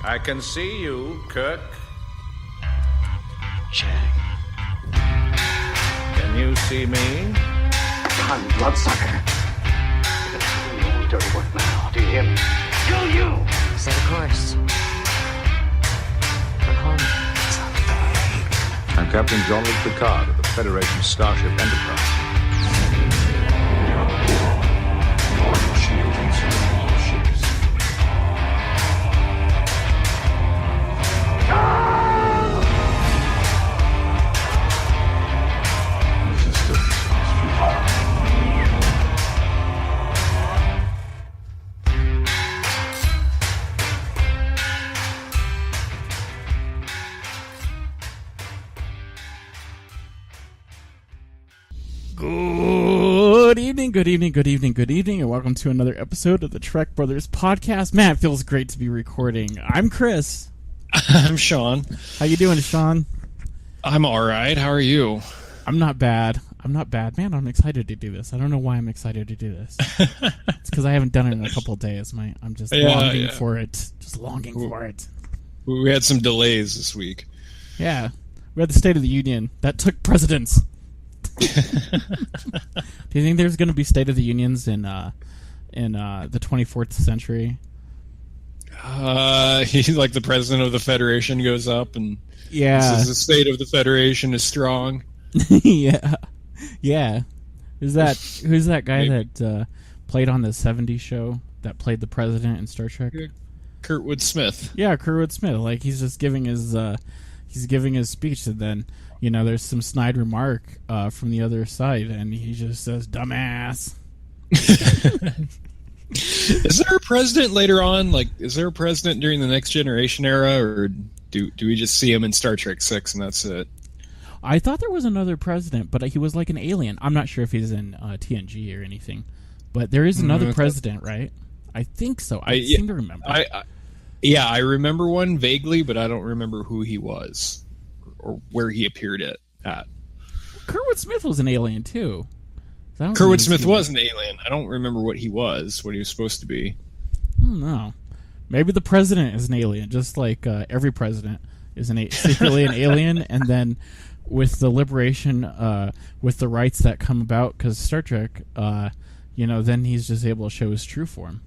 I can see you, Kirk. Chang. Can you see me? I'm bloodsucker. You're gonna do your own dirty work now. Do you hear me? Kill you! Set a course. For home. I'm Captain Jean-Luc Picard of the Federation Starship Enterprise. Good evening, and welcome to another episode of the Trek Brothers podcast. Man, it feels great to be recording. I'm Chris. I'm Shaun. How you doing, Shaun? I'm all right. How are you? I'm not bad. Man, I'm excited to do this. I don't know why I'm excited to do this. It's because I haven't done it in a couple of days. I'm just longing for it. Just longing for it. We had some delays this week. Yeah. We had the State of the Union. That took precedence. Do you think there's going to be State of the Unions in the 24th century? He's like the president of the Federation goes up and says the state of the Federation is strong. yeah. Who's that guy that played on the '70s show that played the president in Star Trek? Kurtwood Smith. Yeah, Kurtwood Smith. Like he's just giving his speech, and then there's some snide remark from the other side, and he just says "dumbass." Is there a president later on? Like, is there a president during the Next Generation era, or do we just see him in Star Trek 6 and that's it? I thought there was another president, but he was like an alien. I'm not sure if he's in TNG or anything, but there is another president, right? I think so. I seem to remember. I remember one vaguely, but I don't remember who he was or where he appeared at. Kurtwood Smith was an alien too. Kurtwood Smith was an alien. I don't remember what he was supposed to be. I don't know. Maybe the president is an alien, just like every president is secretly an alien, and then with the liberation, with the rights that come about, because Star Trek, then he's just able to show his true form.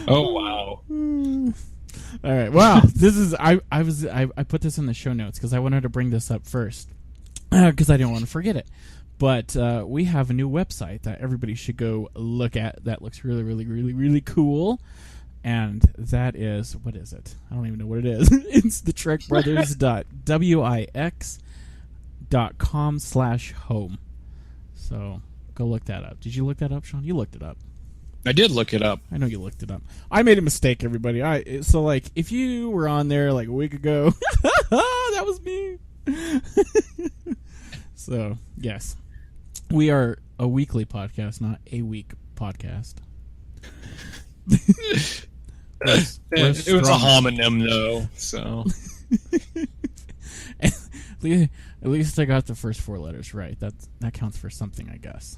Oh wow! All right. Wow. This is I put this in the show notes because I wanted to bring this up first because I didn't want to forget it. But we have a new website that everybody should go look at. That looks really, really, really, really cool. And that is, what is it? I don't even know what it is. It's the trekbrothers.wix.com/home. So go look that up. Did you look that up, Shaun? You looked it up. I did look it up. I know you looked it up. I made a mistake, everybody. So like, if you were on there like a week ago, that was me. So yes, we are a weekly podcast, not a week podcast. It was a homonym, though. So at least I got the first four letters right. That counts for something, I guess.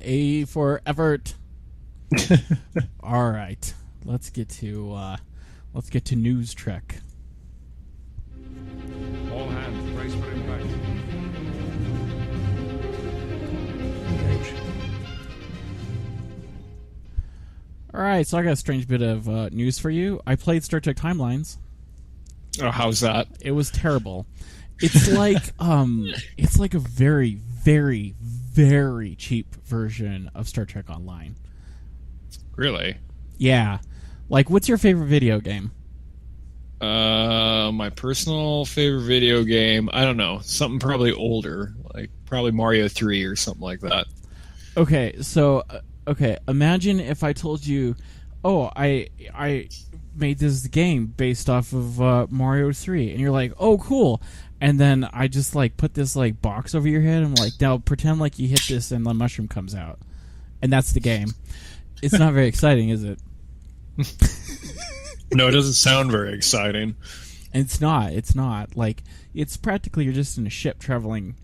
A for effort. All right, let's get to News Trek. All hands, brace for impact. All right, so I got a strange bit of news for you. I played Star Trek Timelines. Oh, how's that? It was terrible. It's like it's like a very, very, very cheap version of Star Trek Online. Really? Yeah. Like, what's your favorite video game? My personal favorite video game, I don't know, something probably older, like probably Mario 3 or something like that. Okay, so imagine if I told you, "Oh, I made this game based off of Mario 3." And you're like, "Oh, cool." And then I just like put this like box over your head and I'm like, "Now pretend like you hit this and the mushroom comes out." And that's the game. It's not very exciting, is it? No, it doesn't sound very exciting. It's not. Like, it's practically you're just in a ship traveling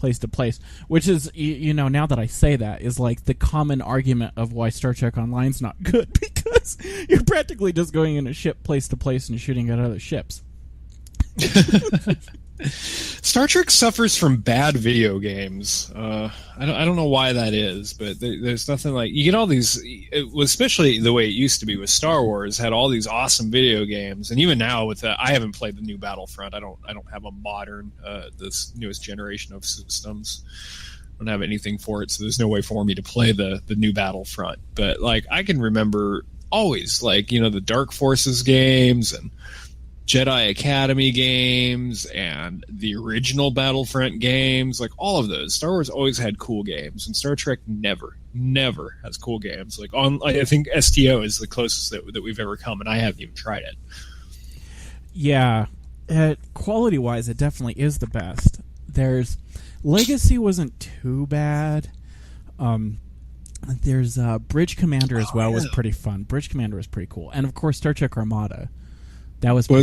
place to place, which is, now that I say that, is like the common argument of why Star Trek Online's not good, because you're practically just going in a ship place to place and shooting at other ships. Star Trek suffers from bad video games. I don't know why that is, but there's nothing like, you get all these, especially the way it used to be with Star Wars, had all these awesome video games, and even now with I haven't played the new Battlefront. I don't have a modern this newest generation of systems. I don't have anything for it, so there's no way for me to play the new Battlefront. But like, I can remember always, like, the Dark Forces games and Jedi Academy games and the original Battlefront games, like all of those. Star Wars always had cool games, and Star Trek never has cool games. Like, I think STO is the closest that we've ever come, and I haven't even tried it. Yeah, quality-wise, it definitely is the best. There's Legacy wasn't too bad. There's Bridge Commander as well, was pretty fun. Bridge Commander was pretty cool, and of course Star Trek Armada. That was cool.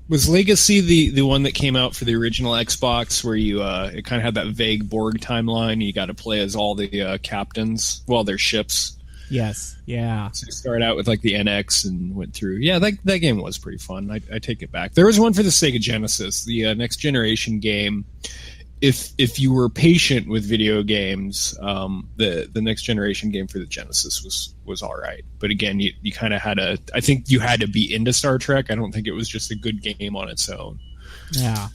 Was Legacy the one that came out for the original Xbox, where you it kind of had that vague Borg timeline? You got to play as all the captains, their ships. Yes, yeah. So you start out with like the NX and went through. Yeah, that game was pretty fun. I take it back. There was one for the Sega Genesis, the Next Generation game. If you were patient with video games, the Next Generation game for the Genesis was all right. But again, you kind of I think you had to be into Star Trek. I don't think it was just a good game on its own. Yeah.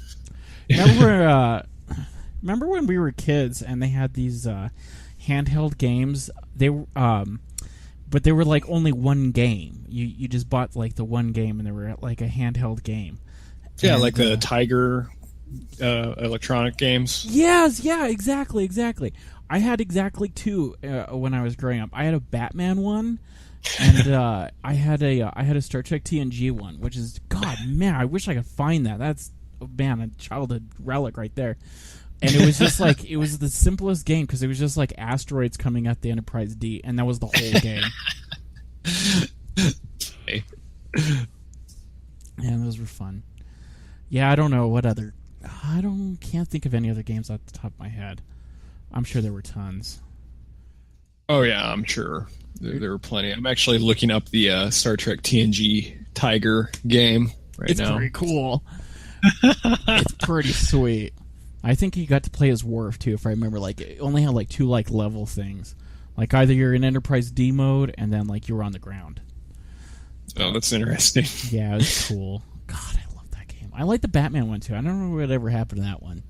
Remember when we were kids and they had these handheld games? But they were like only one game. You just bought like the one game, and they were like a handheld game. Yeah, and, like the Tiger electronic games. Yes, yeah, exactly. I had exactly two when I was growing up. I had a Batman one, and I had a Star Trek TNG one, which is, God, man, I wish I could find that. That's, a childhood relic right there. And it was just like, it was the simplest game, because it was just like asteroids coming at the Enterprise D, and that was the whole game. And those were fun. Yeah, I don't know what other. Can't think of any other games off the top of my head. I'm sure there were tons. Oh yeah, I'm sure there were plenty. I'm actually looking up the Star Trek TNG Tiger game right now. It's pretty cool. It's pretty sweet. I think you got to play as Worf too, if I remember. Like, it only had like two like level things. Like, either you're in Enterprise D mode, and then like you were on the ground. Oh, that's interesting. Yeah, it was cool. God, I love that game. I like the Batman one too. I don't know what ever happened to that one.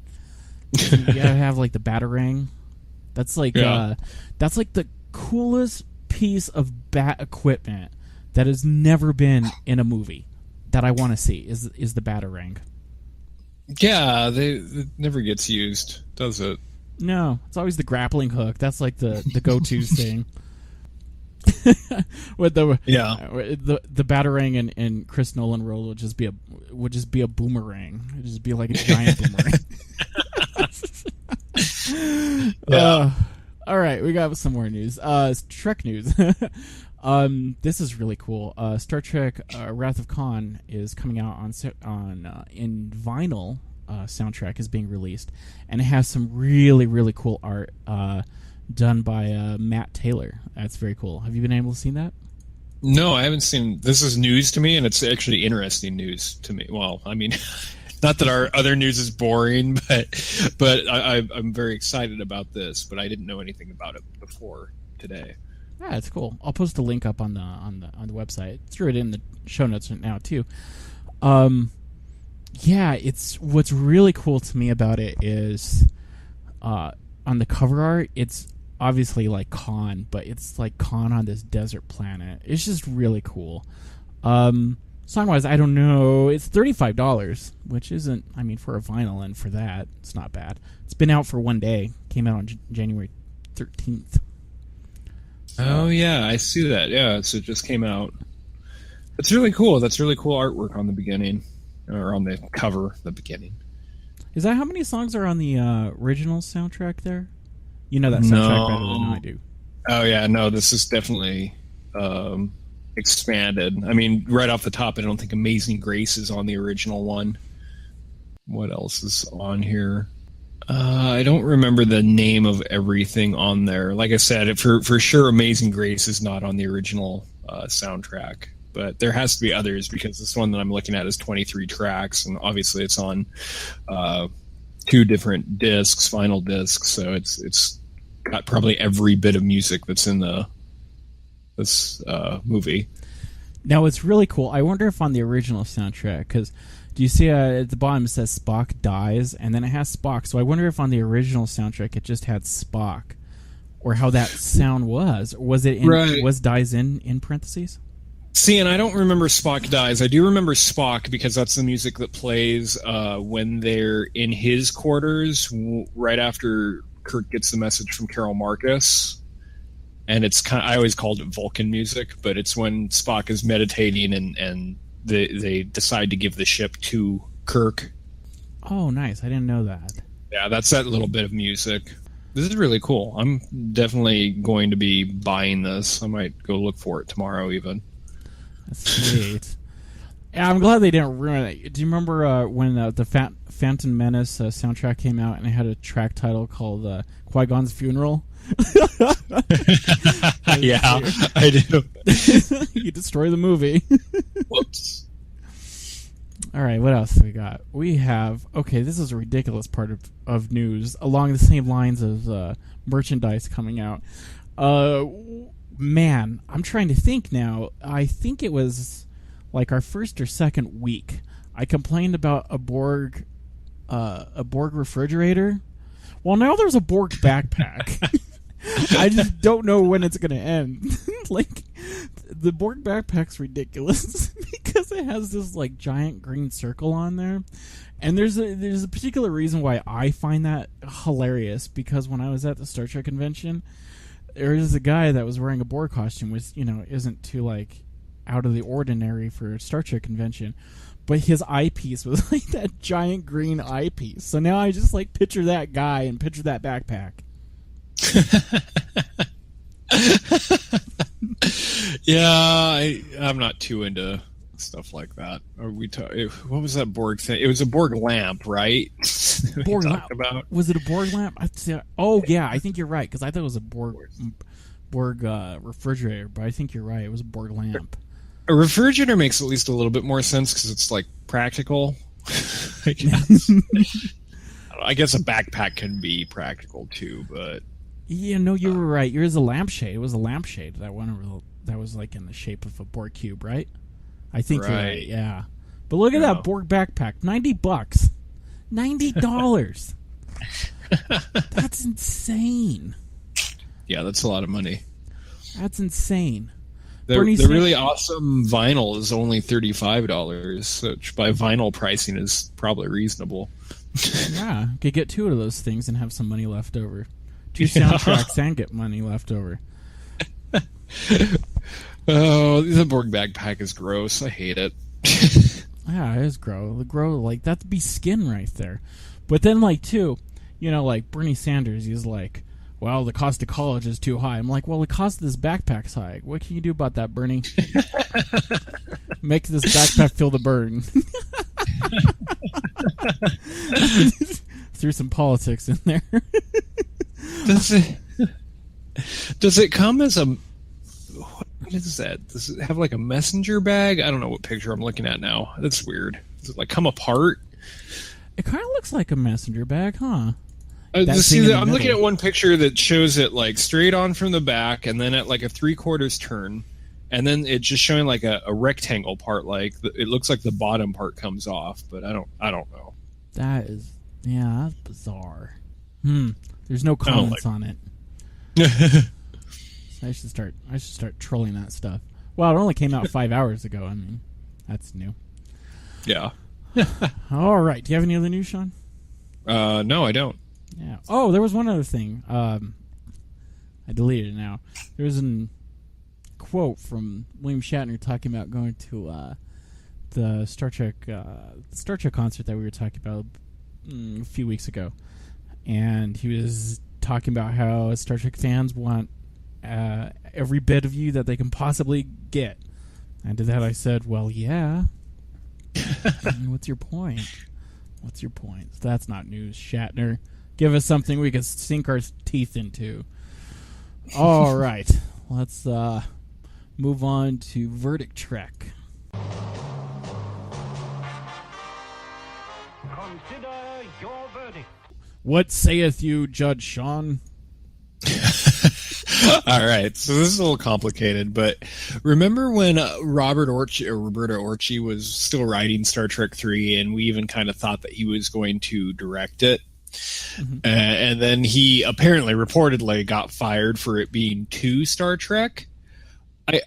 You gotta have like the Batarang. That's like that's like the coolest piece of bat equipment that has never been in a movie that I want to see is the Batarang. Yeah, it never gets used, does it? No, it's always the grappling hook. That's like the go-to thing. With the Batarang in Chris Nolan world would just be a boomerang. It'd just be like a giant boomerang. All right, we got some more news. Trek news. This is really cool. Star Trek: Wrath of Khan is coming out on in vinyl. Soundtrack is being released, and it has some really, really cool art done by Matt Taylor. That's very cool. Have you been able to see that? No, I haven't seen. This is news to me, and it's actually interesting news to me. Well, I mean, not that our other news is boring, but I'm very excited about this. But I didn't know anything about it before today. Yeah, it's cool. I'll post a link up on the website. Threw it in the show notes right now too. Yeah, it's what's really cool to me about it is on the cover art, it's obviously like Khan, but it's like Khan on this desert planet. It's just really cool. Song-wise, I don't know. It's $35, which isn't, I mean, for a vinyl, and for that, it's not bad. It's been out for one day. Came out on January 13th. Oh, yeah, I see that. Yeah, so it just came out. It's really cool. That's really cool artwork on the beginning, or on the cover, the beginning. Is that how many songs are on the original soundtrack there? You know that soundtrack better than I do. Oh, yeah, no, this is definitely expanded. I mean, right off the top, I don't think Amazing Grace is on the original one. What else is on here? I don't remember the name of everything on there. Like I said, for sure, Amazing Grace is not on the original soundtrack, but there has to be others because this one that I'm looking at is 23 tracks, and obviously it's on 2 different discs, vinyl discs, so it's got probably every bit of music that's in this movie. Now, it's really cool. I wonder if on the original soundtrack, because do you see at the bottom it says Spock dies, and then it has Spock. So I wonder if on the original soundtrack it just had Spock, or how that sound was. Or was it was dies in parentheses? See, and I don't remember Spock dies. I do remember Spock because that's the music that plays when they're in his quarters right after Kirk gets the message from Carol Marcus. And it's I always called it Vulcan music, but it's when Spock is meditating and they decide to give the ship to Kirk. Oh, nice. I didn't know that. Yeah, that's that little bit of music. This is really cool. I'm definitely going to be buying this. I might go look for it tomorrow even. That's sweet. Yeah, I'm glad they didn't ruin it. Do you remember when the Phantom Menace soundtrack came out and it had a track title called Qui-Gon's Funeral? Yeah, I do. You destroy the movie. Whoops. All right, what else we got? We have... Okay, this is a ridiculous part of news along the same lines of merchandise coming out. Man, I'm trying to think now. I think it was like our first or second week. I complained about a Borg refrigerator. Well, now there's a Borg backpack. I just don't know when it's going to end. Like, the Borg backpack's ridiculous because it has this like giant green circle on there. And there's a particular reason why I find that hilarious, because when I was at the Star Trek convention, there was a guy that was wearing a Borg costume, which, isn't too like out of the ordinary for a Star Trek convention. But his eyepiece was like that giant green eyepiece. So now I just like picture that guy and picture that backpack. Yeah, I'm not too into stuff like that. What was that Borg thing? It was a Borg lamp, right? Borg lamp. About? Was it a Borg lamp? Oh yeah, I think you're right, because I thought it was a Borg refrigerator, but I think you're right. It was a Borg lamp. A refrigerator makes at least a little bit more sense because it's like practical. I guess a backpack can be practical too, but yeah, no, you were right. Yours is a lampshade. It was a lampshade that was like in the shape of a Borg cube, right? I think you're right. Yeah, but look at that Borg backpack, $90, $90. That's insane. Yeah, that's a lot of money. That's insane. The really awesome vinyl is only $35, which by vinyl pricing is probably reasonable. Yeah, could get 2 of those things and have some money left over. 2 soundtracks and get money left over. Oh, the Borg backpack is gross. I hate it. Yeah, it is gross. Like, that'd be skin right there. But then, like, too, like Bernie Sanders, he's like, well, the cost of college is too high. I'm like, well, the cost of this backpack's high. What can you do about that, Bernie? Make this backpack feel the burn. Threw some politics in there. Does it come as a... What is that? Does it have like a messenger bag? I don't know what picture I'm looking at now. That's weird. Does it like come apart? It kind of looks like a messenger bag, huh? I'm looking at one picture that shows it like straight on from the back, and then at like a 3/4 turn, and then it's just showing like a rectangle part. Like it looks like the bottom part comes off, but I don't know. That's bizarre. There's no comments on it. So I should start trolling that stuff. Well, it only came out 5 hours ago. I mean, that's new. Yeah. All right. Do you have any other news, Shaun? No, I don't. Yeah. Oh, there was one other thing. I deleted it now. There was a quote from William Shatner talking about going to the Star Trek concert that we were talking about a few weeks ago, and he was talking about how Star Trek fans want every bit of you that they can possibly get. And to that I said, well, yeah. I mean, what's your point? That's not news, Shatner. Give us something we can sink our teeth into. All right, let's move on to Verdict Trek. Consider your verdict. What saith you, Judge Shaun? All right, so this is a little complicated, but remember when Roberto Orci was still writing Star Trek 3, and we even kind of thought that he was going to direct it? Mm-hmm. And then he apparently, reportedly, got fired for it being too Star Trek.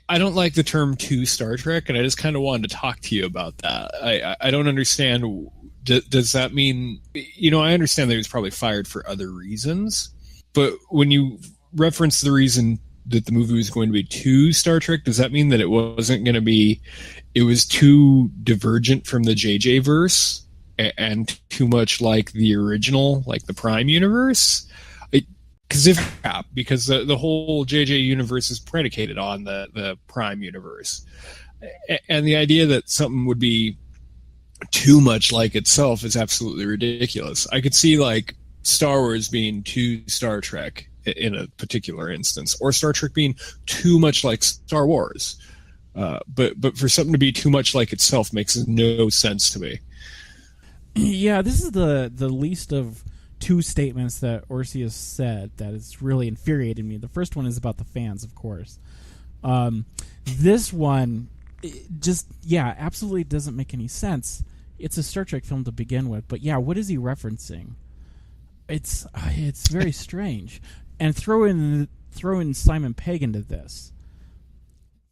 I don't like the term too Star Trek, and I just kind of wanted to talk to you about that. I don't understand. Does that mean, I understand that he was probably fired for other reasons, but when you reference the reason that the movie was going to be too Star Trek, does that mean that it wasn't going to be, it was too divergent from the JJ verse and too much like the original, like the Prime universe? Because the whole JJ universe is predicated on the Prime universe, and the idea that something would be too much like itself is absolutely ridiculous. I could see like Star Wars being too Star Trek in a particular instance, or Star Trek being too much like Star Wars. But for something to be too much like itself makes no sense to me. Yeah, this is the least of two statements that Orci has said that is really infuriated me. The first one is about the fans, of course. This one absolutely doesn't make any sense. It's a Star Trek film to begin with, but yeah, what is he referencing? It's very strange. And throw in Simon Pegg into this.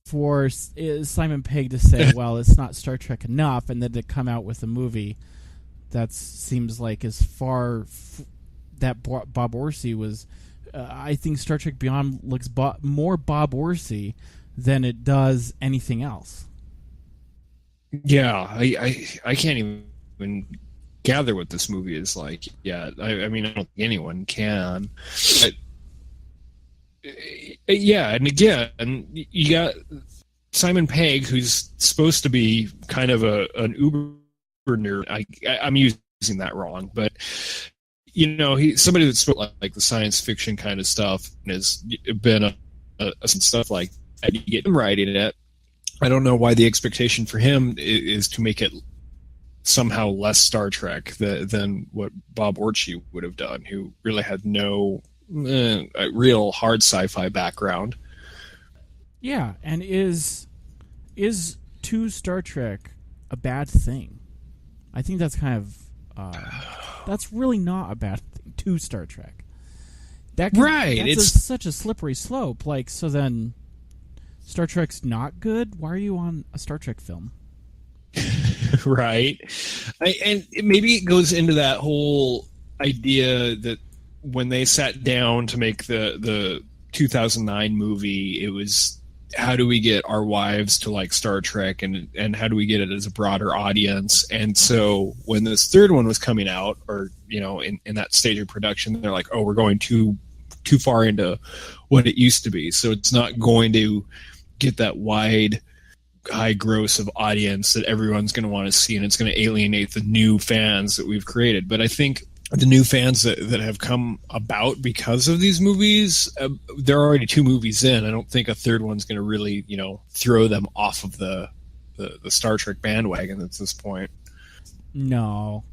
For Simon Pegg to say, well, it's not Star Trek enough, and then to come out with a movie that seems like as far that Bob Orci was. I think Star Trek Beyond looks more Bob Orci than it does anything else. Yeah, I can't even gather what this movie is like yet. I mean, I don't think anyone can. But, yeah, and again, you got Simon Pegg, who's supposed to be kind of an uber nerd. I'm using that wrong, but he's somebody that's like the science fiction kind of stuff and has been some stuff like that. You get him writing it. I don't know why the expectation for him is to make it somehow less Star Trek than what Bob Orci would have done, who really had no real hard sci-fi background. Yeah, and is too Star Trek a bad thing? I think that's kind of that's really not a bad thing. Too Star Trek, it's such a slippery slope. Like, so then Star Trek's not good. Why are you on a Star Trek film? Right. And maybe it goes into that whole idea that when they sat down to make the 2009 movie, it was, how do we get our wives to like Star Trek, and how do we get it as a broader audience? And so when this third one was coming out, or in that stage of production, they're like, oh, we're going too far into what it used to be, so it's not going to get that wide high gross of audience that everyone's going to want to see, and it's going to alienate the new fans that we've created. But I think the new fans that have come about because of these movies, there are already two movies in. I don't think a third one's going to really, throw them off of the Star Trek bandwagon at this point. No,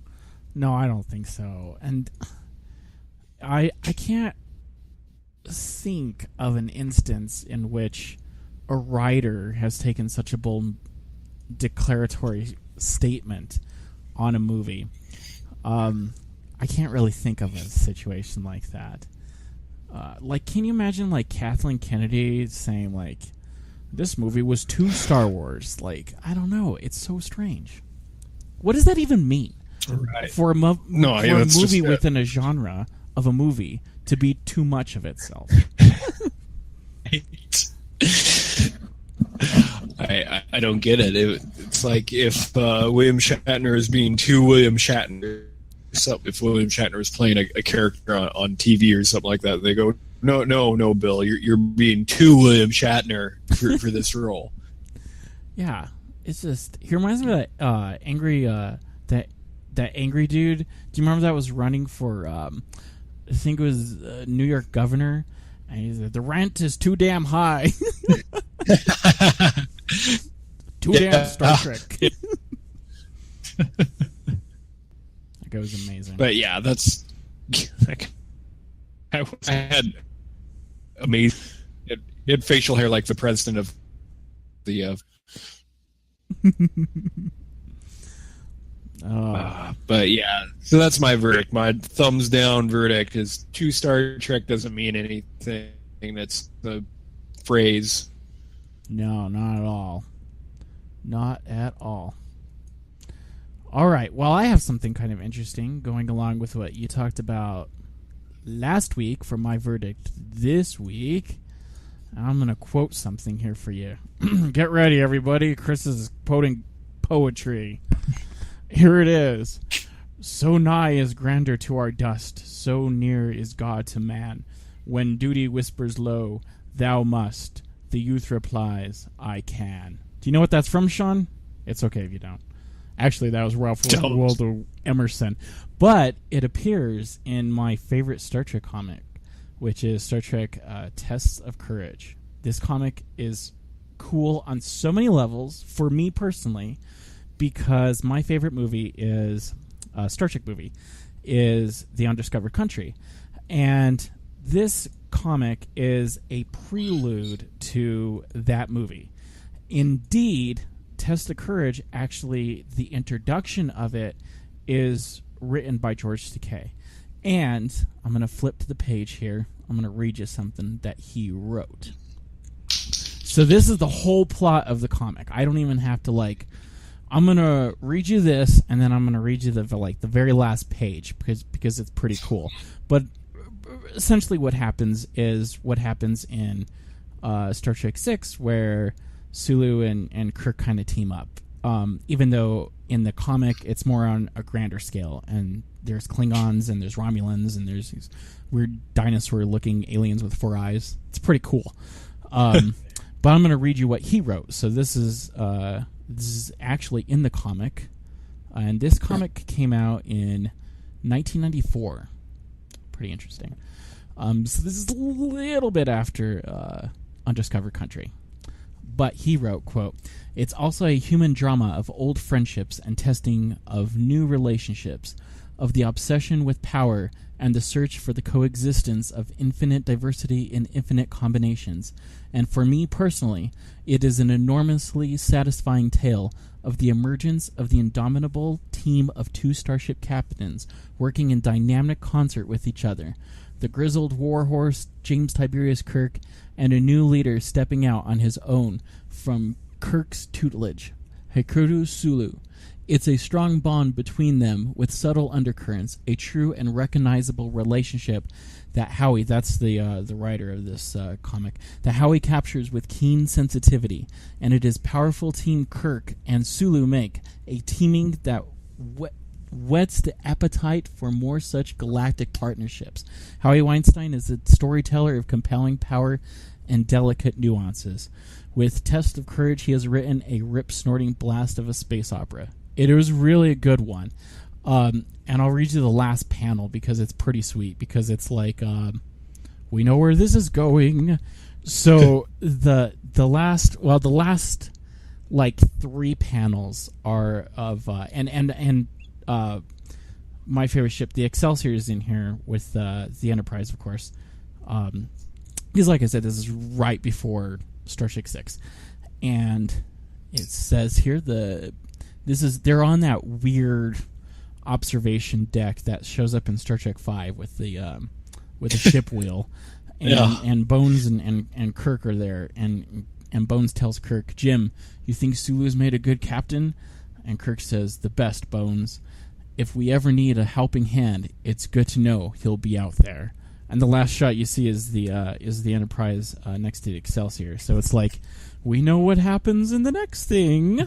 I don't think so. And I can't think of an instance in which a writer has taken such a bold declaratory statement on a movie. I can't really think of a situation like that. Can you imagine, Kathleen Kennedy saying, this movie was too Star Wars? I don't know. It's so strange. What does that even mean? Right. For a movie just within a genre of a movie to be too much of itself. I don't get it. It's like if William Shatner is being too William Shatner. If William Shatner was playing a character on TV or something like that, they go, no, Bill, you're being too William Shatner for this role. Yeah, it's just, he reminds me of that angry that angry dude. Do you remember that was running for I think it was New York governor, and he said the rent is too damn high. Too damn Star Trek. That guy was amazing. But yeah, that's like, I had amazing. He had facial hair like the president of the. But yeah, so that's my verdict. My thumbs down verdict is 2 Star Trek doesn't mean anything. That's the phrase. No, not at all. Not at all. All right. Well, I have something kind of interesting going along with what you talked about last week for my verdict this week. I'm going to quote something here for you. Get ready, everybody. Chris is quoting poetry. Here it is. So nigh is grandeur to our dust, so near is God to man. When duty whispers low, thou must, the youth replies, I can. Do you know what that's from, Shaun? It's okay if you don't. Actually, that was Ralph Waldo Emerson. But it appears in my favorite Star Trek comic, which is Star Trek Tests of Courage. This comic is cool on so many levels, for me personally, because my favorite movie is, Star Trek movie, is The Undiscovered Country. And this comic is a prelude to that movie. Indeed, Test of Courage, actually, the introduction of it is written by George Takei. And I'm going to flip to the page here. I'm going to read you something that he wrote. So this is the whole plot of the comic. I don't even have to, I'm going to read you this, and then I'm going to read you the very last page, because it's pretty cool. But essentially what happens is what happens in Star Trek 6, where Sulu and Kirk kind of team up. Even though in the comic it's more on a grander scale, and there's Klingons and there's Romulans and there's these weird dinosaur-looking aliens with 4 eyes. It's pretty cool. But I'm going to read you what he wrote. So this is actually in the comic, and this comic came out in 1994. Pretty interesting. So this is a little bit after Undiscovered Country. But he wrote, quote, "It's also a human drama of old friendships and testing of new relationships, of the obsession with power and the search for the coexistence of infinite diversity in infinite combinations. And for me personally, it is an enormously satisfying tale of the emergence of the indomitable team of 2 starship captains working in dynamic concert with each other. The grizzled warhorse James Tiberius Kirk and a new leader stepping out on his own from Kirk's tutelage, Hikaru Sulu. It's a strong bond between them with subtle undercurrents, a true and recognizable relationship that Howie," that's the writer of this comic, "that Howie captures with keen sensitivity, and it is powerful team Kirk and Sulu make, a teaming that whets the appetite for more such galactic partnerships. Howie Weinstein is a storyteller of compelling power and delicate nuances. With Test of Courage, he has written a rip-snorting blast of a space opera. It was really a good one. And I'll read you the last panel because it's pretty sweet, because it's like, we know where this is going. So the last like 3 panels are of and my favorite ship, the Excelsior, is in here with the Enterprise, of course. Because, like I said, this is right before Star Trek 6, and it says here they're on that weird observation deck that shows up in Star Trek 5 with the ship wheel, and Bones and Kirk are there, and Bones tells Kirk, "Jim, you think Sulu's made a good captain?" And Kirk says, "The best, Bones. If we ever need a helping hand, it's good to know he'll be out there." And the last shot you see is the Enterprise next to the Excelsior. So it's like, we know what happens in the next thing.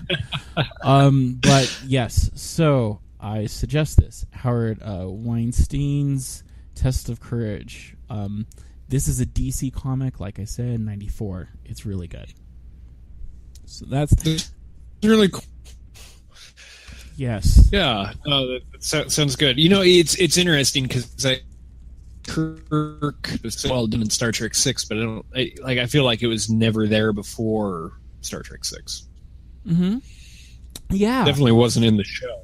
But yes, so I suggest this. Howard Weinstein's Test of Courage. This is a DC comic, like I said, 94. It's really good. So that's really cool. Yes. Yeah, that sounds good. You know, it's interesting because I Kirk was so well done in Star Trek 6, but I feel like it was never there before Star Trek 6. Mm-hmm. Yeah. Definitely wasn't in the show.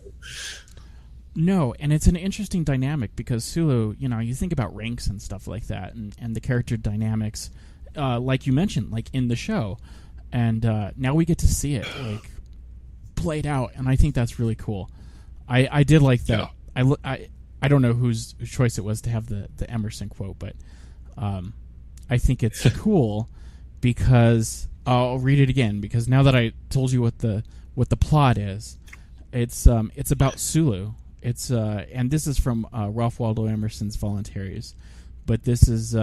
No, and it's an interesting dynamic because Sulu, you think about ranks and stuff like that, and the character dynamics, like you mentioned, like in the show, and now we get to see it like played out, and I think that's really cool. I did like that. Yeah. I don't know whose choice it was to have the Emerson quote, but I think it's cool because I'll read it again because now that I told you what the plot is, it's about Sulu. It's and this is from Ralph Waldo Emerson's Voluntaries, but this is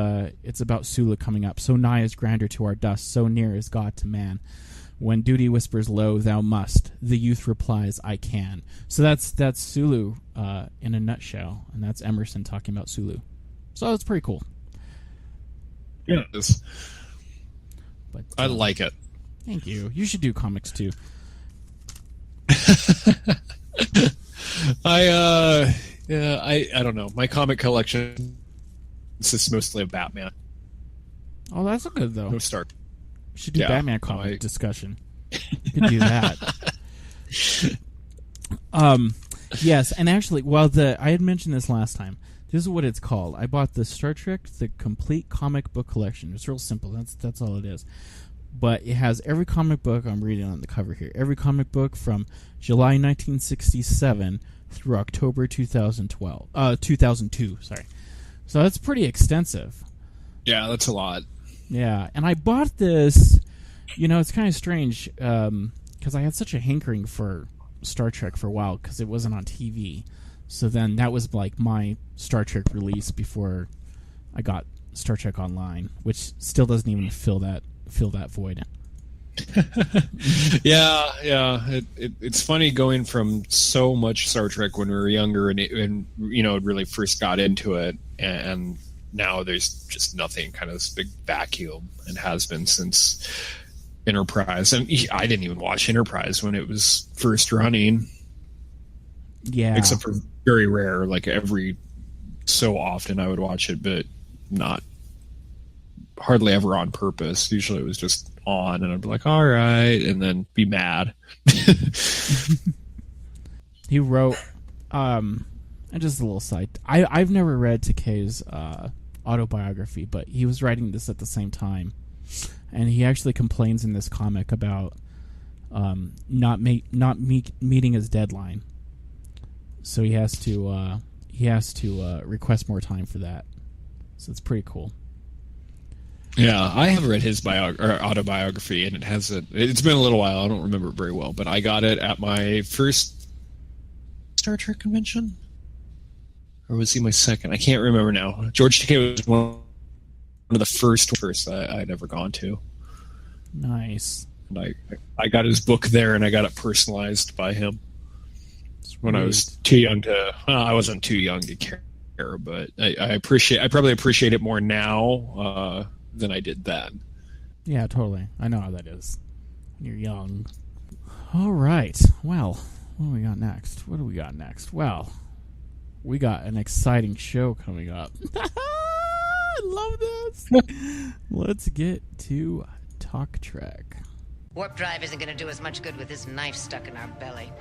it's about Sulu coming up. So nigh is grandeur to our dust, so near is God to man. When duty whispers low, thou must. The youth replies, I can. So that's Sulu in a nutshell, and that's Emerson talking about Sulu. So it's pretty cool. Yeah, it is. But I like it. Thank you. You should do comics too. I don't know. My comic collection consists mostly of Batman. Oh, that's good though. No Star. We should do Yeah, Batman comic discussion. You could do that. Yes, and actually, I had mentioned this last time. This is what it's called. I bought the Star Trek the Complete Comic Book Collection. It's real simple. That's all it is. But it has every comic book I'm reading on the cover here. Every comic book from July 1967 through October 2002. Sorry. So that's pretty extensive. Yeah, that's a lot. Yeah, and I bought this. It's kind of strange because I had such a hankering for Star Trek for a while because it wasn't on TV. So then that was like my Star Trek release before I got Star Trek Online, which still doesn't even fill that void. Yeah. It's funny going from so much Star Trek when we were younger and it really first got into it, and now there's just nothing, kind of this big vacuum, and has been since Enterprise. And I didn't even watch Enterprise when it was first running. Yeah, except for very rare, like every so often I would watch it, but not hardly ever on purpose. Usually it was just on and I'd be like, all right, and then be mad. He wrote and just a little side, I've never read Takei's autobiography, but he was writing this at the same time, and he actually complains in this comic about not meeting his deadline, so he has to request more time for that. So it's pretty cool. Yeah, I have read his autobiography, and it's been a little while. I don't remember it very well, but I got it at my first Star Trek convention, or was he my second? I can't remember now. George Takei was one of the first I'd ever gone to. Nice. And I got his book there, and I got it personalized by him. Sweet. When I was too young to. Well, I wasn't too young to care, but I probably appreciate it more now than I did then. Yeah, totally. I know how that is when you're young. All right. Well, what do we got next? Well, we got an exciting show coming up. I love this. Let's get to Talk Trek. Warp drive isn't going to do us much good with this knife stuck in our belly.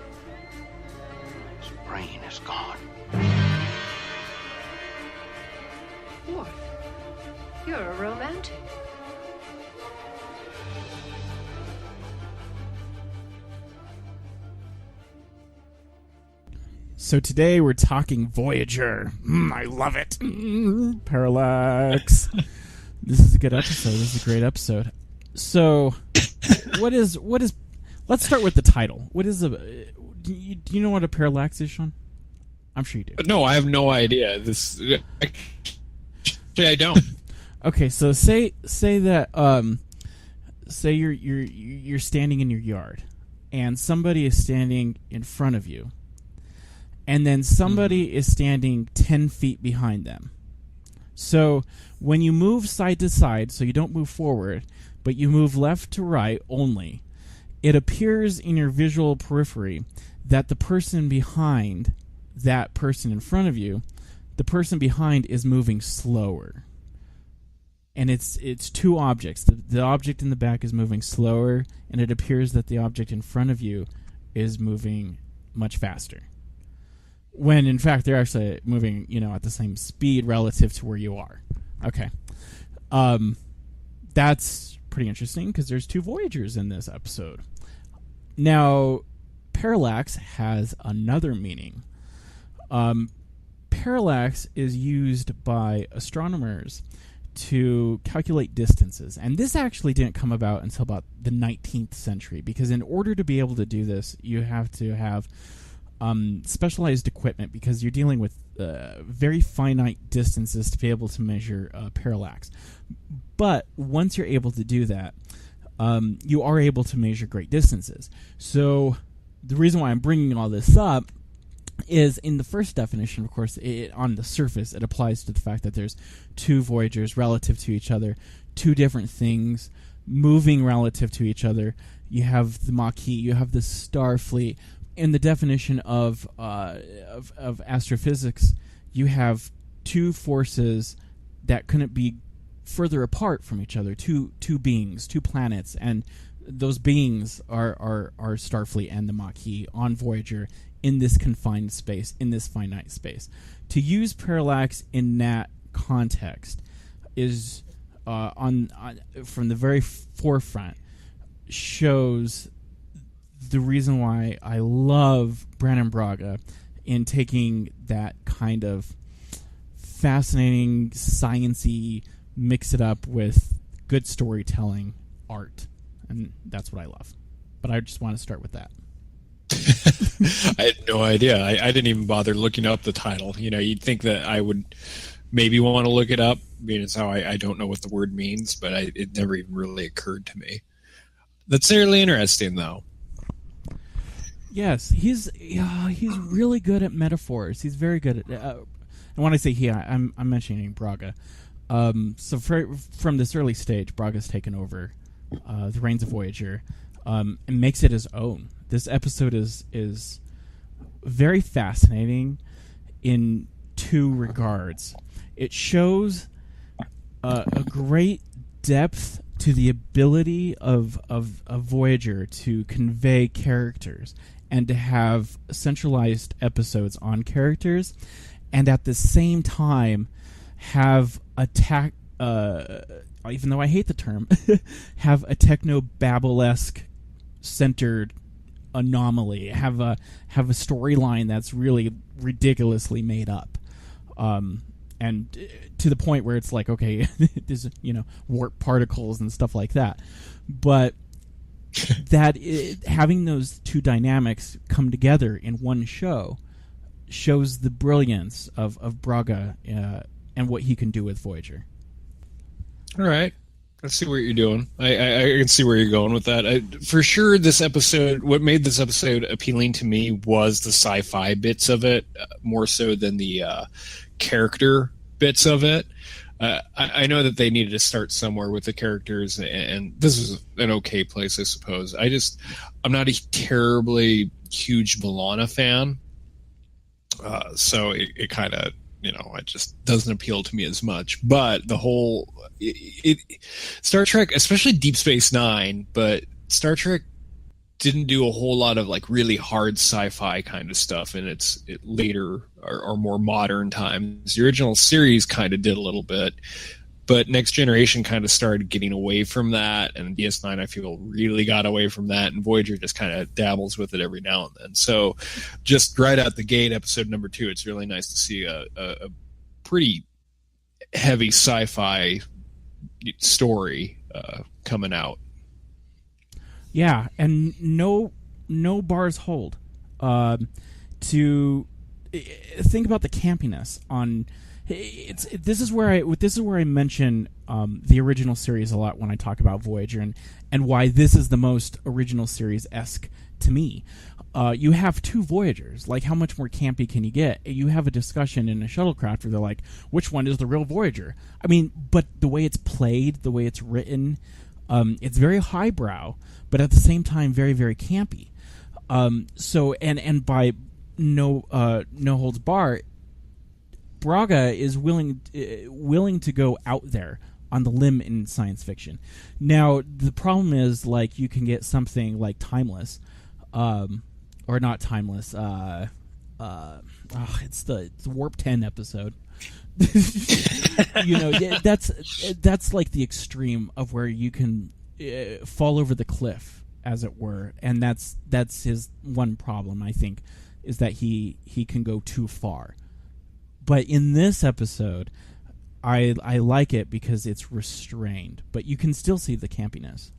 His brain is gone. Worf, you're a romantic. So today we're talking Voyager. I love it. Parallax. This is a good episode. This is a great episode. So, what is? Let's start with the title. What is a? Do you know what a parallax is, Shaun? I'm sure you do. No, I have no idea. Actually, I don't. Okay, so say that say you're standing in your yard, and somebody is standing in front of you, and then somebody is standing 10 feet behind them. So when you move side to side, so you don't move forward, but you move left to right only, it appears in your visual periphery that the person behind that person in front of you the person behind is moving slower. And it's two objects. The object in the back is moving slower, and it appears that the object in front of you is moving much faster. When, in fact, they're actually moving, at the same speed relative to where you are. Okay. That's pretty interesting, because there's 2 Voyagers in this episode. Now, parallax has another meaning. Parallax is used by astronomers to calculate distances. And this actually didn't come about until about the 19th century, because in order to be able to do this, you have to have specialized equipment, because you're dealing with very finite distances to be able to measure parallax. But once you're able to do that, you are able to measure great distances. So the reason why I'm bringing all this up is, in the first definition, of course, on the surface, it applies to the fact that there's 2 Voyagers relative to each other, 2 different things moving relative to each other. You have the Maquis, you have the Starfleet. In the definition of astrophysics, you have 2 forces that couldn't be further apart from each other, two beings, 2 planets, and those beings are Starfleet and the Maquis on Voyager, in this confined space, in this finite space. To use parallax in that context is from the very forefront, shows the reason why I love Brannon Braga in taking that kind of fascinating, science-y, mix it up with good storytelling art. And that's what I love. But I just want to start with that. I had no idea. I didn't even bother looking up the title. You'd think that I would maybe want to look it up. I mean, it's how I don't know what the word means, but it never even really occurred to me. That's really interesting, though. Yes, he's really good at metaphors. He's very good at. And when I say he, I'm mentioning Braga. So from this early stage, Braga's taken over the reins of Voyager, and makes it his own. This episode is very fascinating in 2 regards. It shows a great depth to the ability of Voyager to convey characters and to have centralized episodes on characters, and at the same time have even though I hate the term, have a techno-babble-esque centered anomaly, have a storyline that's really ridiculously made up, and to the point where it's like, okay, there's warp particles and stuff like that, but having those 2 dynamics come together in one show shows the brilliance of Braga and what he can do with Voyager. All right. I see what you're doing. I can see where you're going with that. For sure, what made this episode appealing to me was the sci-fi bits of it, more so than the character bits of it. I know that they needed to start somewhere with the characters, and this is an okay place, I suppose. I'm not a terribly huge B'Elanna fan, so it kind of, it just doesn't appeal to me as much. But the whole Star Trek, especially Deep Space Nine, but Star Trek didn't do a whole lot of really hard sci-fi kind of stuff in its later or more modern times. The original series kind of did a little bit, but Next Generation kind of started getting away from that, and DS9 I feel really got away from that, and Voyager just kind of dabbles with it every now and then. So just right out the gate, episode number 2, it's really nice to see a pretty heavy sci-fi story coming out. Yeah, and no bars hold. To think about the campiness on this is where I mention the original series a lot when I talk about Voyager, and why this is the most original series-esque to me. You have 2 Voyagers. Like, how much more campy can you get? You have a discussion in a shuttlecraft where they're like, which one is the real Voyager? I mean, but the way it's played, the way it's written, it's very highbrow, but at the same time very, very campy. So and by no holds bar, Braga is willing to go out there on the limb in science fiction. Now, the problem is, like, you can get something like Timeless, or not Timeless. It's the Warp 10 episode. That's like the extreme of where you can fall over the cliff, as it were, and that's his one problem, I think, is that he can go too far. But in this episode, I like it because it's restrained, but you can still see the campiness.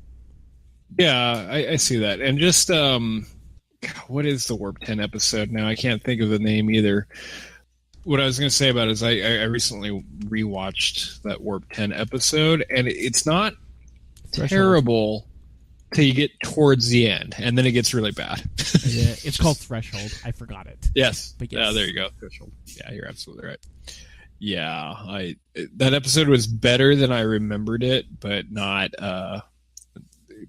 Yeah, I see that. And just what is the Warp 10 episode now? I can't think of the name either. What I was going to say about it is I recently rewatched that Warp 10 episode, and it's not terrible till you get towards the end, and then it gets really bad. Yeah, it's called Threshold. I forgot it. Yes. But yes. There you go. Threshold. Yeah, you're absolutely right. Yeah, that episode was better than I remembered it, but not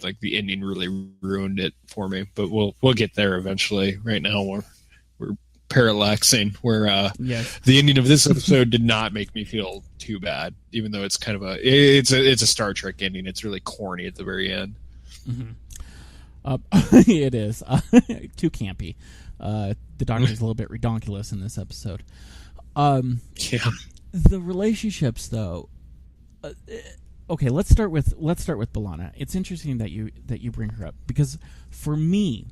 like the ending really ruined it for me. But we'll get there eventually. Right now we're parallaxing where the ending of this episode did not make me feel too bad, even though it's kind of it's a Star Trek ending. It's really corny at the very end. Mm-hmm. It is too campy. The Doctor's a little bit redonkulous in this episode. The relationships, though. Okay, let's start with B'Elanna. It's interesting that you bring her up, because for me,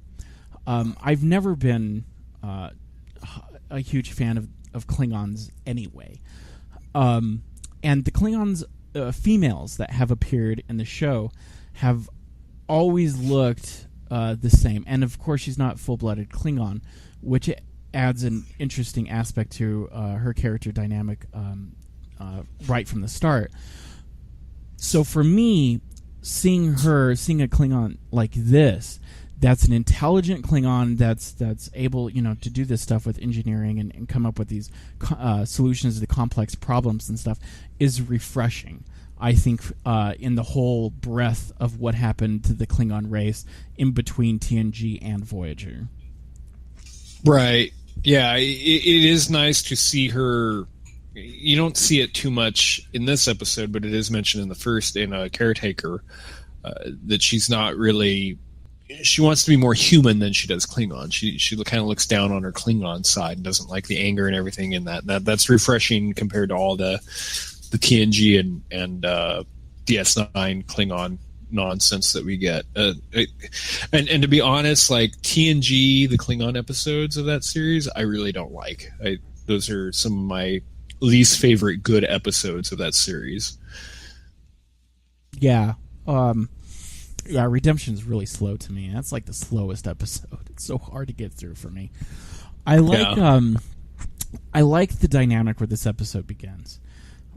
I've never been a huge fan of Klingons anyway, and the Klingons females that have appeared in the show have always looked the same, and of course she's not full-blooded Klingon, which adds an interesting aspect to her character dynamic right from the start. So for me, seeing a Klingon like this, that's an intelligent Klingon that's able, to do this stuff with engineering and come up with these solutions to complex problems and stuff, is refreshing. I think in the whole breadth of what happened to the Klingon race in between TNG and Voyager. Right. Yeah, it is nice to see her. You don't see it too much in this episode, but it is mentioned in the first, in Caretaker, that she's not really. She wants to be more human than she does Klingon. She kind of looks down on her Klingon side and doesn't like the anger and everything in that's refreshing compared to all the TNG and DS9 Klingon nonsense that we get. And to be honest, like TNG, the Klingon episodes of that series, I really don't like. Those are some of my least favorite good episodes of that series. Yeah. Redemption's really slow to me. That's like the slowest episode. It's so hard to get through for me. I like the dynamic where this episode begins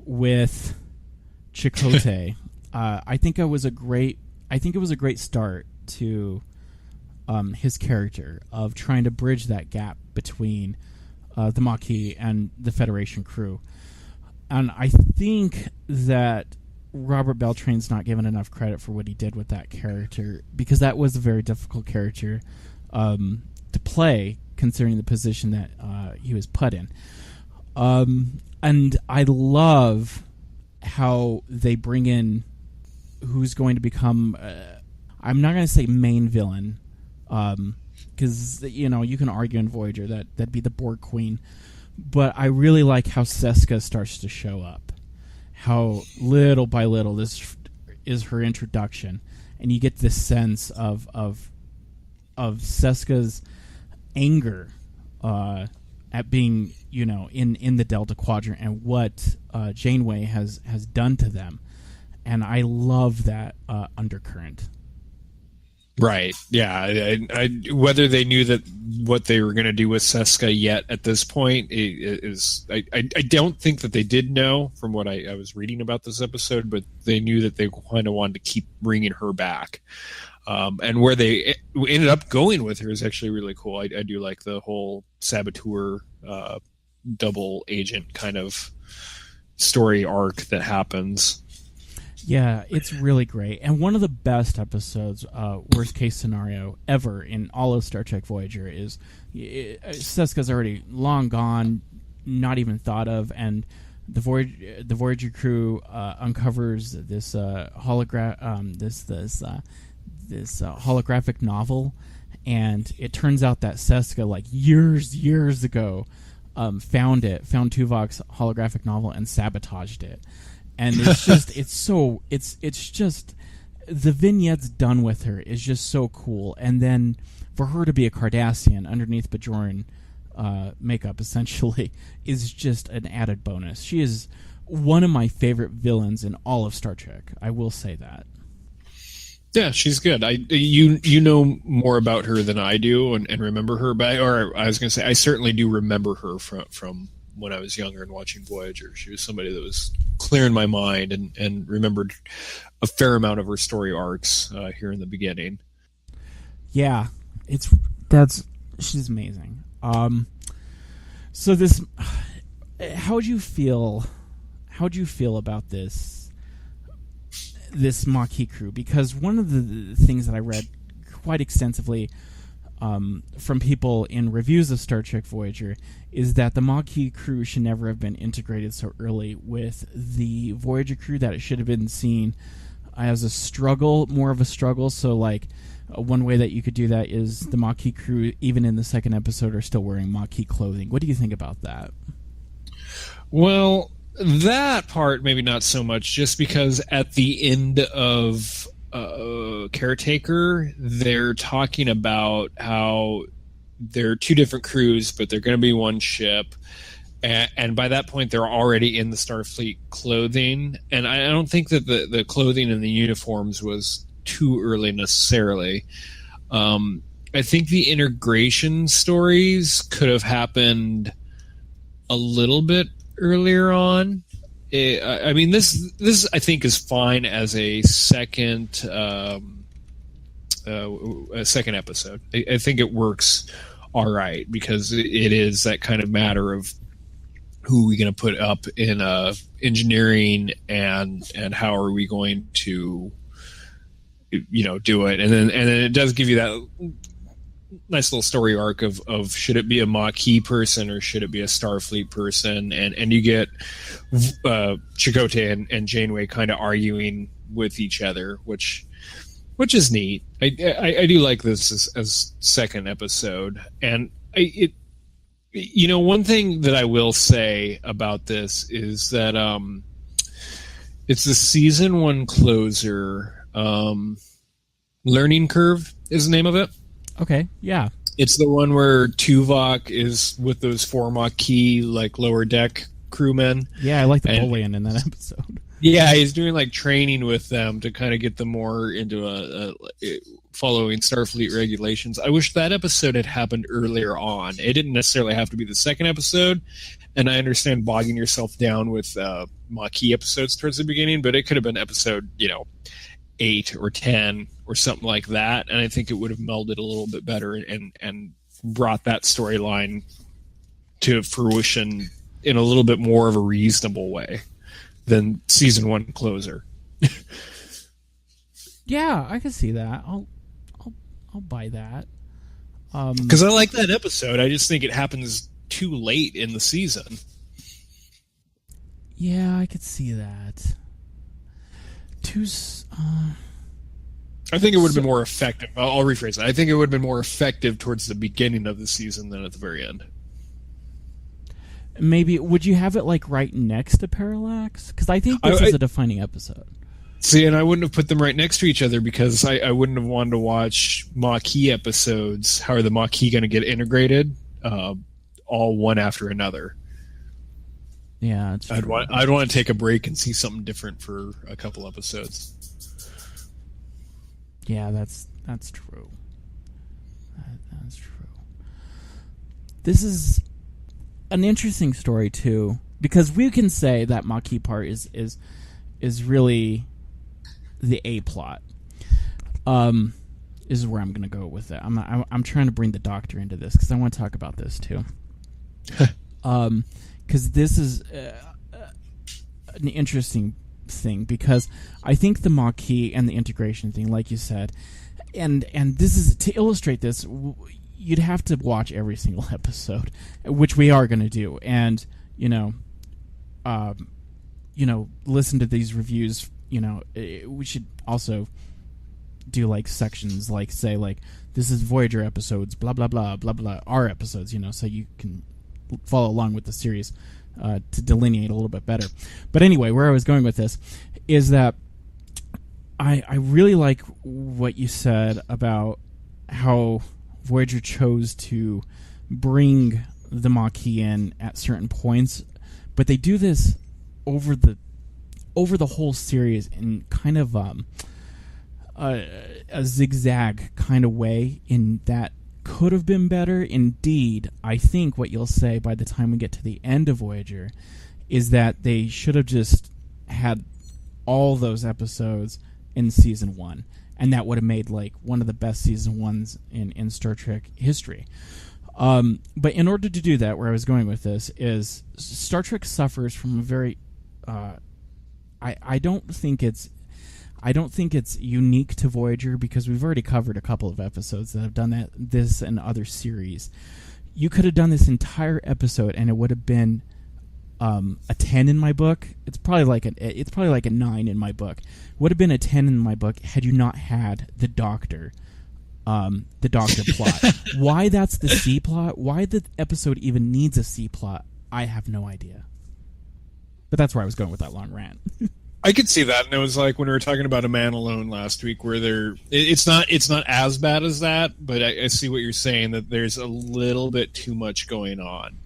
with Chakotay. I think it was a great start to his character of trying to bridge that gap between the Maquis and the Federation crew. And I think that Robert Beltrane's not given enough credit for what he did with that character, because that was a very difficult character to play, considering the position that he was put in. And I love how they bring in who's going to become, I'm not going to say main villain, because you can argue in Voyager that'd be the Borg Queen, but I really like how Seska starts to show up, how little by little this is her introduction, and you get this sense of Seska's anger at being in the Delta Quadrant and what Janeway has done to them, and I love that undercurrent. Right. Yeah. Whether they knew that what they were going to do with Seska yet at this point is, I don't think that they did know from what I was reading about this episode, but they knew that they kind of wanted to keep bringing her back. And where they ended up going with her is actually really cool. I do like the whole saboteur, double agent kind of story arc that happens. Yeah, it's really great. And one of the best episodes, worst case scenario ever in all of Star Trek Voyager is Seska's already long gone. not even thought of, and the Voyager crew uncovers this holographic novel, and it turns out that Seska, like years ago, found Tuvok's holographic novel and sabotaged it. And it's just it's just the vignettes done with her is just so cool. And then for her to be a Cardassian underneath Bajoran makeup, essentially, is just an added bonus. She is one of my favorite villains in all of Star Trek. I will say that. Yeah, she's good. You know more about her than I do, and remember her or I was going to say I certainly do remember her from when I was younger and watching Voyager. She was somebody that was clear in my mind and remembered a fair amount of her story arcs here in the beginning. Yeah, she's amazing. So this, how'd you feel about this Maquis crew? Because one of the things that I read quite extensively from people in reviews of Star Trek Voyager is that the Maquis crew should never have been integrated so early with the Voyager crew, that it should have been seen as more of a struggle. So, like, one way that you could do that is the Maquis crew, even in the second episode, are still wearing Maquis clothing. What do you think about that? Well, that part maybe not so much, just because at the end of Caretaker, they're talking about how they're two different crews, but they're going to be one ship. And by that point, they're already in the Starfleet clothing. And I don't think that the clothing and the uniforms was too early necessarily. I think the integration stories could have happened a little bit earlier on. I mean, this I think is fine as a second episode. I think it works all right, because it is that kind of matter of who are we going to put up in engineering and how are we going to do it, and then it does give you that nice little story arc of should it be a Maquis person or should it be a Starfleet person, and you get Chakotay and Janeway kind of arguing with each other, which is neat. I do like this as second episode, and one thing that I will say about this is that it's the season 1 closer. Learning Curve is the name of it. Okay, yeah. It's the one where Tuvok is with those 4 Maquis, like, lower deck crewmen. Yeah, I like the bullying in that episode. Yeah, he's doing, like, training with them to kind of get them more into following Starfleet regulations. I wish that episode had happened earlier on. It didn't necessarily have to be the second episode, and I understand bogging yourself down with Maquis episodes towards the beginning, but it could have been episode, 8 or 10 or something like that, and I think it would have melded a little bit better and brought that storyline to fruition in a little bit more of a reasonable way than season 1 closer. Yeah, I can see that. I'll buy that. Because I like that episode. I just think it happens too late in the season. Yeah, I could see that. I think it would have been more effective. I'll rephrase that. I think it would have been more effective towards the beginning of the season than at the very end. Maybe, would you have it, like, right next to Parallax? Because I think this is a defining episode. See, and I wouldn't have put them right next to each other because I wouldn't have wanted to watch Maquis episodes. How are the Maquis going to get integrated? All one after another. Yeah, I'd want to take a break and see something different for a couple episodes. Yeah, that's true. That's true. This is an interesting story too, because we can say that Maquis part is really the A plot. Is where I'm going to go with it. I'm trying to bring the Doctor into this because I want to talk about this too. Because this is an interesting thing, because I think the Maquis and the integration thing, like you said, and this is to illustrate this. you'd have to watch every single episode, which we are going to do, and listen to these reviews. We should also do like sections, like say like this is Voyager episodes, blah blah blah blah blah, our episodes, so you can follow along with the series to delineate a little bit better. But anyway, where I was going with this is that I really like what you said about how Voyager chose to bring the Maquis in at certain points, but they do this over the whole series in kind of a zigzag kind of way, in that could have been better. Indeed, I think what you'll say by the time we get to the end of Voyager is that they should have just had all those episodes in season 1, and that would have made like one of the best season 1s in Star Trek history. But in order to do that, where I was going with this is Star Trek suffers from a very I don't think it's unique to Voyager, because we've already covered a couple of episodes that have done this and other series. You could have done this entire episode and it would have been a 10 in my book. It's probably like a 9 in my book. Would have been a 10 in my book had you not had the Doctor plot. Why that's the C plot? Why the episode even needs a C plot? I have no idea. But that's where I was going with that long rant. I could see that, and it was like when we were talking about A Man Alone last week, where it's not as bad as that, but I see what you're saying, that there's a little bit too much going on.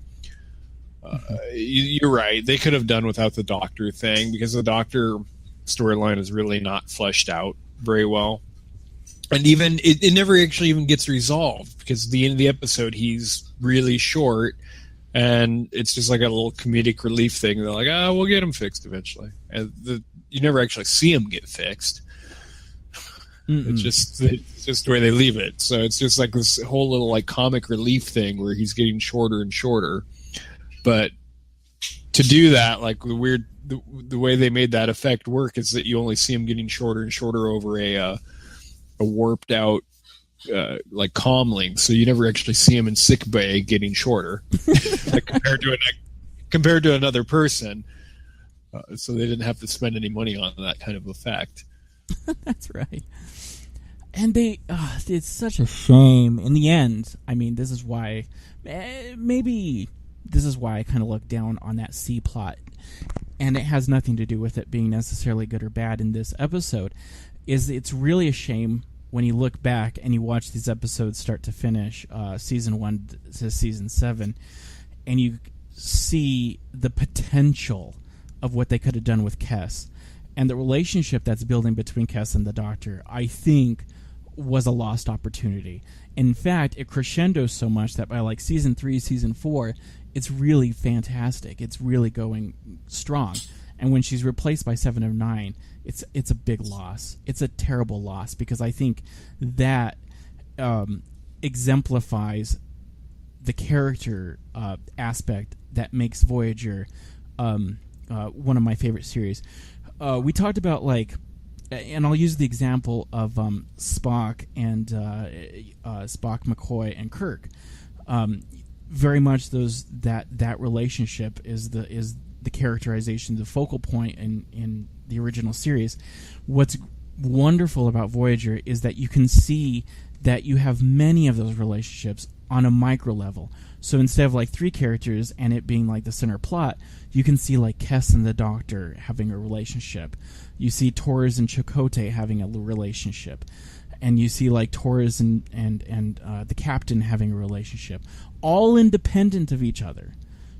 You're right. They could have done without the Doctor thing, because the Doctor storyline is really not fleshed out very well, and even it never actually even gets resolved, because at the end of the episode he's really short. And it's just like a little comedic relief thing. They're like, we'll get him fixed eventually. And you never actually see him get fixed. It's just the way they leave it. So it's just like this whole little like comic relief thing where he's getting shorter and shorter. But to do that, like the way they made that effect work is that you only see him getting shorter and shorter over a warped out like comlink, so you never actually see him in sick bay getting shorter, like compared to another person. So they didn't have to spend any money on that kind of effect. That's right. And it's such a shame. In the end, I mean, this is why I kind of look down on that C plot, and it has nothing to do with it being necessarily good or bad in this episode. It's really a shame when you look back and you watch these episodes start to finish, season 1 to season 7, and you see the potential of what they could have done with Kes, and the relationship that's building between Kes and the Doctor, I think, was a lost opportunity. In fact, it crescendos so much that by like season 3, season 4, it's really fantastic. It's really going strong. And when she's replaced by 7 of 9, it's a big loss. It's a terrible loss, because I think that exemplifies the character aspect that makes Voyager one of my favorite series. We talked about, like, and I'll use the example of Spock and Spock, McCoy, and Kirk. Very much that relationship is the characterization, the focal point in the original series. What's wonderful about Voyager is that you can see that you have many of those relationships on a micro level. So instead of like 3 characters and it being like the center plot, you can see like Kes and the Doctor having a relationship. You see Torres and Chakotay having a relationship. And you see like Torres and the Captain having a relationship. All independent of each other.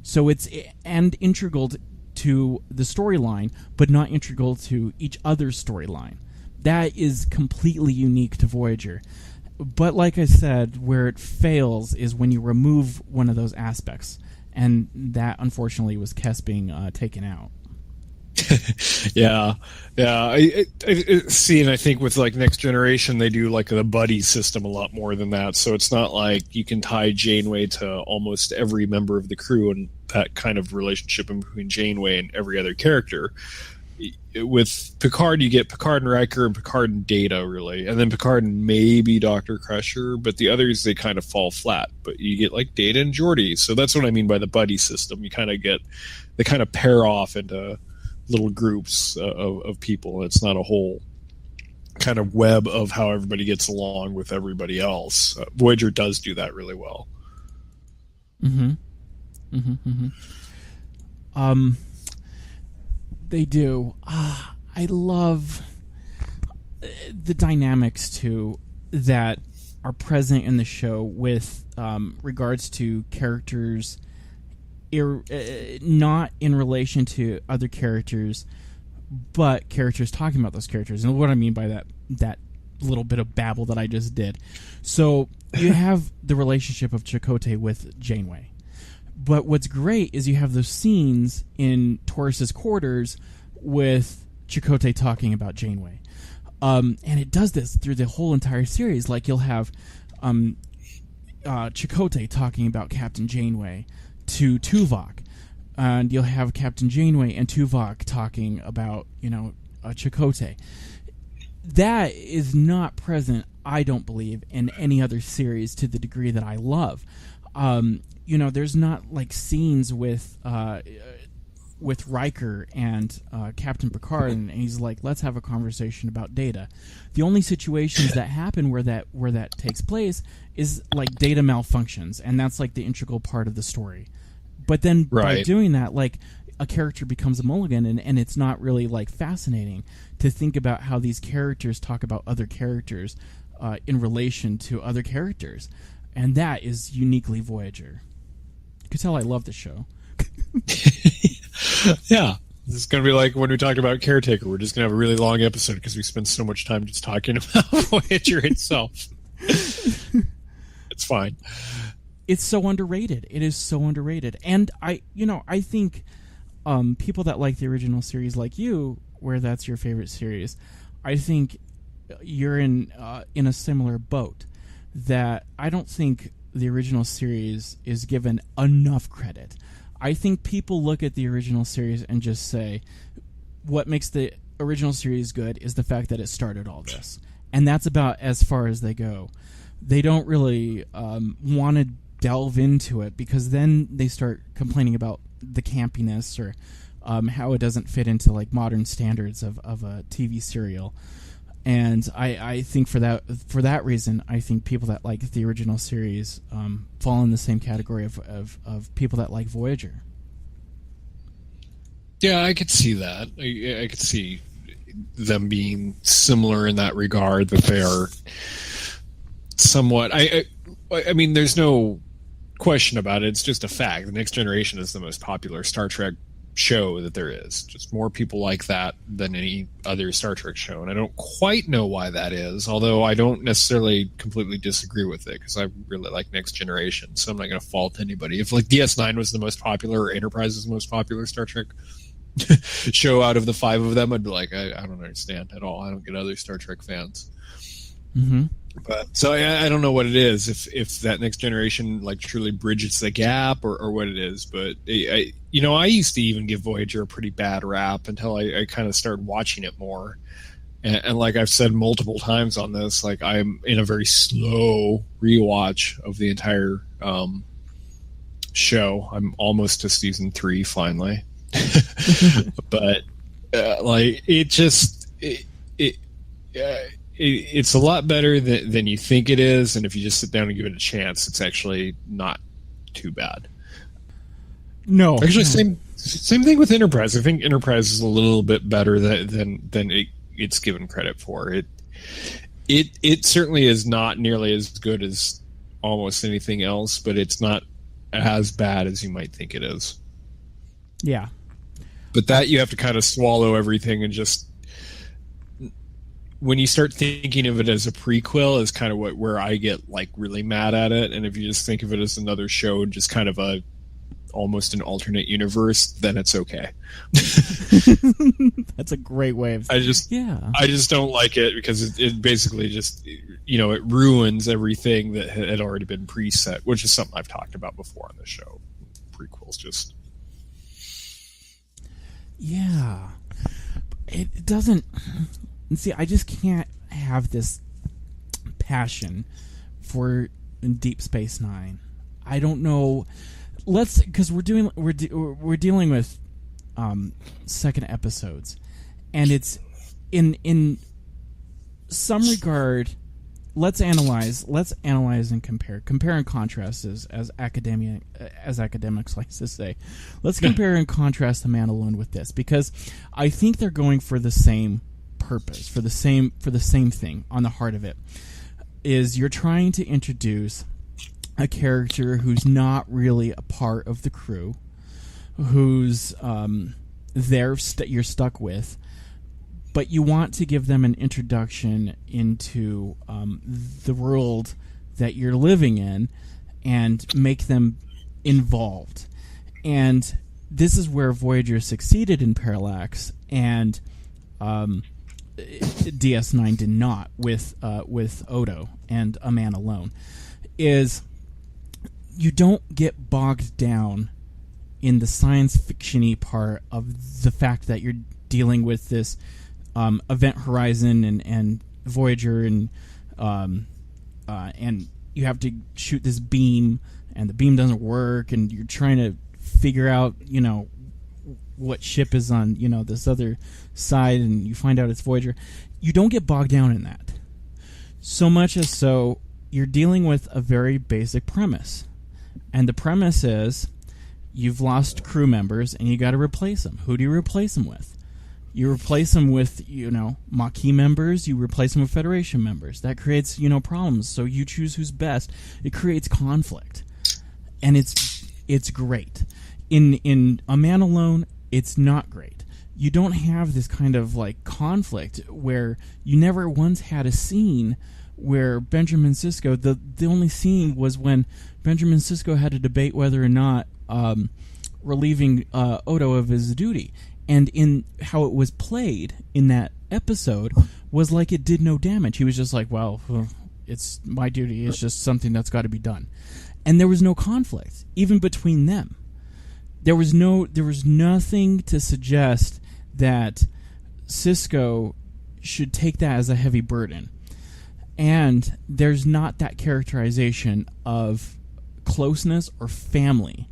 So it's integral to the storyline, but not integral to each other's storyline. That is completely unique to Voyager. But like I said, where it fails is when you remove one of those aspects, and that unfortunately was Kes being taken out. yeah. I see, and I think with like Next Generation, they do like the buddy system a lot more than that. So it's not like you can tie Janeway to almost every member of the crew, and that kind of relationship in between Janeway and every other character. with Picard, you get Picard and Riker and Picard and Data, really, and then Picard and maybe Dr. Crusher, but the others, they kind of fall flat. But you get like Data and Geordi, so that's what I mean by the buddy system. You kind of get, they kind of pair off into little groups of people. It's not a whole kind of web of how everybody gets along with everybody else. Voyager does do that really well. They do. I love the dynamics too that are present in the show with regards to characters, not in relation to other characters, but characters talking about those characters. And what I mean by that little bit of babble that I just did. So you have the relationship of Chakotay with Janeway. But what's great is you have those scenes in Taurus's quarters with Chakotay talking about Janeway. And it does this through the whole entire series. Like, you'll have Chakotay talking about Captain Janeway to Tuvok. And you'll have Captain Janeway and Tuvok talking about, Chakotay. That is not present, I don't believe, in any other series to the degree that I love. There's not like scenes with Riker and Captain Picard, and he's like, "Let's have a conversation about Data." The only situations that happen where that takes place is like Data malfunctions, and that's like the integral part of the story. But then by doing that, like, a character becomes a mulligan, and it's not really like fascinating to think about how these characters talk about other characters in relation to other characters, and that is uniquely Voyager. You can tell I love the show. Yeah. This is going to be like when we talked about Caretaker. We're just going to have a really long episode because we spend so much time just talking about Voyager itself. It's fine. It's so underrated. It is so underrated. And I think people that like the original series, like you, where that's your favorite series, I think you're in a similar boat. That I don't think the original series is given enough credit. I think people look at the original series and just say, what makes the original series good is the fact that it started all this. And that's about as far as they go. They don't really want to delve into it, because then they start complaining about the campiness or how it doesn't fit into like modern standards of a TV serial. And I think for that reason, I think people that like the original series fall in the same category of people that like Voyager. Yeah, I could see that. I could see them being similar in that regard, that they are somewhat. I mean, there's no question about it. It's just a fact. The Next Generation is the most popular Star Trek show that there is. Just more people like that than any other Star Trek show, and I don't quite know why that is, although I don't necessarily completely disagree with it, because I really like Next Generation, so I'm not going to fault anybody. If like DS9 was the most popular or Enterprise is the most popular Star Trek show out of the 5 of them, I'd be like, I don't understand at all. I don't get other Star Trek fans. But so I don't know what it is, if that Next Generation like truly bridges the gap or what it is. But I used to even give Voyager a pretty bad rap until I kind of started watching it more. And like I've said multiple times on this, like I'm in a very slow rewatch of the entire show. I'm almost to season 3 finally, but like it's a lot better than you think it is, and if you just sit down and give it a chance, it's actually not too bad. No, actually, same thing with Enterprise. I think Enterprise is a little bit better than it's given credit for. It certainly is not nearly as good as almost anything else, but it's not as bad as you might think it is. Yeah, but that you have to kind of swallow everything and just. When you start thinking of it as a prequel is kind of where I get like really mad at it. And if you just think of it as another show, just kind of almost an alternate universe, then it's okay. That's a great way of I just don't like it because it basically just, it ruins everything that had already been preset, which is something I've talked about before on the show. Prequels just. Yeah. it doesn't. See, I just can't have this passion for Deep Space Nine. I don't know. Because we're dealing with second episodes, and it's in some regard. Let's analyze and compare and contrast as academics like to say. Let's compare and contrast The Mandalorian with this, because I think they're going for the same purpose, for the same thing. On the heart of it is you're trying to introduce a character who's not really a part of the crew, who's you're stuck with, but you want to give them an introduction into the world that you're living in and make them involved. And this is where Voyager succeeded in Parallax, and DS9 did not with Odo and A Man Alone. Is you don't get bogged down in the science fiction-y part of the fact that you're dealing with this Event Horizon and Voyager, and you have to shoot this beam, and the beam doesn't work, and you're trying to figure out, what ship is on, this other side, and you find out it's Voyager. You don't get bogged down in that. So much as so, you're dealing with a very basic premise. And the premise is, you've lost crew members, and you got to replace them. Who do you replace them with? You replace them with, Maquis members. You replace them with Federation members. That creates, problems. So you choose who's best. It creates conflict, and it's great. In A Man Alone, it's not great. You don't have this kind of conflict where you never once had a scene where Benjamin Sisko. The only scene was when Benjamin Sisko had to debate whether or not relieving Odo of his duty. And in how it was played in that episode was like it did no damage. He was just like, well, it's my duty. It's just something that's got to be done. And there was no conflict, even between them. There was nothing to suggest that Sisko should take that as a heavy burden. And there's not that characterization of closeness or family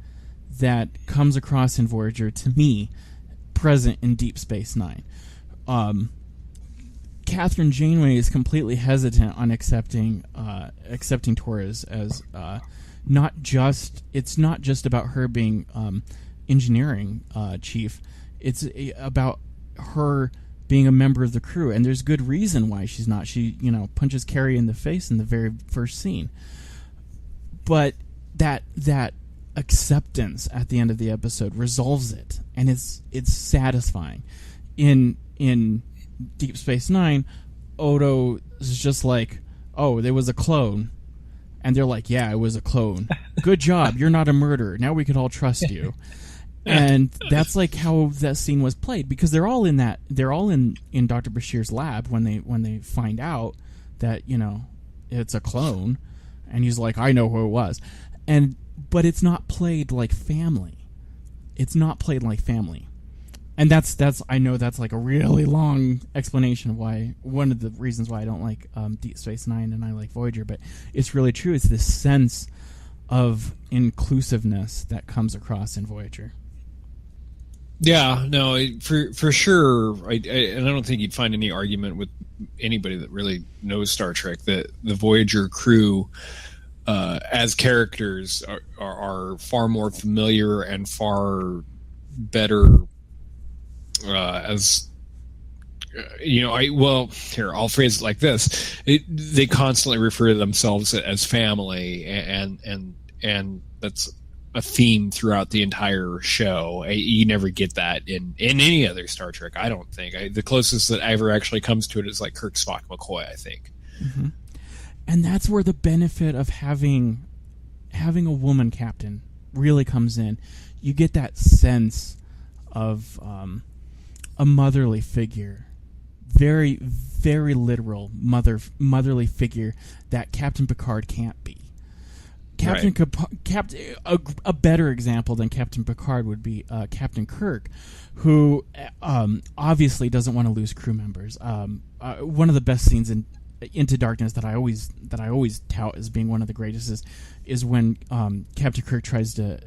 that comes across in Voyager, to me, present in Deep Space Nine. Catherine Janeway is completely hesitant on accepting Torres as it's not just about her being engineering chief. It's about her being a member of the crew, and there's good reason why she's not. She punches Carrie in the face in the very first scene, but that acceptance at the end of the episode resolves it, and it's satisfying. In Deep Space Nine, Odo is just like, oh, there was a clone, and they're like, yeah, it was a clone. Good job, you're not a murderer. Now we can all trust you. And that's how that scene was played, because they're all in Dr. Bashir's lab when they find out that it's a clone, and he's like, I know who it was, but it's not played like family. It's not played like family. And that's I know that's a really long explanation of why, one of the reasons why I don't like Deep Space Nine and I like Voyager, but it's really true. It's this sense of inclusiveness that comes across in Voyager. Yeah, no, for sure. And I don't think you'd find any argument with anybody that really knows Star Trek that the Voyager crew, as characters, are far more familiar and far better. I'll phrase it like this: they constantly refer to themselves as family, and that's a theme throughout the entire show. You never get that in any other Star Trek, I don't think. The closest that ever actually comes to it is Kirk, Spock, McCoy, I think. Mm-hmm. And that's where the benefit of having a woman captain really comes in. You get that sense of a motherly figure, very, very literal motherly figure that Captain Picard can't be. A better example than Captain Picard would be Captain Kirk, who obviously doesn't want to lose crew members. One of the best scenes in Into Darkness that I always tout as being one of the greatest is when Captain Kirk tries to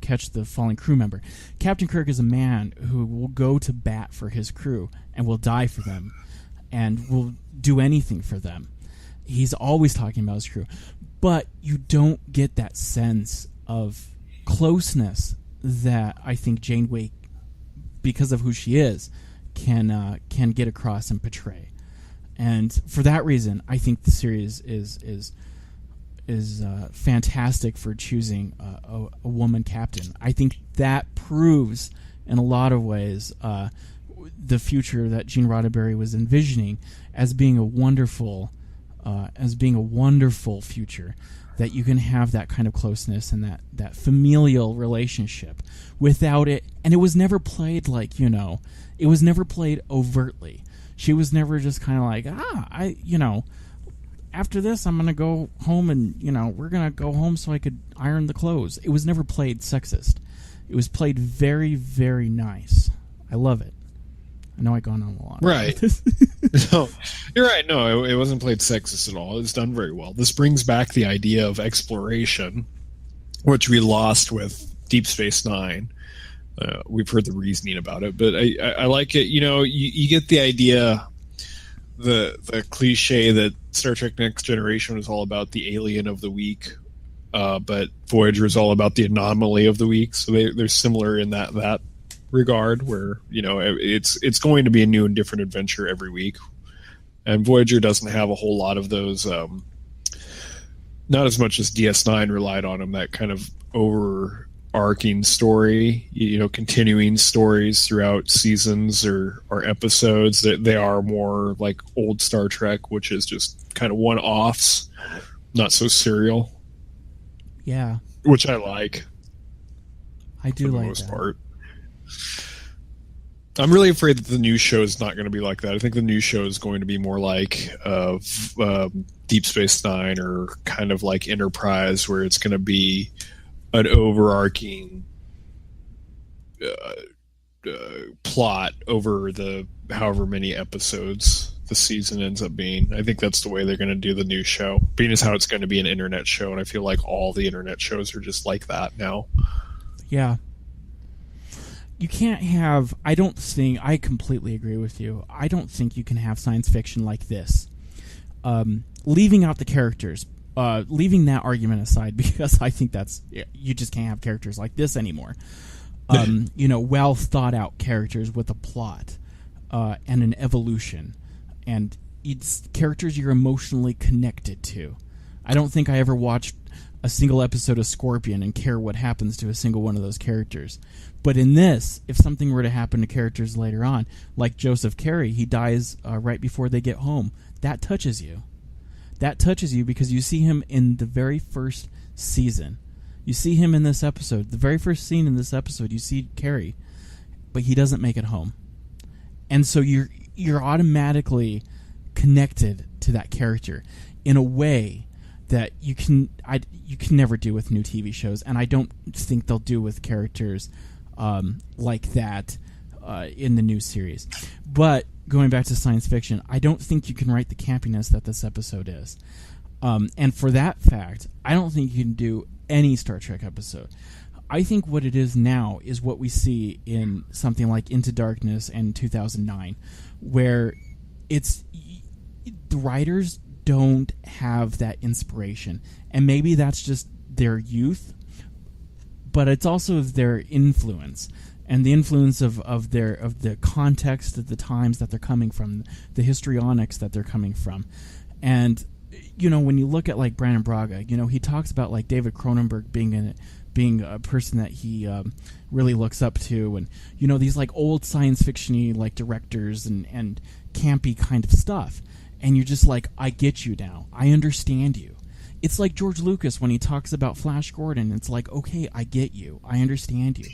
catch the falling crew member. Captain Kirk is a man who will go to bat for his crew and will die for them and will do anything for them. He's always talking about his crew. But you don't get that sense of closeness that I think Janeway, because of who she is, can get across and portray. And for that reason, I think the series is fantastic for choosing a woman captain. I think that proves, in a lot of ways, the future that Gene Roddenberry was envisioning as being a wonderful future, that you can have that kind of closeness and that familial relationship without it. And it was never played like, it was never played overtly. She was never just kind of like, after this I'm going to go home and, we're going to go home so I could iron the clothes. It was never played sexist. It was played very, very nice. I love it. I know I've gone on a lot. Right. No, you're right. No, it wasn't played sexist at all. It was done very well. This brings back the idea of exploration, which we lost with Deep Space Nine. We've heard the reasoning about it, but I like it. You get the idea, the cliche that Star Trek Next Generation was all about the alien of the week, but Voyager is all about the anomaly of the week. So they're similar in that regard, where it's going to be a new and different adventure every week, and Voyager doesn't have a whole lot of those. Not as much as DS9 relied on them. That kind of overarching story, continuing stories throughout seasons or episodes. That they are more like old Star Trek, which is just kind of one-offs, not so serial. Yeah, which I like. I do for the like most that. part. I'm really afraid that the new show is not going to be like that. I think the new show is going to be more like Deep Space Nine or kind of like Enterprise, where it's going to be an overarching plot over the however many episodes the season ends up being. I think that's the way they're going to do the new show, being as how it's going to be an internet show, and I feel like all the internet shows are just like that now. Yeah. You can't have... I completely agree with you. I don't think you can have science fiction like this. Leaving out the characters, leaving that argument aside, because I think you just can't have characters like this anymore. Well thought out characters with a plot and an evolution, and it's characters you're emotionally connected to. I don't think I ever watched a single episode of Scorpion and care what happens to a single one of those characters. But in this, if something were to happen to characters later on, like Joseph Carey, he dies right before they get home, that touches you. That touches you because you see him in the very first season. You see him in this episode. The very first scene in this episode, you see Carey, but he doesn't make it home. And so you're automatically connected to that character in a way that you can never do with new TV shows, and I don't think they'll do with characters like that in the new series. But going back to science fiction, I don't think you can write the campiness that this episode is. And for that fact, I don't think you can do any Star Trek episode. I think what it is now is what we see in something like Into Darkness and 2009, where the writers don't have that inspiration, and maybe that's just their youth, but it's also their influence, and the influence of the context of the times that they're coming from, the histrionics that they're coming from. And when you look at like Brandon Braga, he talks about like David Cronenberg being a person that he really looks up to, and these like old science fiction-y like directors and campy kind of stuff. And you're just like, I get you now. I understand you. It's like George Lucas when he talks about Flash Gordon. It's like, okay, I get you. I understand you.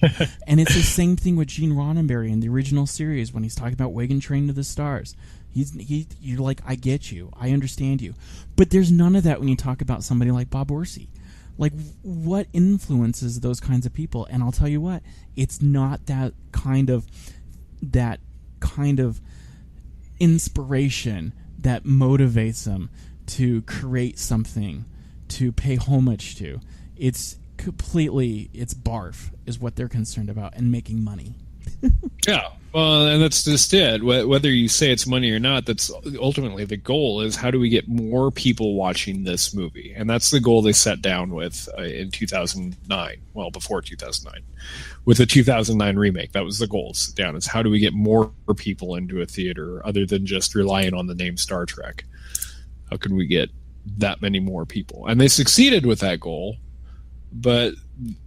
And it's the same thing with Gene Roddenberry in the original series when he's talking about Wagon Train to the Stars. You're like, I get you. I understand you. But there's none of that when you talk about somebody like Bob Orsi. Like, what influences those kinds of people? And I'll tell you what, it's not that kind of inspiration that motivates them to create something to pay homage to. It's barf is what they're concerned about, and making money. Yeah, well, and that's just it. Whether you say it's money or not, that's ultimately the goal, is how do we get more people watching this movie? And that's the goal they set down with in 2009, well, before 2009, with the 2009 remake. That was the goal, set down, is how do we get more people into a theater other than just relying on the name Star Trek? How can we get that many more people? And they succeeded with that goal, but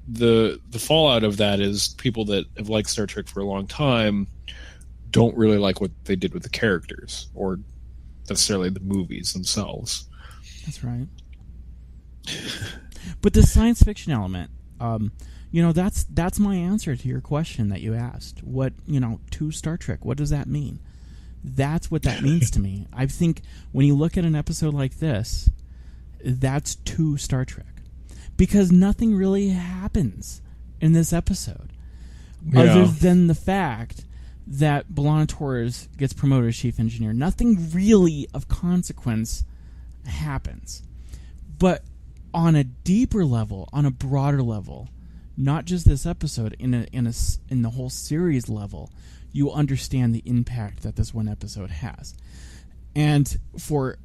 the fallout of that is people that have liked Star Trek for a long time don't really like what they did with the characters or necessarily the movies themselves. That's right. But the science fiction element, that's my answer to your question that you asked. What, to Star Trek, what does that mean? That's what that means to me. I think when you look at an episode like this, that's to Star Trek. Because nothing really happens in this episode. Yeah. Other than the fact that B'Elanna Torres gets promoted as chief engineer. Nothing really of consequence happens. But on a deeper level, on a broader level, not just this episode, in the whole series level, you understand the impact that this one episode has. And for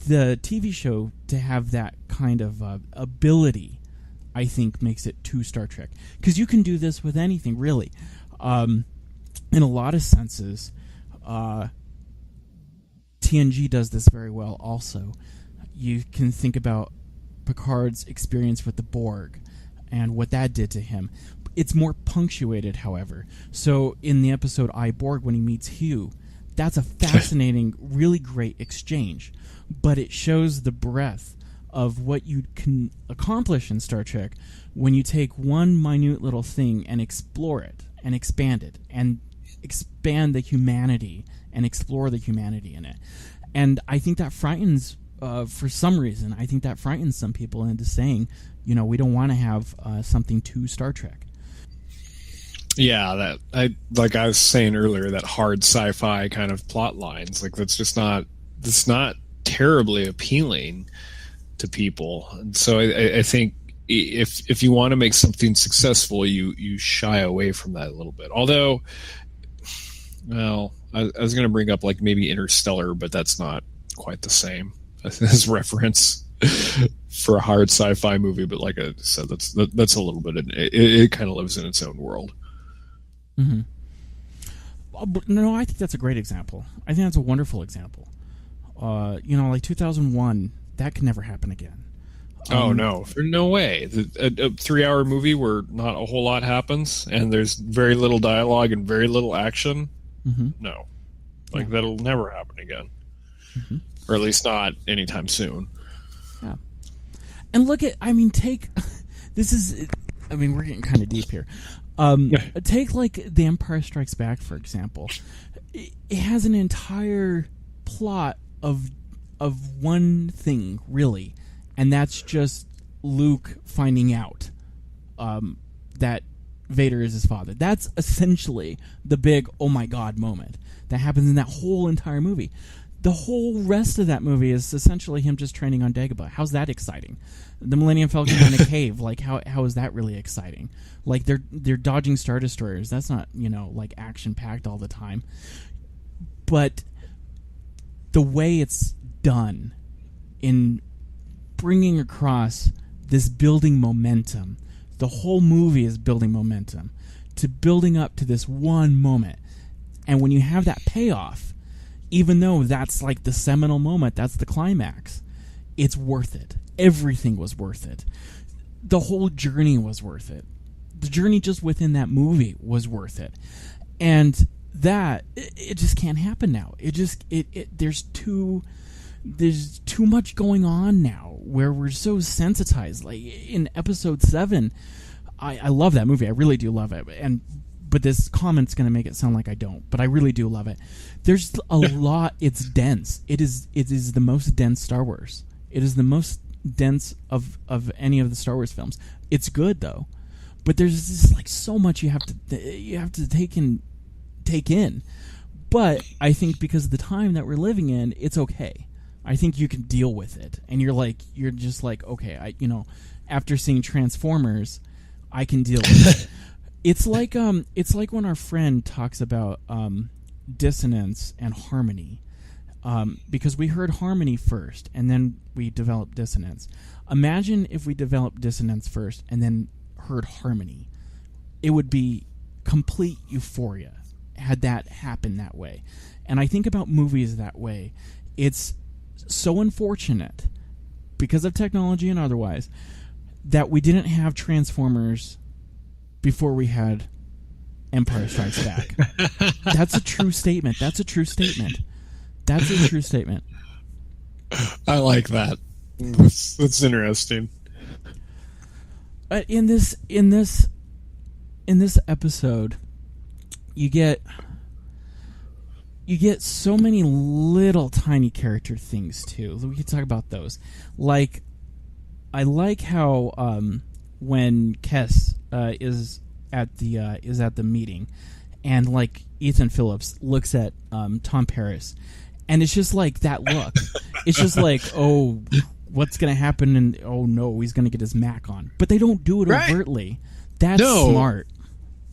the TV show to have that kind of ability, I think makes it to Star Trek. Because you can do this with anything, really. In a lot of senses, TNG does this very well also. You can think about Picard's experience with the Borg and what that did to him. It's more punctuated, however. So in the episode I, Borg, when he meets Hugh, that's a fascinating, really great exchange. But it shows the breadth of what you can accomplish in Star Trek when you take one minute little thing and explore it and expand it and expand the humanity and explore the humanity in it. And I think that frightens, for some reason, I think that frightens some people into saying, we don't want to have something to Star Trek. Yeah, like I was saying earlier, that hard sci-fi kind of plot lines, like that's not terribly appealing to people. And so I think if you want to make something successful, you shy away from that a little bit. Although, well, I was going to bring up like maybe Interstellar, but that's not quite the same as reference for a hard sci-fi movie. But like I said, that's a little bit. It kind of lives in its own world. Mm-hmm. No, I think that's a great example. I think that's a wonderful example. Like 2001, that can never happen again. Oh no, no way! A 3-hour movie where not a whole lot happens and there's very little dialogue and very little action. Mm-hmm. No, that'll never happen again, mm-hmm. or at least not anytime soon. Yeah, and look at, this is, we're getting kind of deep here. Take like The Empire Strikes Back, for example. It has an entire plot of one thing, really, and that's just Luke finding out that Vader is his father. That's essentially the big oh my god moment that happens in that whole entire movie. The whole rest of that movie is essentially him just training on Dagobah. How's that exciting? The Millennium Falcon in a cave, like how is that really exciting? Like they're dodging Star Destroyers. That's not, like action packed all the time. But the way it's done in bringing across this building momentum, the whole movie is building momentum to building up to this one moment. And when you have that payoff, even though that's like the seminal moment, that's the climax, it's worth it. Everything was worth it. The whole journey was worth it. The journey just within that movie was worth it. And that, it just can't happen now. There's too much going on now where we're so sensitized. Like in episode 7, I love that movie. I really do love it. But this comment's going to make it sound like I don't, but I really do love it. There's a lot. It's dense. It is the most dense Star Wars. It is the most dense of any of the Star Wars films. It's good though, but there's just like so much you have to take in. But I think because of the time that we're living in, it's okay. I think you can deal with it, and you're just like, okay, after seeing Transformers, I can deal with it. It's like when our friend talks about dissonance and harmony, because we heard harmony first, and then we developed dissonance. Imagine if we developed dissonance first and then heard harmony. It would be complete euphoria had that happened that way. And I think about movies that way. It's so unfortunate, because of technology and otherwise, that we didn't have Transformers before we had Empire Strikes Back. That's a true statement. That's a true statement. I like that. That's interesting. In this episode, you get so many little tiny character things too. We can talk about those. Like, I like how when Kess is at the meeting, and like Ethan Phillips looks at Tom Paris, and it's just like that look. It's just like, oh, what's gonna happen? And oh no, he's gonna get his Mac on. But they don't do it overtly. That's smart.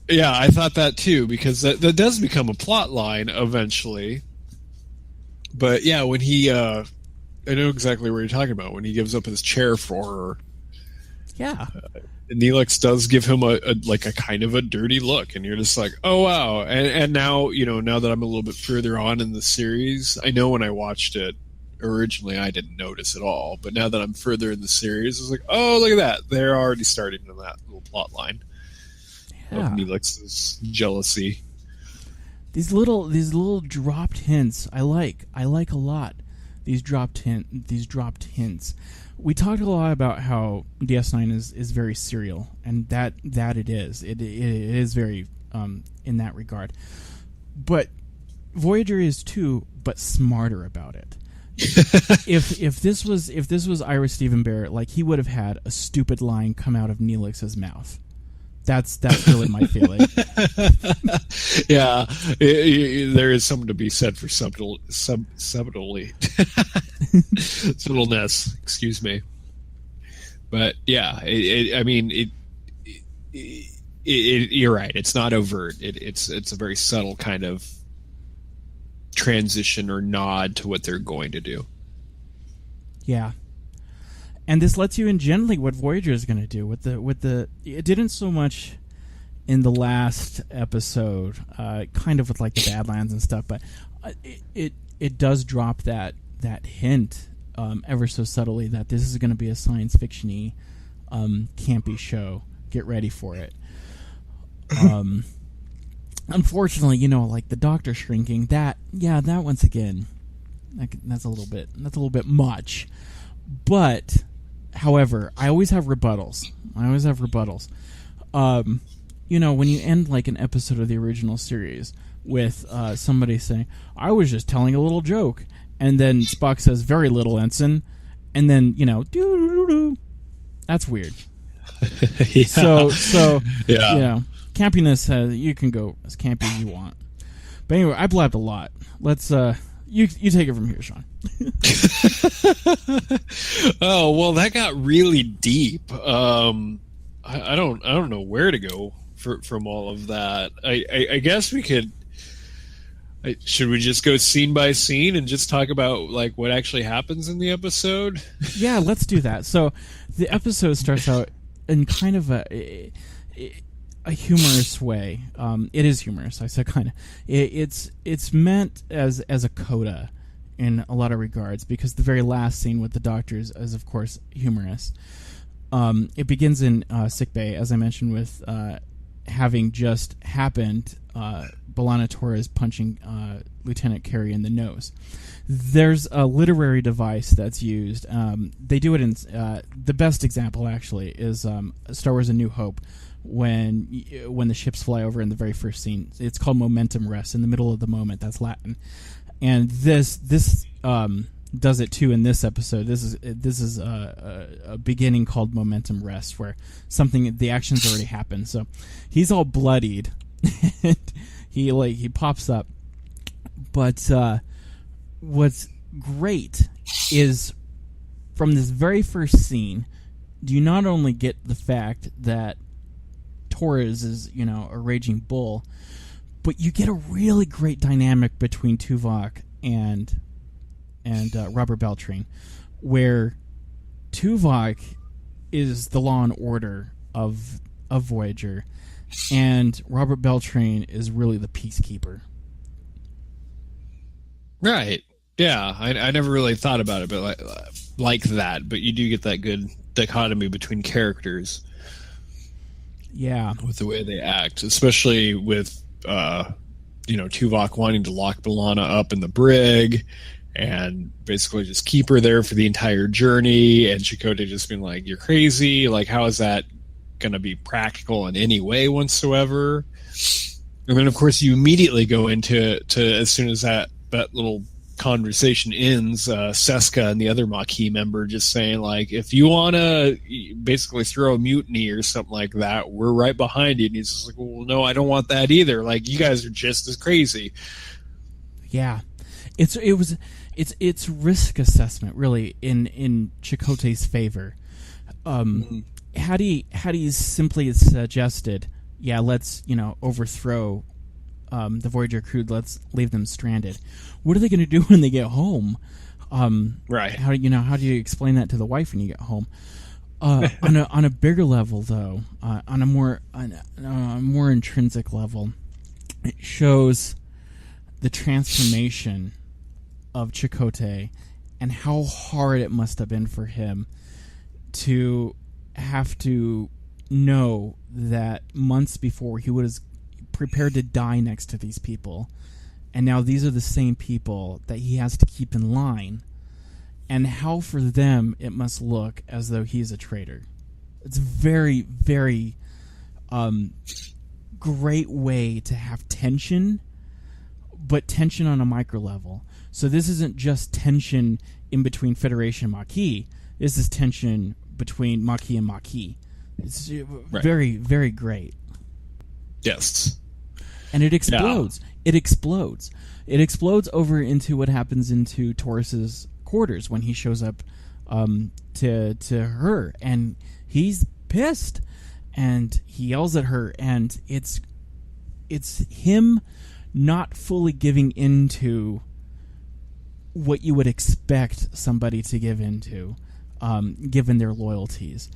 Yeah, I thought that too, because that does become a plot line eventually. But yeah, when he, I know exactly what you're talking about, when he gives up his chair for her. Yeah. Neelix does give him a kind of a dirty look, and you're just like, oh wow. And now, now that I'm a little bit further on in the series, I know when I watched it originally I didn't notice at all, but now that I'm further in the series, it's like, oh, look at that. They're already starting in that little plot line. Of Neelix's jealousy. These little dropped hints I like a lot. These dropped hints. We talked a lot about how DS9 is very serial, and that it is. It is very in that regard. But Voyager is too, but smarter about it. if this was Ira Steven Behr, like, he would have had a stupid line come out of Neelix's mouth. That's really my feeling. Yeah, there is something to be said for subtlety. Subtleness, excuse me. But yeah, you're right. It's not overt. It's a very subtle kind of transition or nod to what they're going to do. Yeah. And this lets you in generally what Voyager is going to do with the. It didn't so much in the last episode, kind of with like the Badlands and stuff, but it does drop that hint ever so subtly that this is going to be a science fiction-y, campy show. Get ready for it. Unfortunately, like the Doctor shrinking. That once again, that's a little bit much, but. However, I always have rebuttals. When you end like an episode of the original series with somebody saying, "I was just telling a little joke," and then Spock says, "Very little, Ensign," and then doo-doo-doo-doo. That's weird. Yeah. So yeah. Campiness you can go as campy as you want. But anyway, I blabbed a lot. Let's you take it from here, Shaun. Oh well, that got really deep. I don't know where to go from all of that. I guess we could. Should we just go scene by scene and just talk about like what actually happens in the episode? Yeah, let's do that. So the episode starts out in kind of a humorous way. It is humorous. I said kind of. It's meant as a coda in a lot of regards, because the very last scene with the Doctor is of course humorous. It begins in sickbay, as I mentioned, with having just happened. B'Elanna Torres punching Lieutenant Carey in the nose. There's a literary device that's used. They do it in the best example actually is Star Wars: A New Hope. When the ships fly over in the very first scene, it's called momentum rest, in the middle of the moment. That's Latin, and this does it too in this episode. This is a beginning called Momentum Rest, where the action's already happened. So he's all bloodied, and he pops up. But what's great is from this very first scene, you not only get the fact that Torres is a raging bull, but you get a really great dynamic between Tuvok and Robert Beltran, where Tuvok is the law and order of Voyager, and Robert Beltran is really the peacekeeper. Right. Yeah. I never really thought about it, but like that. But you do get that good dichotomy between characters. Yeah. With the way they act, especially with Tuvok wanting to lock B'Elanna up in the brig and basically just keep her there for the entire journey, and Chakotay just being like, "You're crazy! Like, how is that going to be practical in any way whatsoever?" And then, of course, you immediately go into as soon as that little conversation ends, Seska and the other Maquis member just saying, like, if you want to basically throw a mutiny or something like that, we're right behind you. And he's just like, well, no, I don't want that either. Like, you guys are just as crazy. Yeah. It's risk assessment, really, in Chakotay's favor. Had he simply suggested, yeah, let's overthrow the Voyager crew, let's leave them stranded, what are they going to do when they get home? Right. How do you explain that to the wife when you get home? On a bigger level, though, on a more intrinsic level, it shows the transformation of Chakotay and how hard it must have been for him to have to know that months before he was prepared to die next to these people, and now these are the same people that he has to keep in line, and how for them it must look as though he's a traitor. It's very, very great way to have tension, but tension on a micro level. So this isn't just tension in between Federation and Maquis. This is tension between Maquis and Maquis. It's very, very great. Yes. And it explodes. Yeah. It explodes. It explodes over into what happens into Torres's quarters when he shows up to her, and he's pissed, and he yells at her, and it's him not fully giving into what you would expect somebody to give into, given their loyalties.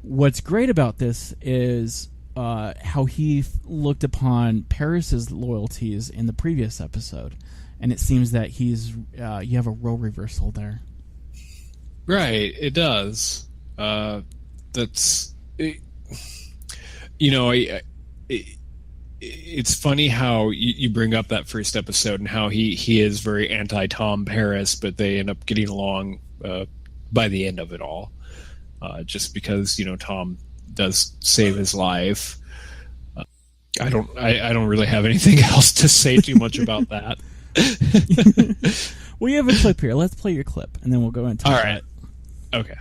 What's great about this is how he looked upon Paris's loyalties in the previous episode, and it seems that he's you have a role reversal there. Right, it does. That's it's funny how you bring up that first episode and how he is very anti-Tom Paris, but they end up getting along by the end of it all, just because Tom does save his life. I don't really have anything else to say too much about that. We have a clip here. Let's play your clip, and then we'll go into it. All right. Okay.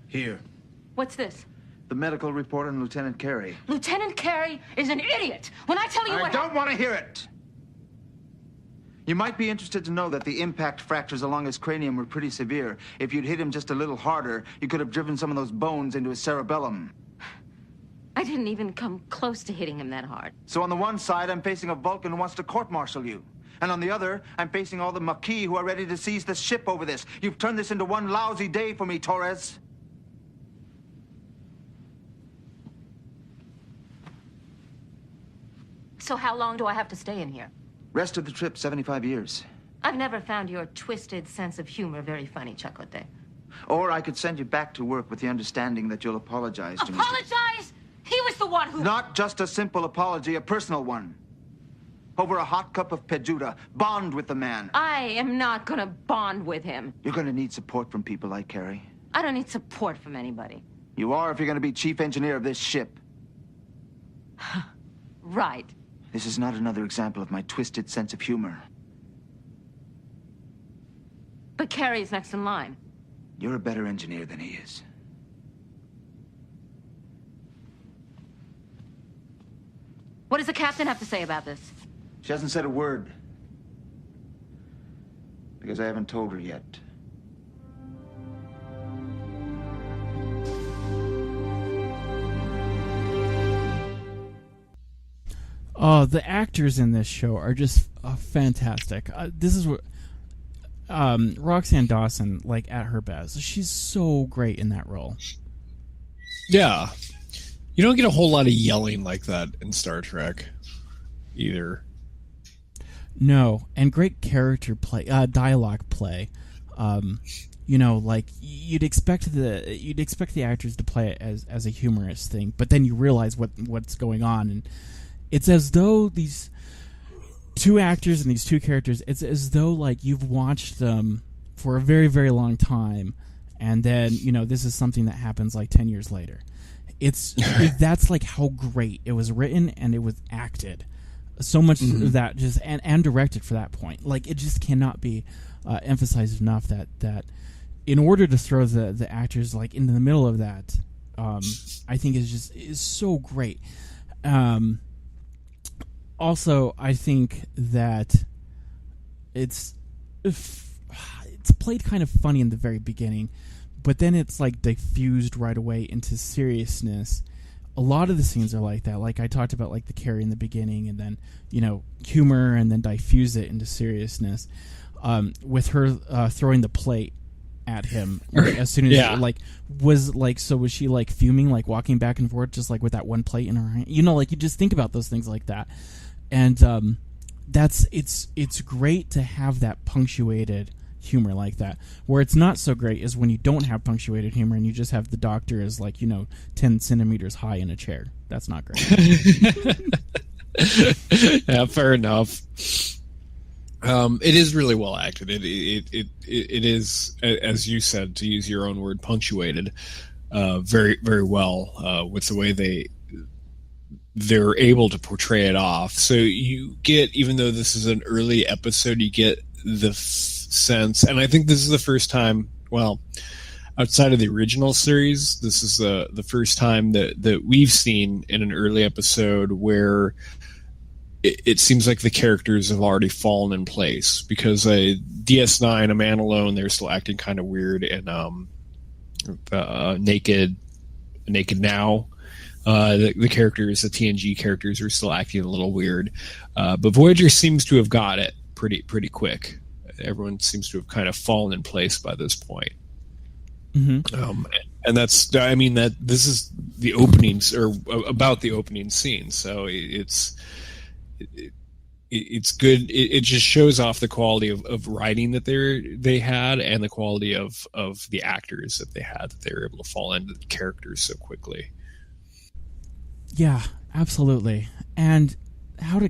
Here. What's this? The medical report on Lieutenant Carey. Lieutenant Carey is an idiot. When I tell you I don't want to hear it. You might be interested to know that the impact fractures along his cranium were pretty severe. If you'd hit him just a little harder, you could have driven some of those bones into his cerebellum. I didn't even come close to hitting him that hard. So on the one side, I'm facing a Vulcan who wants to court-martial you. And on the other, I'm facing all the Maquis who are ready to seize the ship over this. You've turned this into one lousy day for me, Torres. So how long do I have to stay in here? Rest of the trip, 75 years. I've never found your twisted sense of humor very funny, Chakotay. Or I could send you back to work with the understanding that you'll apologize to me. Apologize? He was the one who... Not just a simple apology, a personal one. Over a hot cup of pejuta. Bond with the man. I am not gonna bond with him. You're gonna need support from people like Carey. I don't need support from anybody. You are if you're going to be chief engineer of this ship. Right. This is not another example of my twisted sense of humor. But Carrie's next in line. You're a better engineer than he is. What does the captain have to say about this? She hasn't said a word. Because I haven't told her yet. Oh, the actors in this show are just fantastic. This is what Roxanne Dawson, like, at her best. She's so great in that role. Yeah. You don't get a whole lot of yelling like that in Star Trek either. No, and great character play, dialogue play. You know, like you'd expect the actors to play it as a humorous thing, but then you realize what's going on, and it's as though these two actors and these two characters, it's as though like you've watched them for a very, very long time, and then, you know, this is something that happens like 10 years later. That's like how great it was written and it was acted. So much of that just and directed for that point. Like, it just cannot be emphasized enough that in order to throw the actors like into the middle of that, I think is so great. Also, I think that it's played kind of funny in the very beginning, but then it's like diffused right away into seriousness. A lot of the scenes are like that. Like I talked about, like the Carrie in the beginning, and then, you know, humor, and then diffuse it into seriousness. With her throwing the plate at him, like, as soon as was she like fuming, like walking back and forth, just like with that one plate in her hand? You know, like you just think about those things like that, and it's great to have that punctuated humor like that. Where it's not so great is when you don't have punctuated humor and you just have the Doctor as, like, you know, 10 centimeters high in a chair. That's not great. Yeah, fair enough. It is really well acted. It is, as you said, to use your own word, punctuated very, very well with the way they're able to portray it off. So you get, even though this is an early episode, you get the sense, and I think this is the first time, well, outside of the original series, this is the first time that we've seen in an early episode where it seems like the characters have already fallen in place, because DS9, A Man Alone, they're still acting kind of weird, and Naked Now, the characters, the TNG characters, are still acting a little weird, but Voyager seems to have got it pretty quick. Everyone seems to have kind of fallen in place by this point. Mm-hmm. And that's, I mean, that this is the openings, or about the opening scene, so it's good. It just shows off the quality of writing that they had, and the quality of the actors that they had, that they were able to fall into the characters so quickly. Yeah, absolutely. And how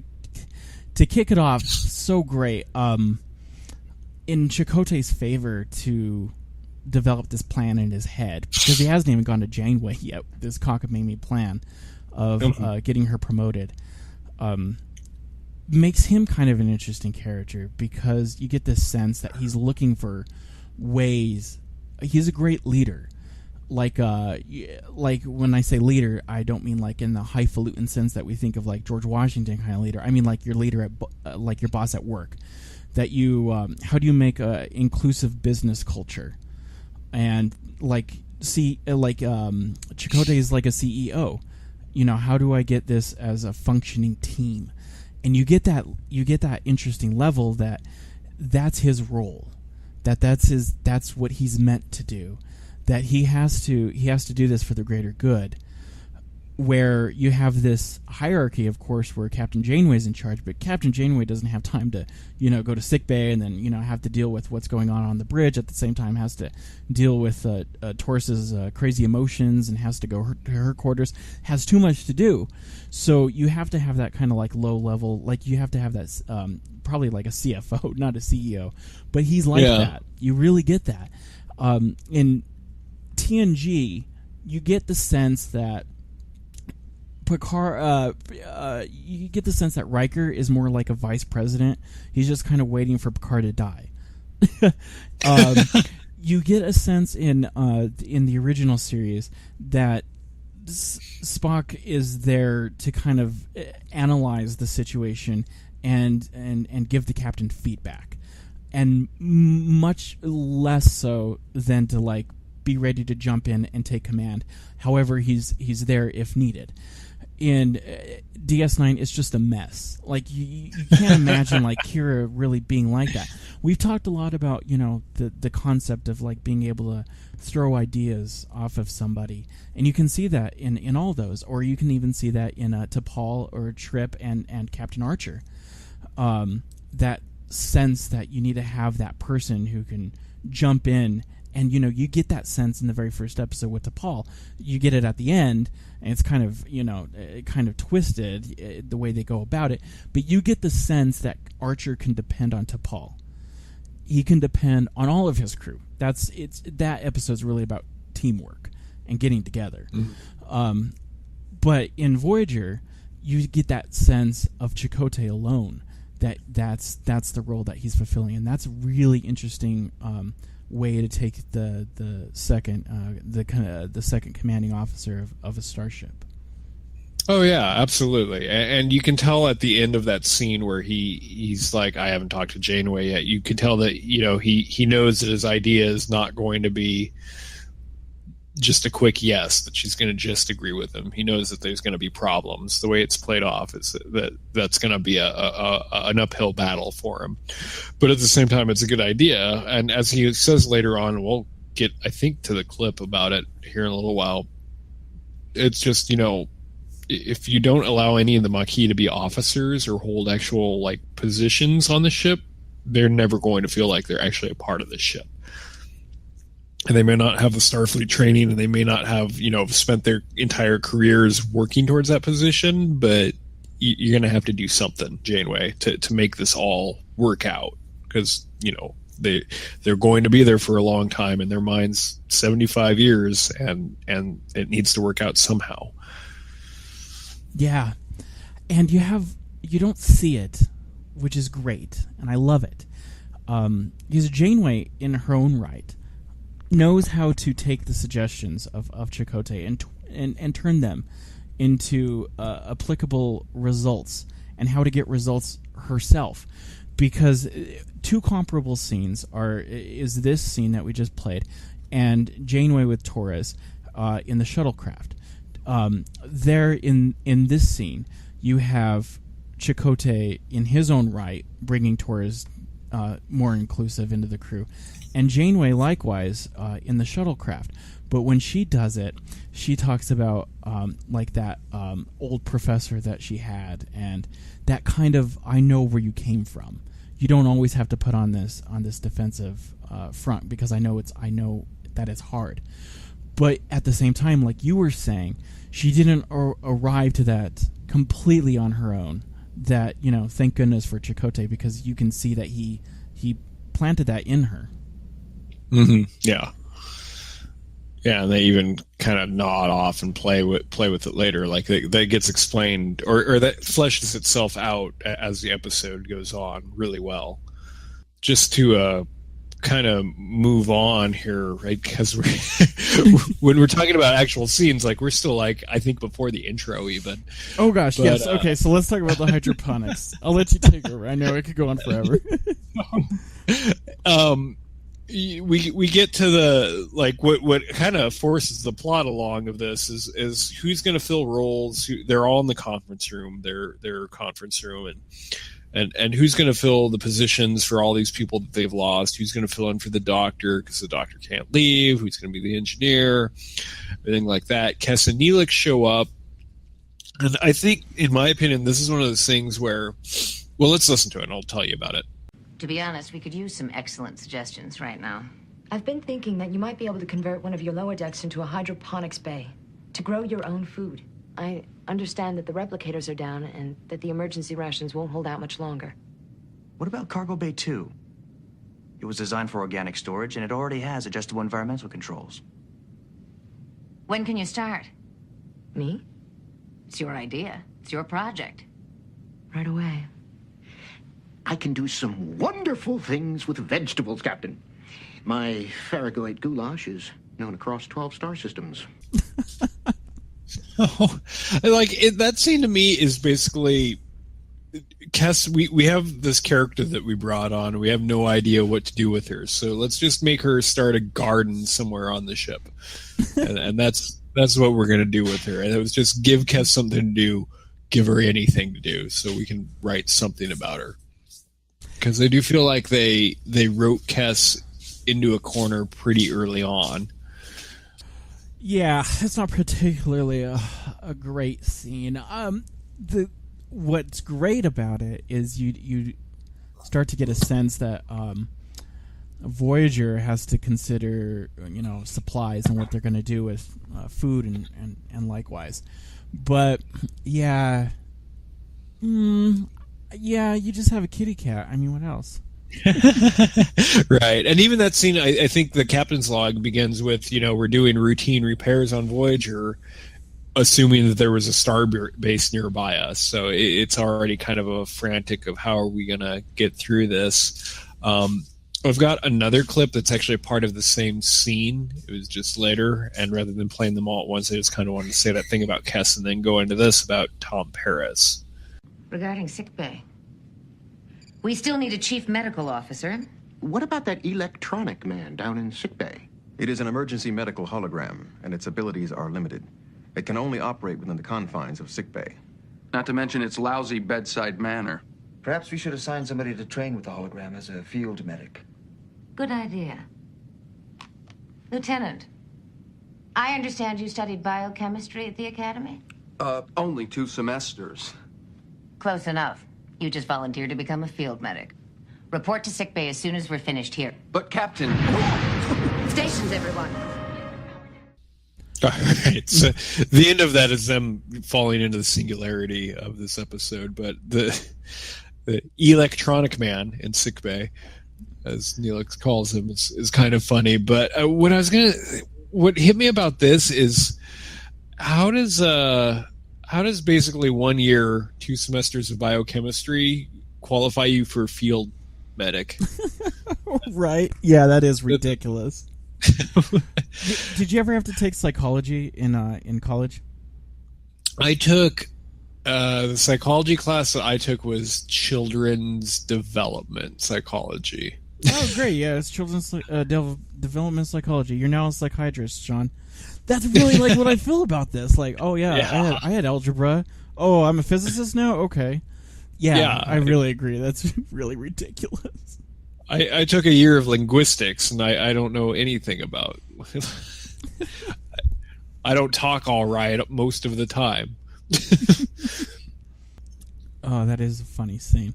to kick it off so great, in Chakotay's favor to develop this plan in his head, because he hasn't even gone to Janeway yet, this cockamamie plan of getting her promoted, makes him kind of an interesting character, because you get this sense that he's looking for ways. He's a great leader. Like when I say leader, I don't mean like in the highfalutin sense that we think of, like George Washington kind of leader. I mean like your leader at like your boss at work. That you, how do you make a inclusive business culture? And Chakotay is like a CEO. You know, how do I get this as a functioning team? And you get that interesting level that's his role. That's what he's meant to do. That he has to do this for the greater good. Where you have this hierarchy, of course, where Captain Janeway's in charge, but Captain Janeway doesn't have time to, you know, go to sickbay and then, you know, have to deal with what's going on the bridge. At the same time, has to deal with Torres's crazy emotions, and has to go to her quarters. Has too much to do, so you have to have that kind of like low level, like you have to have that probably like a CFO, not a CEO, but he's like that. You really get that in TNG. you get the sense that Picard, you get the sense that Riker is more like a vice president. He's just kind of waiting for Picard to die. You get a sense in the original series that Spock is there to kind of analyze the situation and give the captain feedback, and much less so than to like be ready to jump in and take command. However, he's there if needed. In DS9, it's just a mess. Like you can't imagine like Kira really being like that. We've talked a lot about the concept of like being able to throw ideas off of somebody, and you can see that in all those, or you can even see that in T'Pol or Trip and Captain Archer. That sense that you need to have that person who can jump in. And, you get that sense in the very first episode with T'Pol. You get it at the end, and it's kind of twisted the way they go about it. But you get the sense that Archer can depend on T'Pol. He can depend on all of his crew. That episode's really about teamwork and getting together. Mm-hmm. But in Voyager, you get that sense of Chakotay alone. That's the role that he's fulfilling, and that's really interesting. Way to take the second commanding officer of a starship. Oh yeah, absolutely. And you can tell at the end of that scene where he's like, I haven't talked to Janeway yet. You can tell that he knows that his idea is not going to be just a quick yes, that she's going to just agree with him. He knows that there's going to be problems. The way it's played off is that's going to be an uphill battle for him. But at the same time, it's a good idea. And as he says later on, we'll get, I think, to the clip about it here in a little while. It's just, if you don't allow any of the Maquis to be officers or hold actual like positions on the ship, they're never going to feel like they're actually a part of the ship. And they may not have the Starfleet training, and they may not have, spent their entire careers working towards that position, but you're going to have to do something, Janeway, to make this all work out. Because, they're going to be there for a long time, in their minds, 75 years, and it needs to work out somehow. Yeah. And you don't see it, which is great, and I love it. Because Janeway, in her own right, knows how to take the suggestions of Chakotay and turn them into applicable results, and how to get results herself. Because two comparable scenes is this scene that we just played, and Janeway with Torres in the shuttlecraft. There in this scene, you have Chakotay in his own right bringing Torres more inclusive into the crew, and Janeway likewise in the shuttlecraft. But when she does it, she talks about like that old professor that she had, and that kind of, I know where you came from. You don't always have to put on this defensive front, because I know that it's hard. But at the same time, like you were saying, she didn't arrive to that completely on her own. That, thank goodness for Chakotay, because you can see that he planted that in her. Mm-hmm. Yeah. Yeah, and they even kind of nod off and play with it later. Like that gets explained, or that fleshes itself out as the episode goes on really well. Just to kind of move on here, right? Because when we're talking about actual scenes, like we're still like, I think before the intro even. Oh gosh, yes. Okay, so let's talk about the hydroponics. I'll let you take over. I know it could go on forever. We get to the, like, what kind of forces the plot along of this is who's going to fill roles. They're all in the conference room, their conference room, and who's going to fill the positions for all these people that they've lost. Who's going to fill in for the doctor because the doctor can't leave? Who's going to be the engineer? Everything like that. Kes and Neelix show up, and I think, in my opinion, this is one of those things where, well, let's listen to it and I'll tell you about it. To be honest, we could use some excellent suggestions right now. I've been thinking that you might be able to convert one of your lower decks into a hydroponics bay to grow your own food. I understand that the replicators are down and that the emergency rations won't hold out much longer. What about Cargo Bay 2? It was designed for organic storage, and it already has adjustable environmental controls. When can you start? Me? It's your idea. It's your project. Right away. I can do some wonderful things with vegetables, Captain. My Farragoite goulash is known across 12 star systems. Oh, that scene to me is basically Kess. We have this character that we brought on. We have no idea what to do with her, so let's just make her start a garden somewhere on the ship, and that's what we're gonna do with her. And it was just give Kess something to do, give her anything to do, so we can write something about her. Because I do feel like they wrote Kess into a corner pretty early on. Yeah, it's not particularly a great scene. What's great about it is you start to get a sense that Voyager has to consider supplies and what they're going to do with food and likewise. But yeah, you just have a kitty cat. I mean, what else? Right. And even that scene, I think the captain's log begins with, we're doing routine repairs on Voyager, assuming that there was a star base nearby us. So it's already kind of a frantic of how are we going to get through this. I've got another clip that's actually a part of the same scene. It was just later, and rather than playing them all at once, I just kind of wanted to say that thing about Kess and then go into this about Tom Paris. Regarding sickbay, we still need a chief medical officer. What about that electronic man down in sickbay? It is an emergency medical hologram, and its abilities are limited. It can only operate within the confines of sickbay. Not to mention its lousy bedside manner. Perhaps we should assign somebody to train with the hologram as a field medic. Good idea. Lieutenant, I understand you studied biochemistry at the Academy? Only 2 semesters. Close enough. You just volunteered to become a field medic. Report to sickbay as soon as we're finished here. But, Captain... Stations, everyone. All right. So the end of that is them falling into the singularity of this episode. But the electronic man in sickbay, as Neelix calls him, is kind of funny. But what hit me about this is how does basically 1 year, 2 semesters of biochemistry qualify you for field medic? Right? Yeah, that is ridiculous. Did you ever have to take psychology in college? I took the psychology class that I took was children's development psychology. Oh, great! Yeah, it's children's development psychology. You're now a psychiatrist, Shaun. That's really like what I feel about this. Like, oh yeah. I had algebra. Oh, I'm a physicist now. Okay, yeah, I really agree. That's really ridiculous. I took a year of linguistics, and I don't know anything about. I don't talk all right most of the time. Oh, that is a funny scene.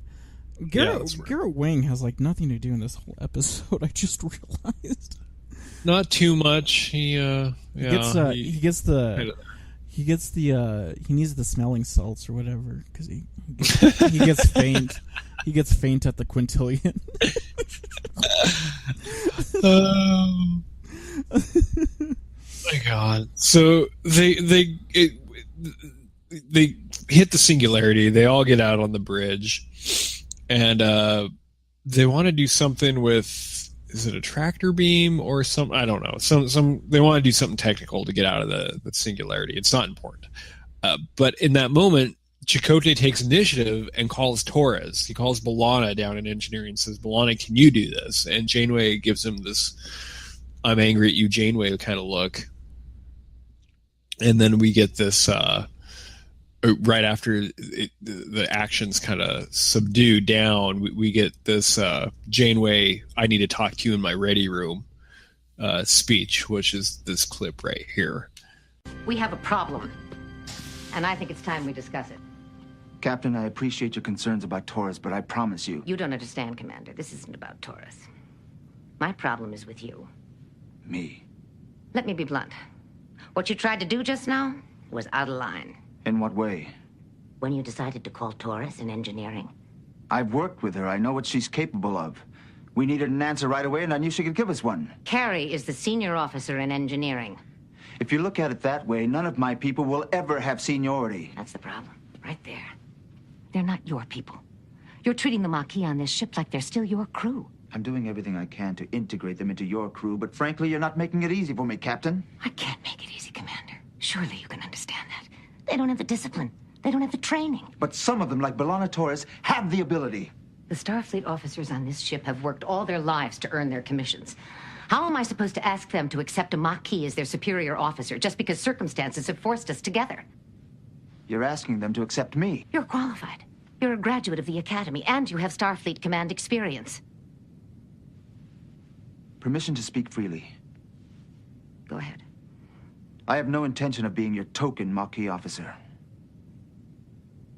Garrett Wang has like nothing to do in this whole episode. I just realized. Not too much. He needs the smelling salts or whatever because he gets faint. He gets faint at the quintillion. Oh my god! So they hit the singularity. They all get out on the bridge, and they want to do something with. Is it a tractor beam or some? I don't know. Some they want to do something technical to get out of the singularity. It's not important. But in that moment, Chakotay takes initiative and calls Torres. He calls B'Elanna down in engineering and says, B'Elanna, can you do this? And Janeway gives him this I'm angry at you, Janeway kind of look. And then we get this, right after the actions kind of subdue down, we get this Janeway, I need to talk to you in my ready room speech, which is this clip right here. We have a problem, and I think it's time we discuss it. Captain, I appreciate your concerns about Torres, but I promise you... You don't understand, Commander. This isn't about Torres. My problem is with you. Me? Let me be blunt. What you tried to do just now was out of line. In what way? When you decided to call Torres in engineering. I've worked with her. I know what she's capable of. We needed an answer right away, and I knew she could give us one. Carrie is the senior officer in engineering. If you look at it that way, none of my people will ever have seniority. That's the problem, right there. They're not your people. You're treating the Maquis on this ship like they're still your crew. I'm doing everything I can to integrate them into your crew, but frankly, you're not making it easy for me, Captain. I can't make it easy, Commander. Surely you can understand that. They don't have the discipline. They don't have the training. But some of them, like B'Elanna Torres, have the ability. The Starfleet officers on this ship have worked all their lives to earn their commissions. How am I supposed to ask them to accept a Maquis as their superior officer just because circumstances have forced us together? You're asking them to accept me. You're qualified. You're a graduate of the Academy, and you have Starfleet command experience. Permission to speak freely. Go ahead. I have no intention of being your token Maquis officer.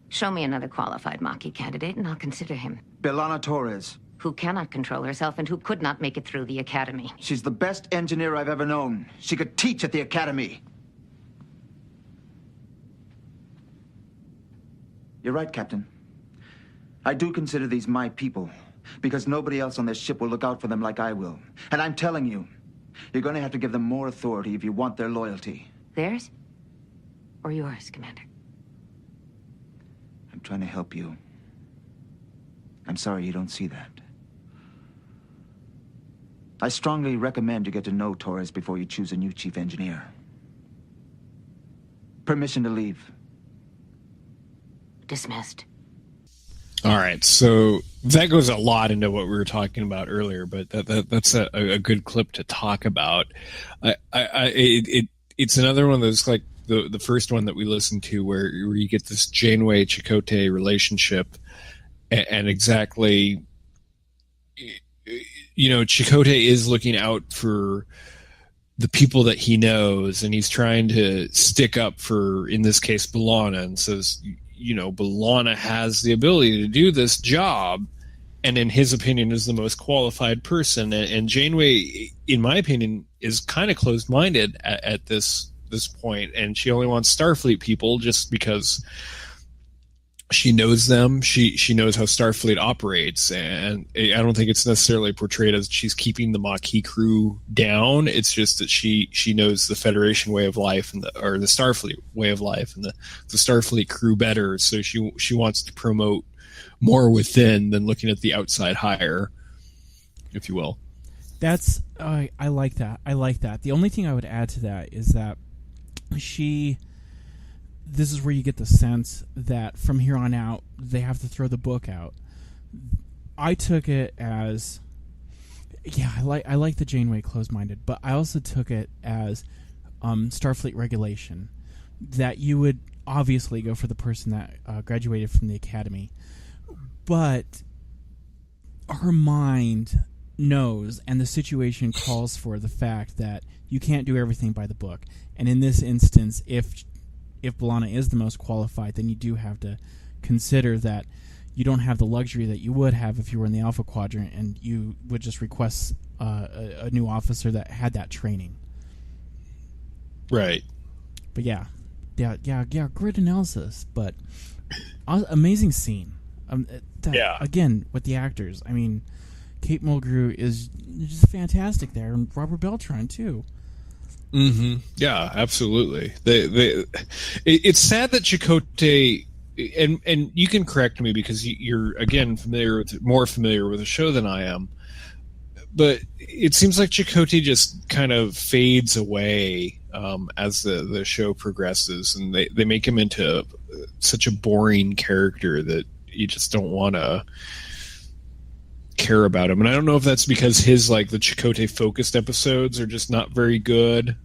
Show me another qualified Maquis candidate, and I'll consider him. B'Elanna Torres. Who cannot control herself and who could not make it through the Academy. She's the best engineer I've ever known. She could teach at the Academy. You're right, Captain. I do consider these my people, because nobody else on this ship will look out for them like I will. And I'm telling you, you're going to have to give them more authority if you want their loyalty. Theirs? Or yours, Commander? I'm trying to help you. I'm sorry you don't see that. I strongly recommend you get to know Torres before you choose a new chief engineer. Permission to leave. Dismissed. All right, so that goes a lot into what we were talking about earlier, but that's a good clip to talk about. It's another one of those, like the first one that we listened to, where you get this Janeway Chakotay relationship, and exactly, Chakotay is looking out for the people that he knows, and he's trying to stick up for, in this case, B'Elanna, and says, B'Elanna has the ability to do this job, and in his opinion is the most qualified person. And Janeway, in my opinion, is kind of closed-minded at this point, and she only wants Starfleet people just because she knows them. She knows how Starfleet operates, and I don't think it's necessarily portrayed as she's keeping the Maquis crew down. It's just that she knows the Federation way of life or the Starfleet way of life and the Starfleet crew better. So she wants to promote more within than looking at the outside hire, if you will. That's I like that. I like that. The only thing I would add to that is that this is where you get the sense that from here on out, they have to throw the book out. I took it as, I like the Janeway closed-minded, but I also took it as Starfleet regulation, that you would obviously go for the person that graduated from the Academy, but her mind knows, and the situation calls for the fact that you can't do everything by the book. And in this instance, if B'Elanna is the most qualified, then you do have to consider that you don't have the luxury that you would have if you were in the Alpha Quadrant and you would just request a new officer that had that training. Right. But yeah, great analysis, but amazing scene. Again, with the actors. I mean, Kate Mulgrew is just fantastic there, and Robert Beltran, too. Mm-hmm. Yeah, absolutely. It's sad that Chakotay, and you can correct me because you're again more familiar with the show than I am, but it seems like Chakotay just kind of fades away as the show progresses, and they make him into such a boring character that you just don't want to care about him. And I don't know if that's because the Chakotay focused episodes are just not very good.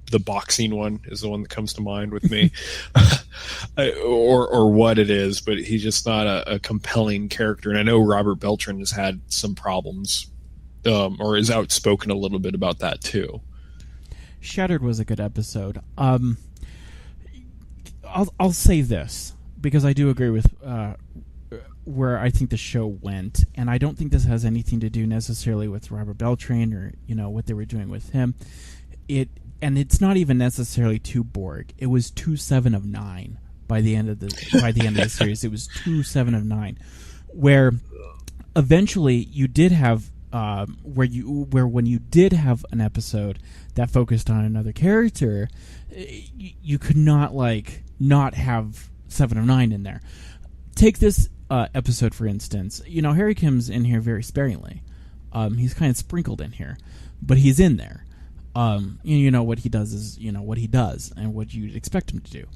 The boxing one is the one that comes to mind with me, or what it is, but he's just not a compelling character. And I know Robert Beltran has had some problems, or is outspoken a little bit about that too. Shattered was a good episode. I'll say this, because I do agree with where I think the show went, and I don't think this has anything to do necessarily with Robert Beltran or what they were doing with him. It's not even necessarily too Borg. It was 2 7 of 9 by the end of the series. It was 2 7 of 9, where eventually you did have where when you did have an episode that focused on another character, you could not not have 7 of 9 in there. Take this episode for instance. Harry Kim's in here very sparingly. He's kind of sprinkled in here, but he's in there. What he does is what he does and what you'd expect him to do.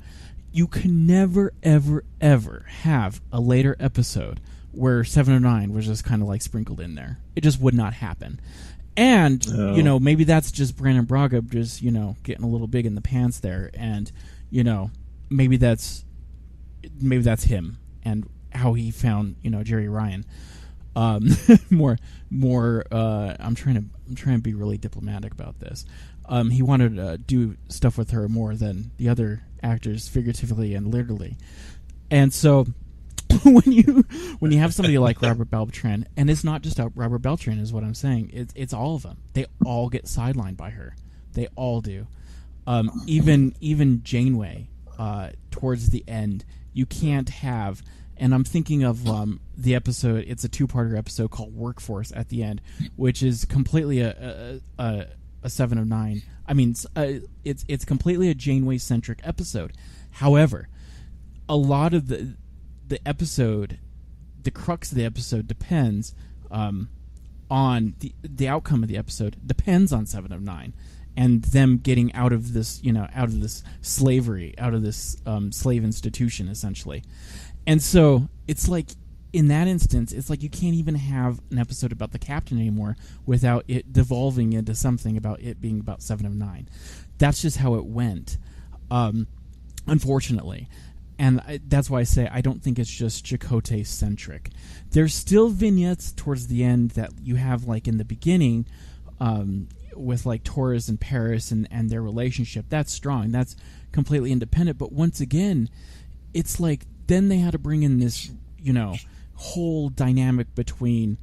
You can never ever ever have a later episode where 7 of 9 was just kind of sprinkled in there. It just would not happen. And maybe that's just Brandon Braga just getting a little big in the pants there, and maybe that's him and how he found Jerry Ryan. I'm trying to be really diplomatic about this. He wanted to do stuff with her more than the other actors, figuratively and literally. And so when you have somebody like Robert Beltran, and it's not just Robert Beltran is what I'm saying, it's all of them. They all get sidelined by her. They all do. Even Janeway towards the end, you can't have. And I'm thinking of the episode. It's a 2-parter episode called Workforce at the end, which is completely a 7 of 9. I mean, it's completely a Janeway centric episode. However, a lot of the episode, the crux of the episode depends on the outcome of the episode depends on 7 of 9 and them getting out of this slavery, out of this slave institution essentially. And so it's in that instance, it's you can't even have an episode about the captain anymore without it devolving into something about it being about 7 of 9. That's just how it went, unfortunately. And that's why I say I don't think it's just Chakotay-centric. There's still vignettes towards the end that you have in the beginning with Torres and Paris and their relationship. That's strong. That's completely independent. But once again, it's then they had to bring in this, whole dynamic between,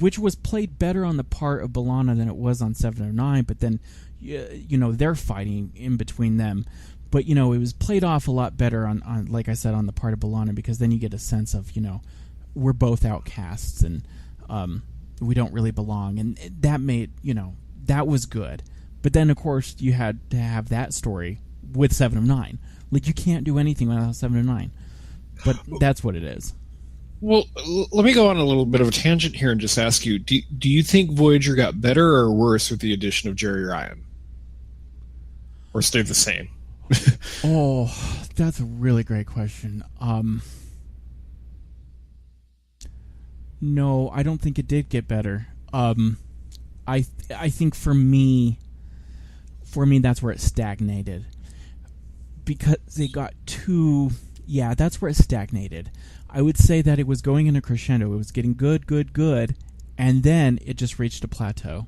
which was played better on the part of B'Elanna than it was on 7 of 9, but then, they're fighting in between them. But, it was played off a lot better on, like I said, on the part of B'Elanna, because then you get a sense of, we're both outcasts and we don't really belong. And that made, that was good. But then, of course, you had to have that story with 7 of 9. You can't do anything without 7 of 9. But that's what it is. Well, let me go on a little bit of a tangent here and just ask you, do you think Voyager got better or worse with the addition of Jerry Ryan? Or stayed the same? Oh, that's a really great question. No, I don't think it did get better. I think for me, that's where it stagnated. Because they got too... Yeah, that's where it stagnated. I would say that it was going in a crescendo. It was getting good, and then it just reached a plateau.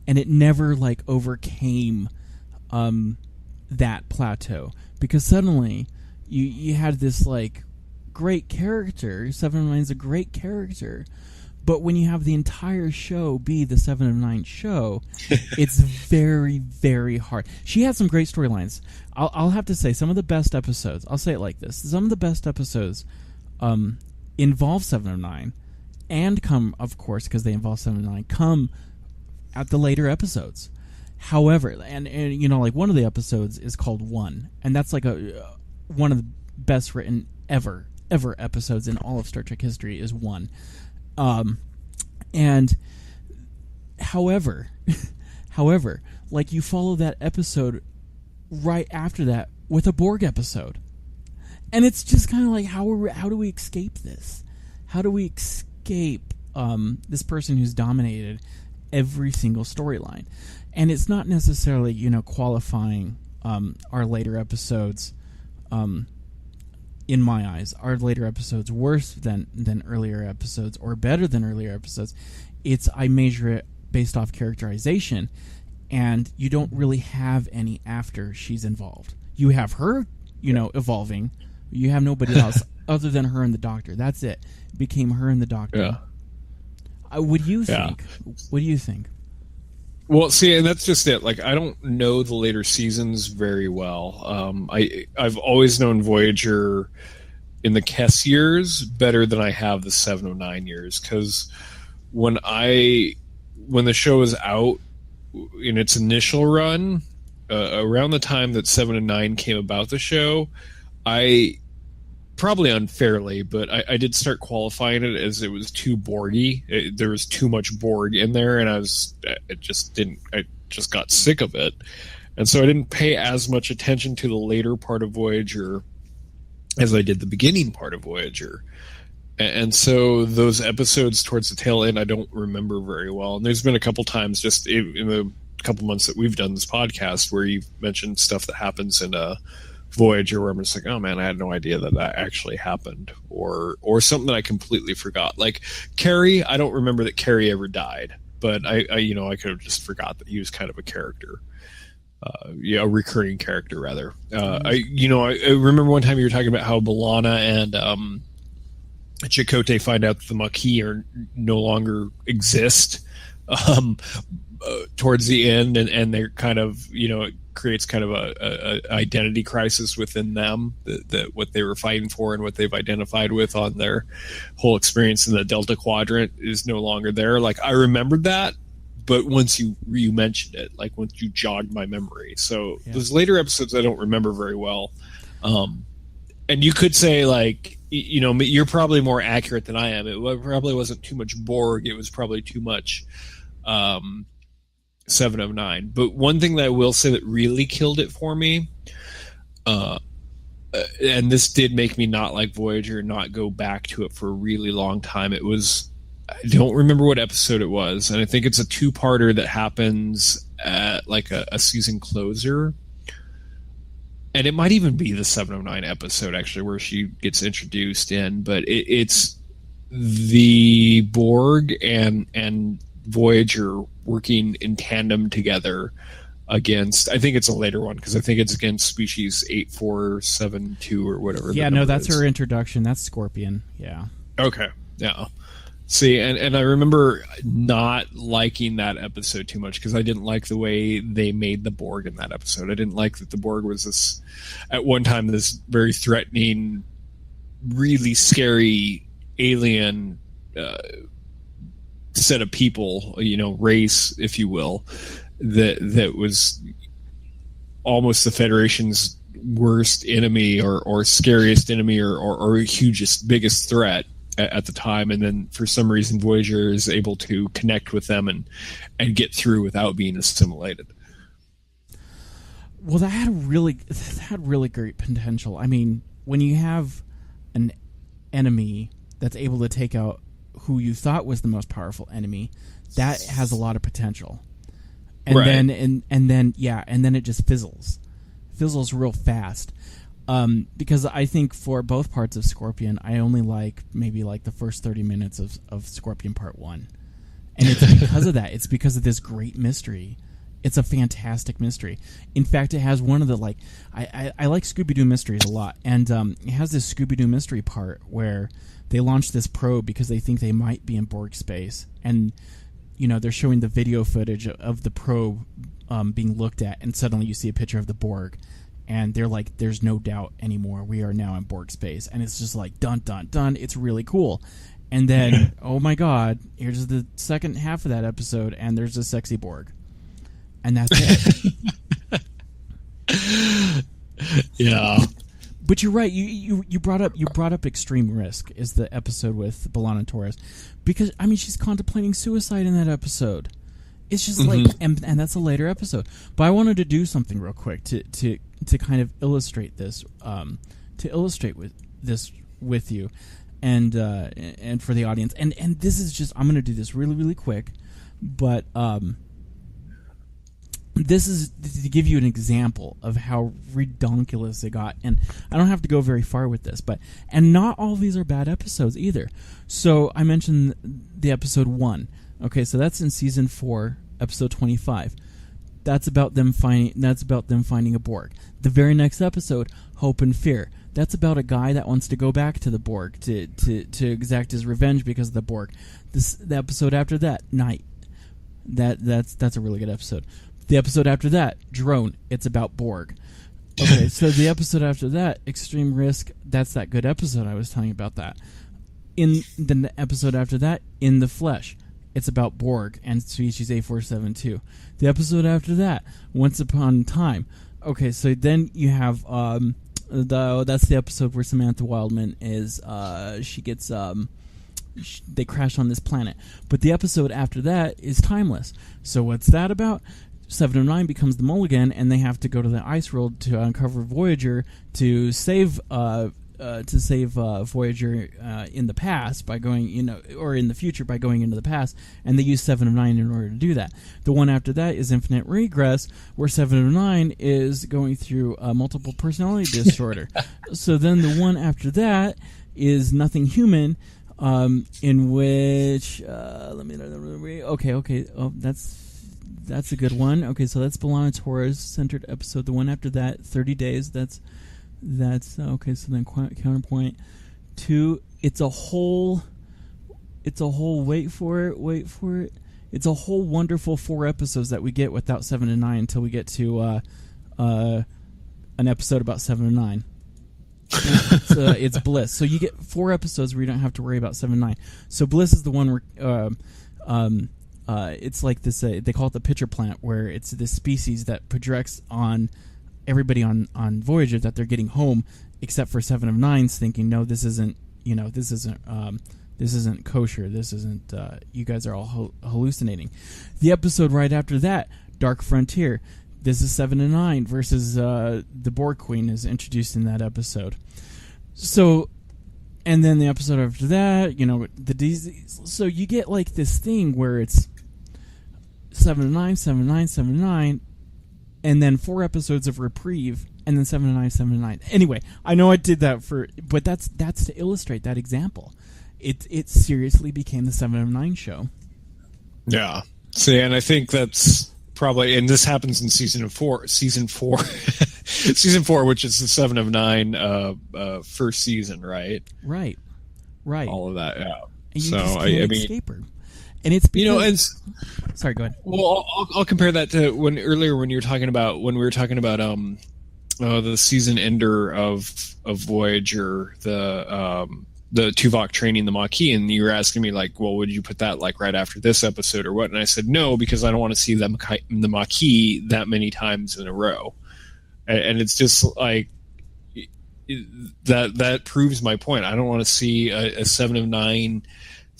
And it never, overcame that plateau. Because suddenly, you had this, great character. 7 of 9 is a great character. But when you have the entire show be the 7 of 9 show, it's very, very hard. She had some great storylines. I'll have to say, some of the best episodes, I'll say it like this, some of the best episodes involve 7 of 9, and come, of course, because they involve 7 of 9, come at the later episodes. However, and one of the episodes is called One, and that's one of the best written ever episodes in all of Star Trek history is One. And however, you follow that episode right after that with a Borg episode, and it's just kind of how do we escape this? How do we escape this person who's dominated every single storyline? And it's not necessarily qualifying our later episodes. In my eyes, are later episodes worse than earlier episodes or better than earlier episodes? I measure it based off characterization, and you don't really have any after she's involved. You have her, evolving. You have nobody else other than her and the Doctor. That's it. It became her and the Doctor. Yeah. What do you think? Yeah. What do you think? Well, see, and that's just it. I don't know the later seasons very well. I've always known Voyager in the Kess years better than I have the 7 of 9 years, because when the show was out in its initial run, around the time that 7 and 9 came about the show, I probably unfairly, but I did start qualifying it as it was too Borgy. There was too much Borg in there, and I just got sick of it. And so I didn't pay as much attention to the later part of Voyager as I did the beginning part of Voyager. And so those episodes towards the tail end, I don't remember very well. And there's been a couple times just in the couple months that we've done this podcast where you've mentioned stuff that happens in Voyager where I'm just like, oh man, I had no idea that actually happened, or something that I completely forgot. Like Carrie, I don't remember that Carrie ever died, but I could have just forgot that he was kind of a character, a recurring character rather. I remember one time you were talking about how B'Elanna and Chakotay find out that the Maquis no longer exist towards the end, and they're kind of it creates kind of a identity crisis within them that what they were fighting for and what they've identified with on their whole experience in the Delta Quadrant is no longer there. Like I remembered that, but once you mentioned it, like once you jogged my memory. So those later episodes I don't remember very well. And you could say like, you're probably more accurate than I am. It probably wasn't too much Borg. It was probably too much 7 of 9. But one thing that I will say that really killed it for me, and this did make me not like Voyager, not go back to it for a really long time. It was, I don't remember what episode it was, and I think it's a 2-parter that happens at like a season closer. And it might even be the 7 of 9 episode, actually, where she gets introduced in. But it's the Borg and Voyager working in tandem together against, I think it's a later one, because I think it's against species 8472 or whatever. Yeah, no, that's her introduction. That's Scorpion. Yeah. Okay. Yeah. See, and I remember not liking that episode too much because I didn't like the way they made the Borg in that episode. I didn't like that the Borg was this, at one time, this very threatening, really scary alien set of people, race, if you will, that was almost the Federation's worst enemy or scariest enemy or hugest, biggest threat at the time, and then for some reason Voyager is able to connect with them and get through without being assimilated. Well, that had really great potential. I mean, when you have an enemy that's able to take out who you thought was the most powerful enemy, that has a lot of potential. And right. then it just fizzles real fast. Because I think for both parts of Scorpion, I only like maybe like the first 30 minutes of Scorpion Part 1. And it's because of that. It's because of this great mystery. It's a fantastic mystery. In fact, it has one of the, I like Scooby-Doo mysteries a lot. And it has this Scooby-Doo mystery part where they launch this probe because they think they might be in Borg space. And, they're showing the video footage of the probe being looked at, and suddenly you see a picture of the Borg. And they're like, there's no doubt anymore. We are now in Borg space. And it's just like, dun, dun, dun. It's really cool. And then, oh my God, here's the second half of that episode, and there's a sexy Borg. And that's it. Yeah. But you're right. You brought up Extreme Risk is the episode with B'Elanna Torres. Because, I mean, she's contemplating suicide in that episode. It's just like, and that's a later episode. But I wanted to do something real quick to kind of illustrate this, with you, and for the audience. And this is just, I'm going to do this really, really quick, but this is to give you an example of how redonkulous it got. And I don't have to go very far with this, and not all of these are bad episodes either. So I mentioned the episode 1. Okay, so that's in season 4, episode 25. That's about them finding a Borg. The very next episode, Hope and Fear. That's about a guy that wants to go back to the Borg to exact his revenge because of the Borg. The episode after that, Night. That's a really good episode. The episode after that, Drone. It's about Borg. Okay, so the episode after that, Extreme Risk. That's that good episode I was telling you about that. In the episode after that, In the Flesh. it's about Borg and species A472. The episode after that, Once Upon a Time. Okay, so then you have that's the episode where Samantha Wildman is she gets they crash on this planet. But the episode after that is timeless. So what's that about? 7 of 9 becomes the Mulligan, and they have to go to the ice world to uncover Voyager to save Voyager in the past by going, or in the future by going into the past, and they use 7 of 9 in order to do that. The one after that is Infinite Regress, where 7 of 9 is going through multiple personality disorder. So then the one after that is Nothing Human, in which that's a good one. Okay, so that's B'Elanna Torres centered episode. The one after that, 30 Days. That's okay. So then Counterpoint 2. It's a whole. Wait for it. It's a whole wonderful 4 episodes that we get without 7 and 9 until we get to an episode about 7 and 9. It's Bliss. So you get 4 episodes where you don't have to worry about 7 and 9. So Bliss is the one where it's like this. They call it the pitcher plant, where it's this species that projects on everybody on Voyager that they're getting home, except for 7 of 9's thinking, no, this isn't kosher. This isn't. You guys are all hallucinating. The episode right after that, Dark Frontier. This is 7 and 9 versus the Borg Queen is introduced in that episode. So, and then the episode after that, the disease. So you get like this thing where it's 7 and 9, 7 and 9, 7 and 9, and then 4 episodes of reprieve, and then 7 and 9, 7 and 9. Anyway, I know I did that but that's to illustrate that example. It seriously became the 7 of 9 show. Yeah. See, and I think that's probably, and this happens in season 4, season 4, which is the 7 of 9 first season, right? Right. All of that, yeah. And you so just I can't mean, escape her. And it's because, sorry, go ahead. Well, I'll compare that to when we were talking about the season ender of Voyager, the Tuvok training the Maquis, and you were asking me like, well, would you put that like right after this episode or what? And I said no, because I don't want to see the Maquis that many times in a row, and it's just like that proves my point. I don't want to see a 7 of 9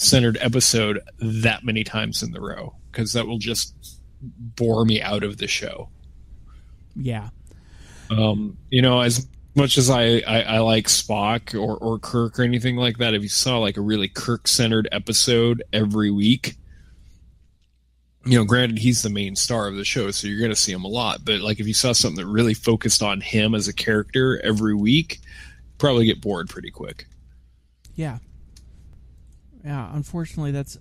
centered episode that many times in the row, because that will just bore me out of the show. Yeah. As much as I like Spock or Kirk or anything like that, if you saw like a really Kirk centered episode every week, granted he's the main star of the show, so you're going to see him a lot, but like if you saw something that really focused on him as a character every week, you'd probably get bored pretty quick. Yeah. Yeah, unfortunately, that's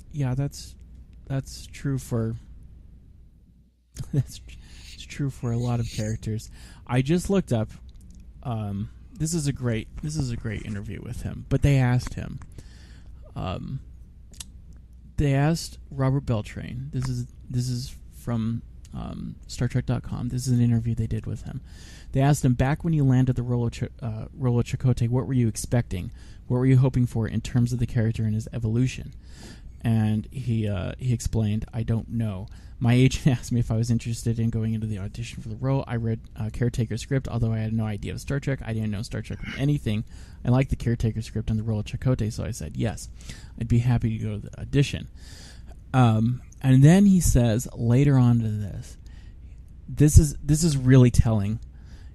true for it's true for a lot of characters. I just looked up. This is a great interview with him. But they asked him. They asked Robert Beltran. This is from StarTrek.com. This is an interview they did with him. They asked him, back when you landed the role of Chakotay, what were you expecting? What were you hoping for in terms of the character and his evolution? And he explained, I don't know. My agent asked me if I was interested in going into the audition for the role. I read Caretaker's script, although I had no idea of Star Trek. I didn't know Star Trek from anything. I liked the Caretaker script and the role of Chakotay, so I said yes. I'd be happy to go to the audition. And then he says, later on to this is really telling.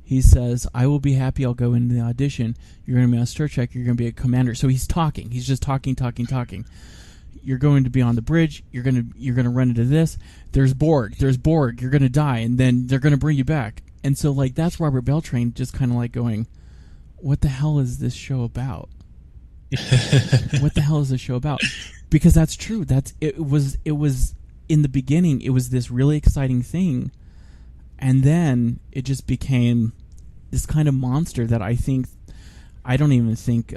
He says, I will be happy, I'll go into the audition. You're going to be on Star Trek, you're going to be a commander. So he's talking. He's just talking. You're going to be on the bridge, you're going to run into this. There's Borg, you're going to die, and then they're going to bring you back. And so, like, that's Robert Beltran just kind of like going, what the hell is this show about? What the hell is this show about? Because that's true. It was in the beginning, it was this really exciting thing. And then it just became this kind of monster that I don't even think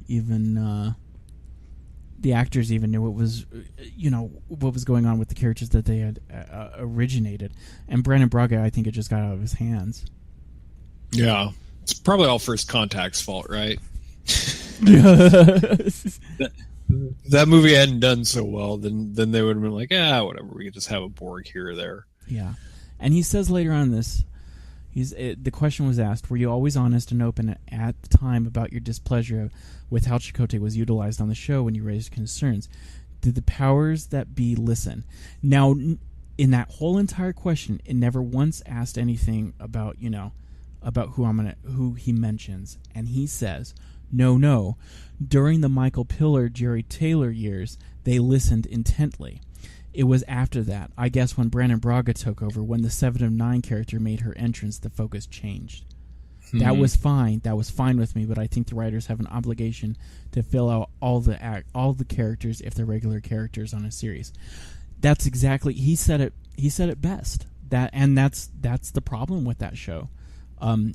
even the actors even knew what was going on with the characters that they had originated. And Brandon Braga, I think it just got out of his hands. Yeah, it's probably all First Contact's fault, right? that movie hadn't done so well, then they would have been like, whatever, we could just have a Borg here or there. Yeah. And he says later on this, the question was asked, were you always honest and open at the time about your displeasure with how Chakotay was utilized on the show when you raised concerns? Did the powers that be listen? Now, in that whole entire question, it never once asked anything about, about who he mentions. And he says, no. During the Michael Piller, Jerry Taylor years, they listened intently. It was after that, I guess when Brannon Braga took over, when the 7 of 9 character made her entrance, the focus changed. That was fine. That was fine with me, but I think the writers have an obligation to fill out all the characters if they're regular characters on a series. That's exactly, he said it best. That's the problem with that show.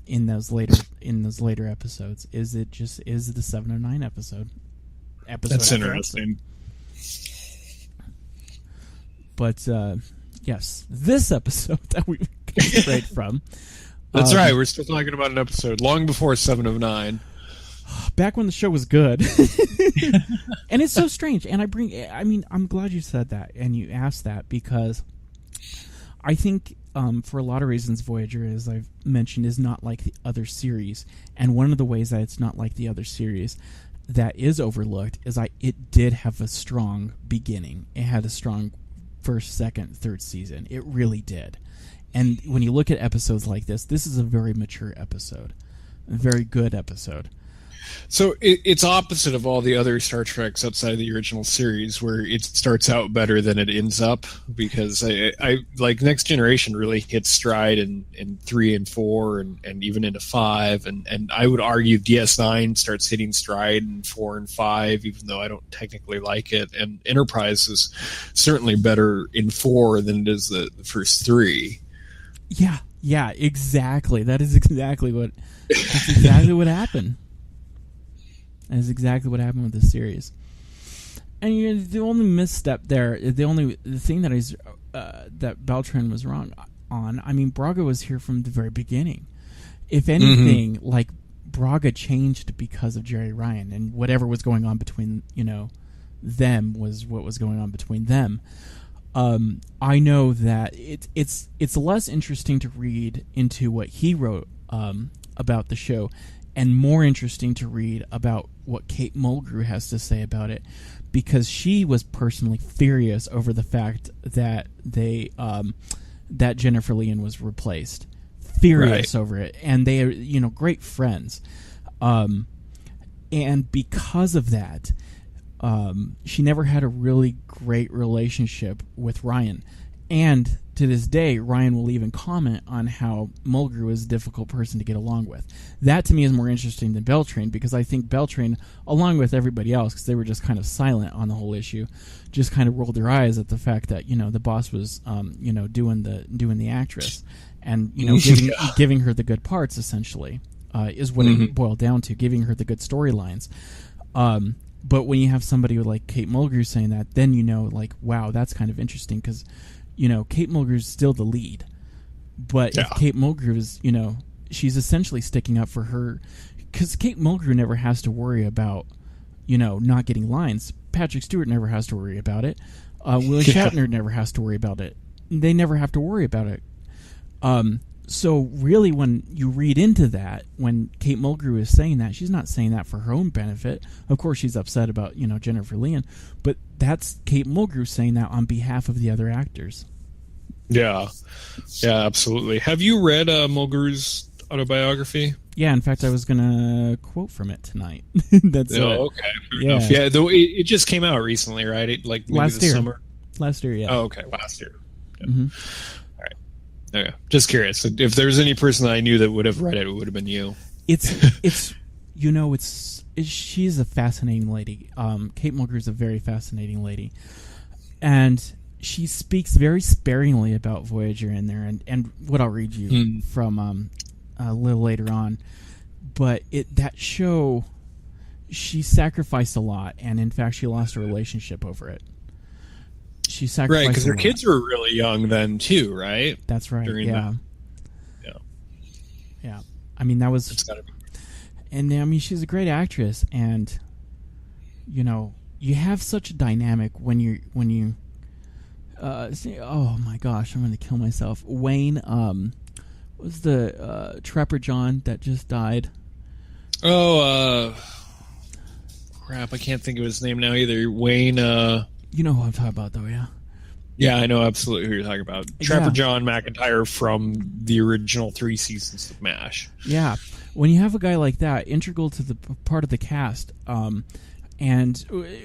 In those later episodes, is it just is the 7 of 9 episode. That's interesting. But yes, this episode that we got straight from. That's right. We're still talking about an episode long before 7 of 9. Back when the show was good. And it's so strange. And I'm glad you said that and you asked that, because I think for a lot of reasons, Voyager, as I've mentioned, is not like the other series. And one of the ways that it's not like the other series that is overlooked is it did have a strong beginning. It had a strong first, second, third season. It really did. And when you look at episodes like this is a very mature episode. A very good episode. So it's opposite of all the other Star Treks outside of the original series, where it starts out better than it ends up, because I like Next Generation really hits stride in 3 and 4 and even into 5, and I would argue DS9 starts hitting stride in 4 and 5, even though I don't technically like it, and Enterprise is certainly better in 4 than it is the first 3. Yeah, exactly. That's exactly what happened. That is exactly what happened with this series. And the only misstep there, the thing that Beltran was wrong on, I mean, Braga was here from the very beginning. If anything, like, Braga changed because of Jerry Ryan, and whatever was going on between, them was what was going on between them. I know that it's less interesting to read into what he wrote about the show, and more interesting to read about what Kate Mulgrew has to say about it, because she was personally furious over the fact that that Jennifer Leon was replaced. Furious over it, and they are great friends, and because of that, she never had a really great relationship with Ryan. And to this day, Ryan will even comment on how Mulgrew is a difficult person to get along with. That, to me, is more interesting than Beltran, because I think Beltran, along with everybody else, because they were just kind of silent on the whole issue, just kind of rolled their eyes at the fact that the boss was doing the actress, and giving her the good parts, essentially, is what it boiled down to, giving her the good storylines. But when you have somebody like Kate Mulgrew saying that, then wow, that's kind of interesting, because Kate Mulgrew is still the lead. But if Kate Mulgrew is, she's essentially sticking up for her, because Kate Mulgrew never has to worry about, not getting lines. Patrick Stewart never has to worry about it. Willie Shatner never has to worry about it. They never have to worry about it. So really, when you read into that, when Kate Mulgrew is saying that, she's not saying that for her own benefit. Of course, she's upset about, Jennifer Leon, but that's Kate Mulgrew saying that on behalf of the other actors. Yeah, absolutely. Have you read Mulgrew's autobiography? Yeah, in fact, I was going to quote from it tonight. That's okay. Fair enough. Yeah, though it just came out recently, right? Last year. Summer. Last year, yeah. Oh, okay, last year. Yeah. All right. Okay. Just curious. If there's any person that I knew that would have read it, it would have been you. She's a fascinating lady. Kate Mulgrew is a very fascinating lady, and she speaks very sparingly about Voyager in there, and what I'll read you from a little later on. But that show, she sacrificed a lot, and in fact, she lost a relationship over it. She sacrificed, right? Because her kids were really young then too, right? That's right. Yeah. I mean, that was. It's gotta be. And I mean, she's a great actress, and you have such a dynamic when you oh my gosh, I'm gonna kill myself. Wayne, was the Trapper John that just died? Oh, crap! I can't think of his name now either. Wayne. You know who I'm talking about, though, yeah. Yeah, I know absolutely who you're talking about. Trapper John McIntyre from the original 3 seasons of MASH. Yeah, when you have a guy like that integral to the part of the cast, and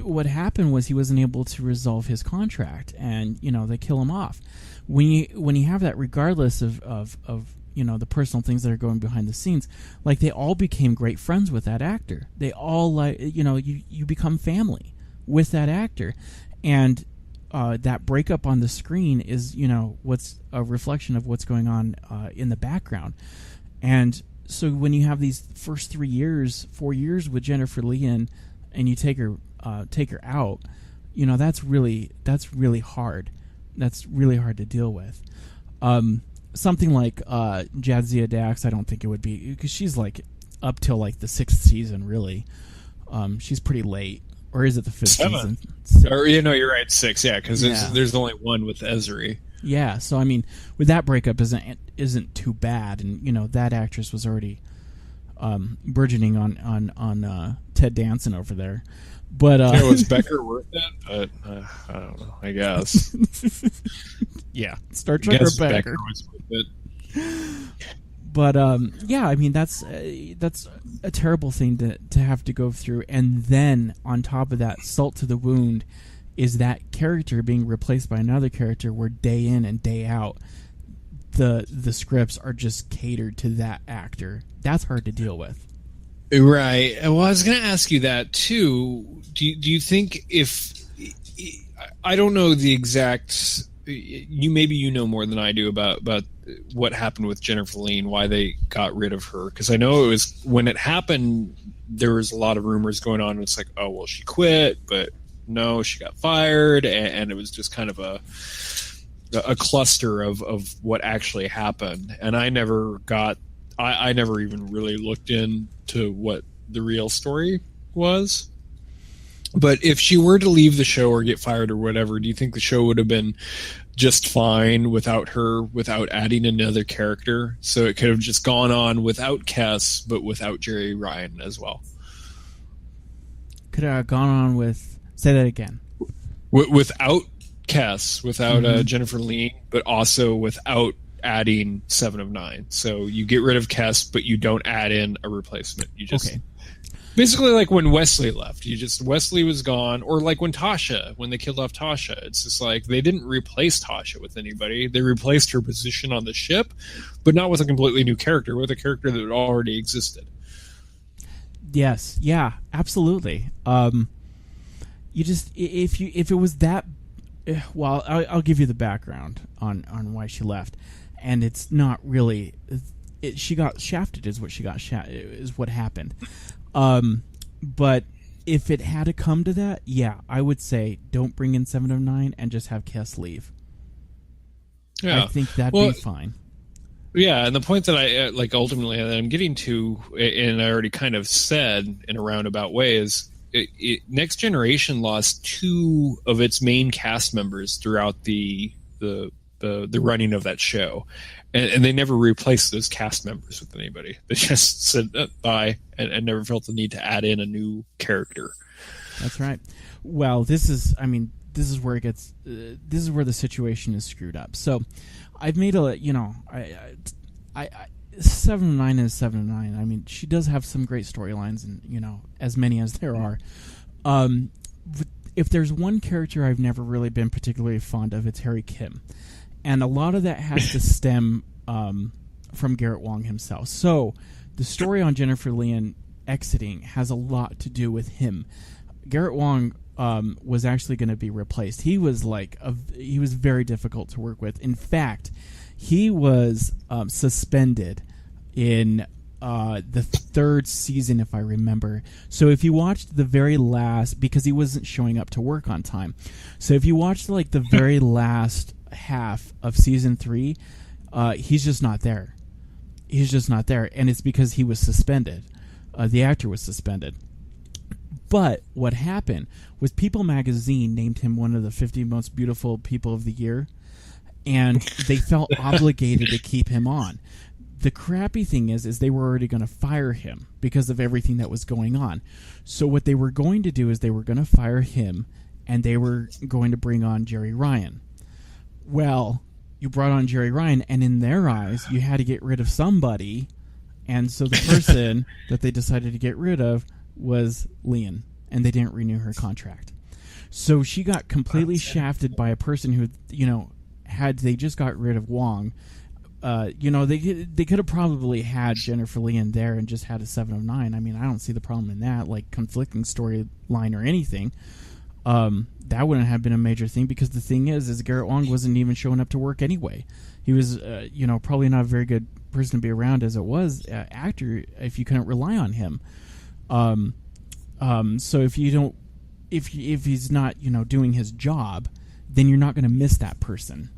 what happened was he wasn't able to resolve his contract, and they kill him off. When you have that, regardless of the personal things that are going behind the scenes, like they all became great friends with that actor. They all you become family with that actor, and that breakup on the screen is what's a reflection of what's going on in the background. And so when you have these first 4 years with Jennifer Lee and you take her out, that's really hard. That's really hard to deal with. Something like Jadzia Dax, I don't think it would be, because she's like up till like the 6th season, really. She's pretty late. Or is it the 5th season? 6. Or you're right, 6. Yeah, because there's only one with Ezri. Yeah, so I mean, with that breakup isn't too bad, and that actress was already burgeoning on Ted Danson over there. But was Becker worth it? But I don't know. I guess. Yeah, Star Trek or Becker was worth it. But yeah, I mean that's a terrible thing to have to go through, and then on top of that, salt to the wound is that character being replaced by another character, where day in and day out, the scripts are just catered to that actor. That's hard to deal with. Right. Well, I was going to ask you that too. Do you think if I don't know the exact, you know more than I do about what happened with Jennifer Lee, why they got rid of her, because I know it was when it happened there was a lot of rumors going on. It's like, oh well, she quit, but no, she got fired, and it was just kind of a cluster of what actually happened. And I never even really looked into what the real story was. But if she were to leave the show or get fired or whatever, do you think the show would have been just fine without her, without adding another character? So it could have just gone on without Kes, but without Jerry Ryan as well. Could have gone on with... Say that again. Without Kes, without Jennifer Lee, but also without adding 7 of 9. So you get rid of Kes, but you don't add in a replacement. You just basically like when Wesley left. Wesley was gone, or like when they killed off Tasha. It's just like they didn't replace Tasha with anybody. They replaced her position on the ship, but not with a completely new character, with a character that already existed. Yes, yeah, absolutely. If it was that, well, I'll give you the background on why she left, and it's not really. She got shafted, is what happened. But if it had to come to that, yeah, I would say don't bring in 7 of 9 and just have Kes leave. Yeah, I think that'd be fine. Yeah, and the point that I ultimately that I'm getting to, and I already kind of said in a roundabout way, is Next Generation lost 2 of its main cast members throughout the running of that show, and they never replaced those cast members with anybody. They just said bye and never felt the need to add in a new character. That's right. Well, this is where it gets. This is where the situation is screwed up. So, I've made I 7 of 9 is 7 of 9. I mean, she does have some great storylines, and as many as there are. If there's one character I've never really been particularly fond of, it's Harry Kim, and a lot of that has to stem from Garrett Wang himself. So, the story on Jennifer Lee exiting has a lot to do with him. Garrett Wang was actually going to be replaced. He was he was very difficult to work with. In fact, he was suspended in the 3rd season, if I remember. So if you watched the very last, because he wasn't showing up to work on time. So if you watched the very last half of season 3, he's just not there. He's just not there, and it's because he was suspended. The actor was suspended. But what happened was People magazine named him one of the 50 most beautiful people of the year, and they felt obligated to keep him on. The crappy thing is they were already going to fire him because of everything that was going on. So what they were going to do is they were going to fire him, and they were going to bring on Jerry Ryan. Well, you brought on Jerry Ryan, and in their eyes, you had to get rid of somebody, and so the person that they decided to get rid of was Lian, and they didn't renew her contract. So she got completely shafted by a person who, had they just got rid of Wong, they could have probably had Jennifer Lian there and just had a 7 of 9. I mean, I don't see the problem in that, like conflicting storyline or anything. That wouldn't have been a major thing, because the thing is Garrett Wong wasn't even showing up to work anyway. He was, probably not a very good person to be around as it was actor if you couldn't rely on him. So if he's not, doing his job, then you're not going to miss that person.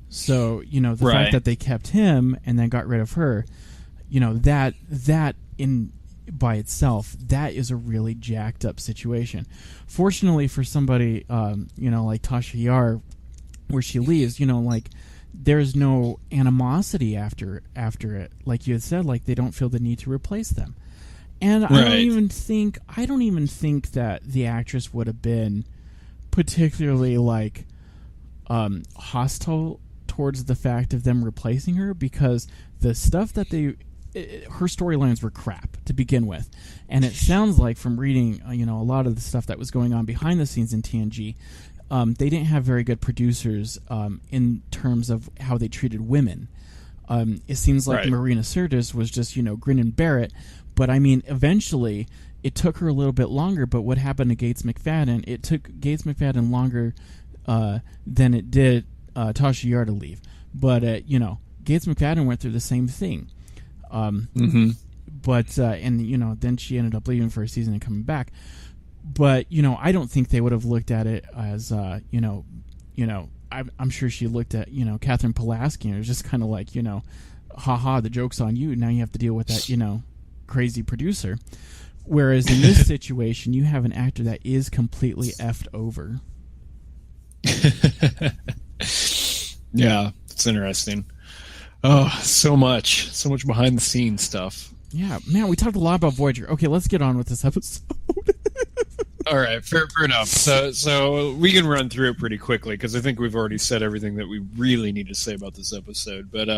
So, the fact that they kept him and then got rid of her, that in by itself, that is a really jacked up situation. Fortunately for somebody, like Tasha Yar, where she leaves, there's no animosity after it. Like you had said, like they don't feel the need to replace them. And I don't even think that the actress would have been particularly hostile towards the fact of them replacing her, because the stuff that her storylines were crap to begin with, and it sounds like from reading a lot of the stuff that was going on behind the scenes in TNG, they didn't have very good producers in terms of how they treated women. It seems like Marina Sirtis was just grin and bear it, but I mean eventually it took her a little bit longer. But what happened to Gates McFadden? It took Gates McFadden longer than it did Tasha Yar to leave. But Gates McFadden went through the same thing. But then she ended up leaving for a season and coming back. But I don't think they would have looked at it as I'm sure she looked at Catherine Pulaski, and it was just kind of like haha, the joke's on you. Now you have to deal with that crazy producer. Whereas in this situation, you have an actor that is completely effed over. Yeah, it's interesting. Oh, so much behind the scenes stuff. Yeah, man, we talked a lot about Voyager. Okay, let's get on with this episode. All right, fair enough. So we can run through it pretty quickly, because I think we've already said everything that we really need to say about this episode. But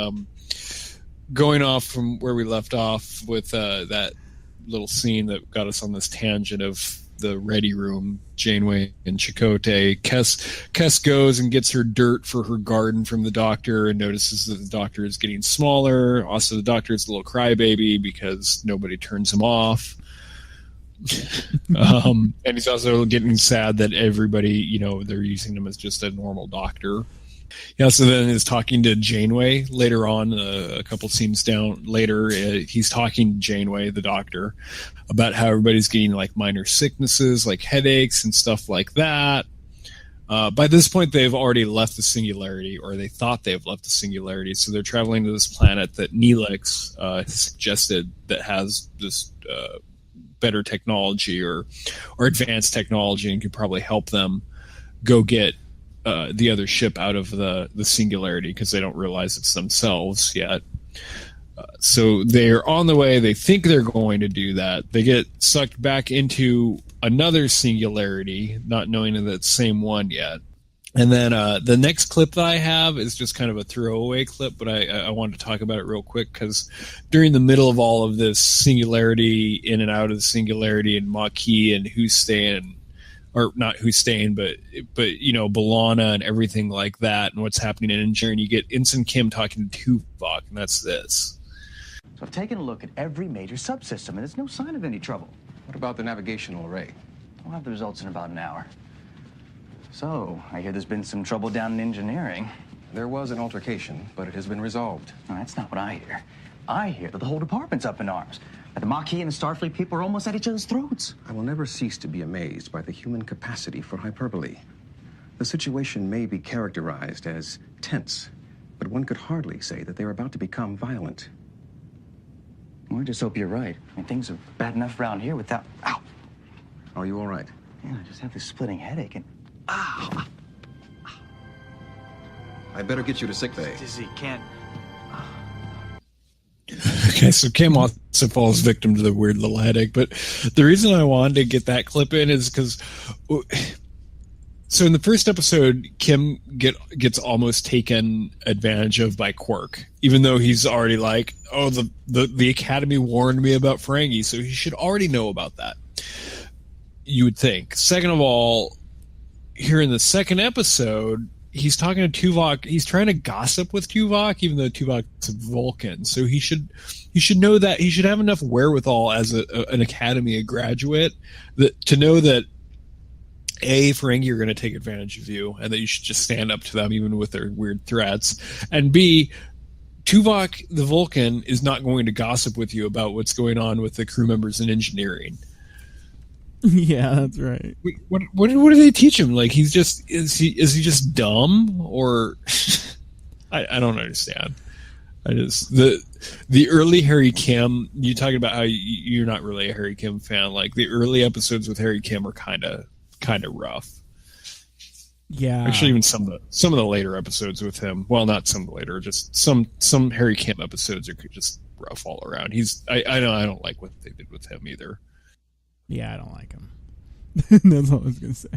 going off from where we left off with that little scene that got us on this tangent of the ready room, Janeway and Chakotay, Kes goes and gets her dirt for her garden from the doctor and notices that the doctor is getting smaller. Also, the doctor is a little crybaby because nobody turns him off. And he's also getting sad that everybody, they're using him as just a normal doctor. Yeah, so then he's talking to Janeway later on, a couple scenes down later. He's talking to Janeway, the doctor, about how everybody's getting minor sicknesses, like headaches and stuff like that. By this point, they've already left the singularity, or they thought they've left the singularity. So they're traveling to this planet that Neelix suggested that has this better technology or advanced technology, and could probably help them go get the other ship out of the singularity, because they don't realize it's themselves yet. So they're on the way. They think they're going to do that. They get sucked back into another singularity, not knowing that it's the same one yet. And then the next clip that I have is just kind of a throwaway clip, but I wanted to talk about it real quick, because during the middle of all of this singularity, in and out of the singularity, and Maquis and who's staying, or not who's staying, but B'Elanna and everything like that, and what's happening in Engineering, you get Ensign Kim talking to Tuvok, and that's this. So I've taken a look at every major subsystem, and there's no sign of any trouble. What about the navigational array? We'll have the results in about an hour. So, I hear there's been some trouble down in Engineering. There was an altercation, but it has been resolved. No, that's not what I hear. I hear that the whole department's up in arms. That the Maquis and the Starfleet people are almost at each other's throats. I will never cease to be amazed by the human capacity for hyperbole. The situation may be characterized as tense, but one could hardly say that they're about to become violent. Well, I just hope you're right. I mean, things are bad enough around here without... Ow! Are you all right? Yeah, I just have this splitting headache and... I better get you to sick bay. Dizzy, can't... Okay, so Kim also falls victim to the weird little headache, but the reason I wanted to get that clip in is because... So in the first episode, Kim gets almost taken advantage of by Quark, even though he's already like, oh, the Academy warned me about Ferengi, so he should already know about that. You would think. Second of all, here in the second episode, he's talking to Tuvok. He's trying to gossip with Tuvok, even though Tuvok's a Vulcan. So he should know that he should have enough wherewithal as an Academy graduate to know that Ferengi are going to take advantage of you, and that you should just stand up to them even with their weird threats. And B, Tuvok the Vulcan is not going to gossip with you about what's going on with the crew members in engineering. Yeah, that's right. What do they teach him? Like is he just dumb, or I don't understand. I just the early Harry Kim. You talking about how you're not really a Harry Kim fan. Like the early episodes with Harry Kim are kind of rough. Yeah, actually, even some of the later episodes with him. Well, not some of the later, just some Harry Kim episodes are just rough all around. I don't like what they did with him either. Yeah, I don't like him. That's all I was gonna say.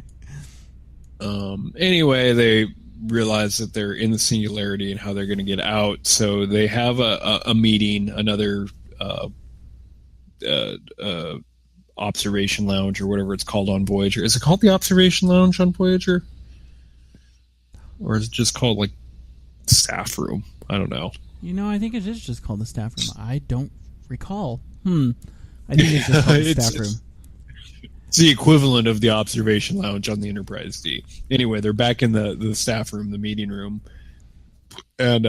Anyway, they realize that they're in the singularity and how they're going to get out. So they have a meeting, another observation lounge or whatever it's called on Voyager. Is it called the observation lounge on Voyager, or is it just called like staff room? I don't know. I think it is just called the staff room. I don't recall. I think it's just called the staff room. It's the equivalent of the observation lounge on the Enterprise D. Anyway, they're back in the staff room, the meeting room, and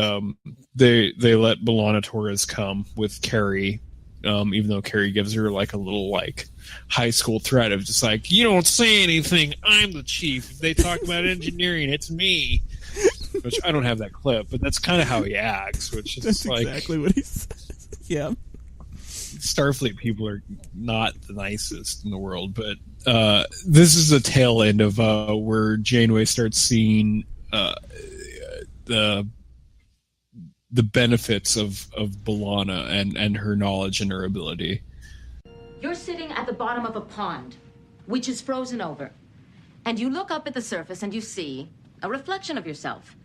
they let B'Elanna Torres come with Carrie, even though Carrie gives her like a little like high school threat of just like, you don't say anything, I'm the chief. If they talk about engineering, it's me. Which I don't have that clip, but that's kind of how he acts. Which is that's like exactly what he says. Yeah. Starfleet people are not the nicest in the world, but this is the tail end of where Janeway starts seeing the benefits of B'Elanna and her knowledge and her ability. You're sitting at the bottom of a pond, which is frozen over. And you look up at the surface and you see a reflection of yourself.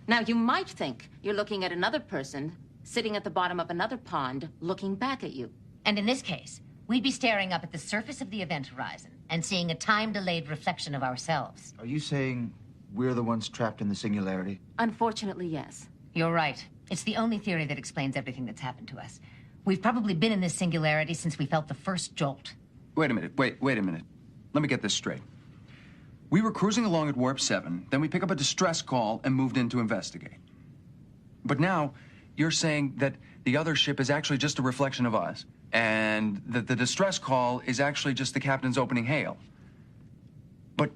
Now, you might think you're looking at another person sitting at the bottom of another pond looking back at you. And in this case, we'd be staring up at the surface of the event horizon and seeing a time-delayed reflection of ourselves. Are you saying we're the ones trapped in the singularity? Unfortunately, yes. You're right. It's the only theory that explains everything that's happened to us. We've probably been in this singularity since we felt the first jolt. Wait a minute. Wait a minute. Let me get this straight. We were cruising along at Warp 7, then we pick up a distress call and moved in to investigate. But now, you're saying that the other ship is actually just a reflection of us, and that the distress call is actually just the captain's opening hail. But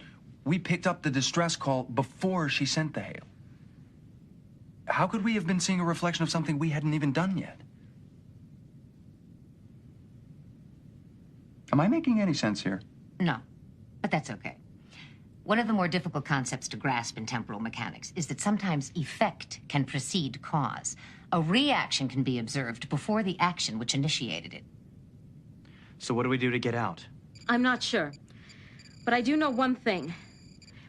we picked up the distress call before she sent the hail. How could we have been seeing a reflection of something we hadn't even done yet? Am I making any sense here? No, but that's okay. One of the more difficult concepts to grasp in temporal mechanics is that sometimes effect can precede cause. A reaction can be observed before the action which initiated it. So what do we do to get out? I'm not sure. But I do know one thing.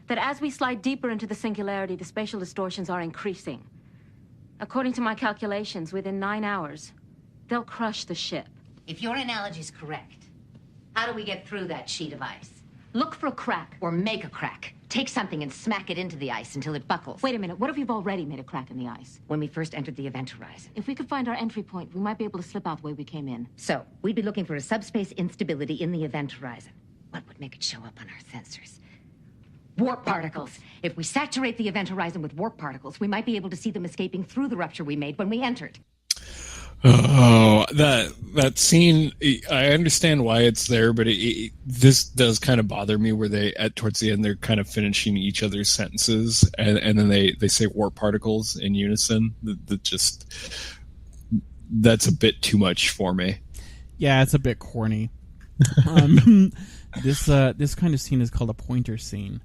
That as we slide deeper into the singularity, the spatial distortions are increasing. According to my calculations, within 9 hours, they'll crush the ship. If your analogy is correct, how do we get through that sheet of ice? Look for a crack. Or make a crack. Take something and smack it into the ice until it buckles. Wait a minute, what if we've already made a crack in the ice? When we first entered the event horizon. If we could find our entry point, we might be able to slip out the way we came in. So, we'd be looking for a subspace instability in the event horizon. What would make it show up on our sensors? Warp particles. If we saturate the event horizon with warp particles, we might be able to see them escaping through the rupture we made when we entered. Oh, that scene, I understand why it's there, but this does kind of bother me where towards the end, they're kind of finishing each other's sentences, and then they say warp particles in unison. That's a bit too much for me. Yeah, it's a bit corny. This kind of scene is called a pointer scene,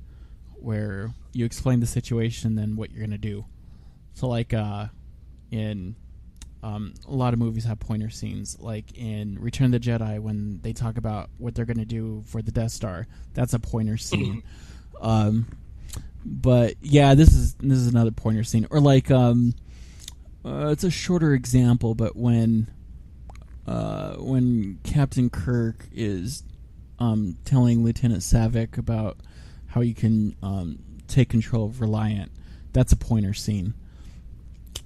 where you explain the situation, then what you're gonna do. So, like in a lot of movies have pointer scenes, like in Return of the Jedi when they talk about what they're gonna do for the Death Star. That's a pointer scene. But yeah, this is another pointer scene, or like it's a shorter example, but when Captain Kirk is telling Lieutenant Savick about how you can take control of Reliant, that's a pointer scene.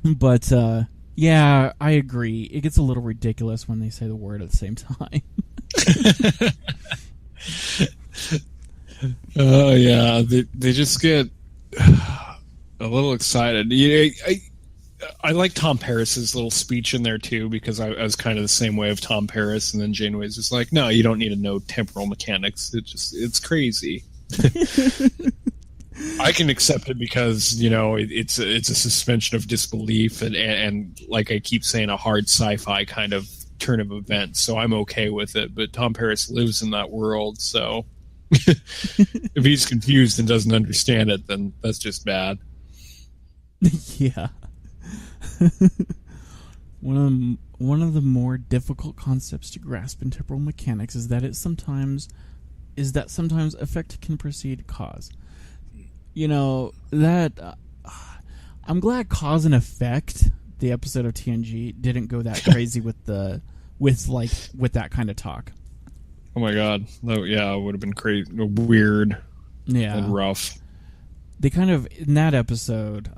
But yeah, I agree. It gets a little ridiculous when they say the word at the same time. Oh yeah, they just get a little excited. I like Tom Paris's little speech in there too, because I was kind of the same way of Tom Paris, and then Janeway's just like, no, you don't need to know temporal mechanics. It's crazy. I can accept it because it's a suspension of disbelief, and like I keep saying, a hard sci-fi kind of turn of events. So I'm okay with it. But Tom Paris lives in that world, so if he's confused and doesn't understand it, then that's just bad. Yeah. One of the more difficult concepts to grasp in temporal mechanics is that sometimes effect can precede cause. That I'm glad Cause and Effect, the episode of TNG, didn't go that crazy with that kind of talk. Oh my god. No, yeah, it would have been crazy, weird, and rough. They kind of, in that episode,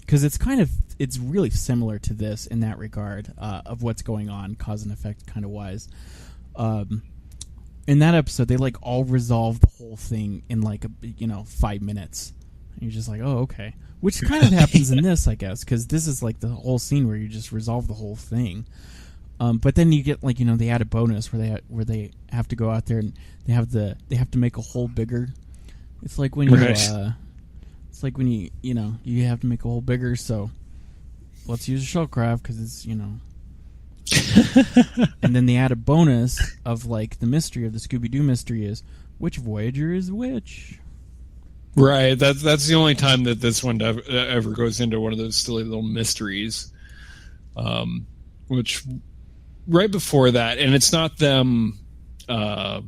because it's really similar to this in that regard, of what's going on, cause and effect kind of wise. In that episode, they like all resolve the whole thing in 5 minutes. And you're just like, oh, okay. Which kind of happens in this, I guess, because this is like the whole scene where you just resolve the whole thing. But then you get they add a bonus where they have to go out there and they have to make a hole bigger. It's like when you it's like when you have to make a hole bigger. So let's use a shuttlecraft because it's and then they add a bonus of the mystery of the Scooby-Doo mystery is which Voyager is which. Right. That's the only time that this one ever goes into one of those silly little mysteries. Which right before that, and it's not them. The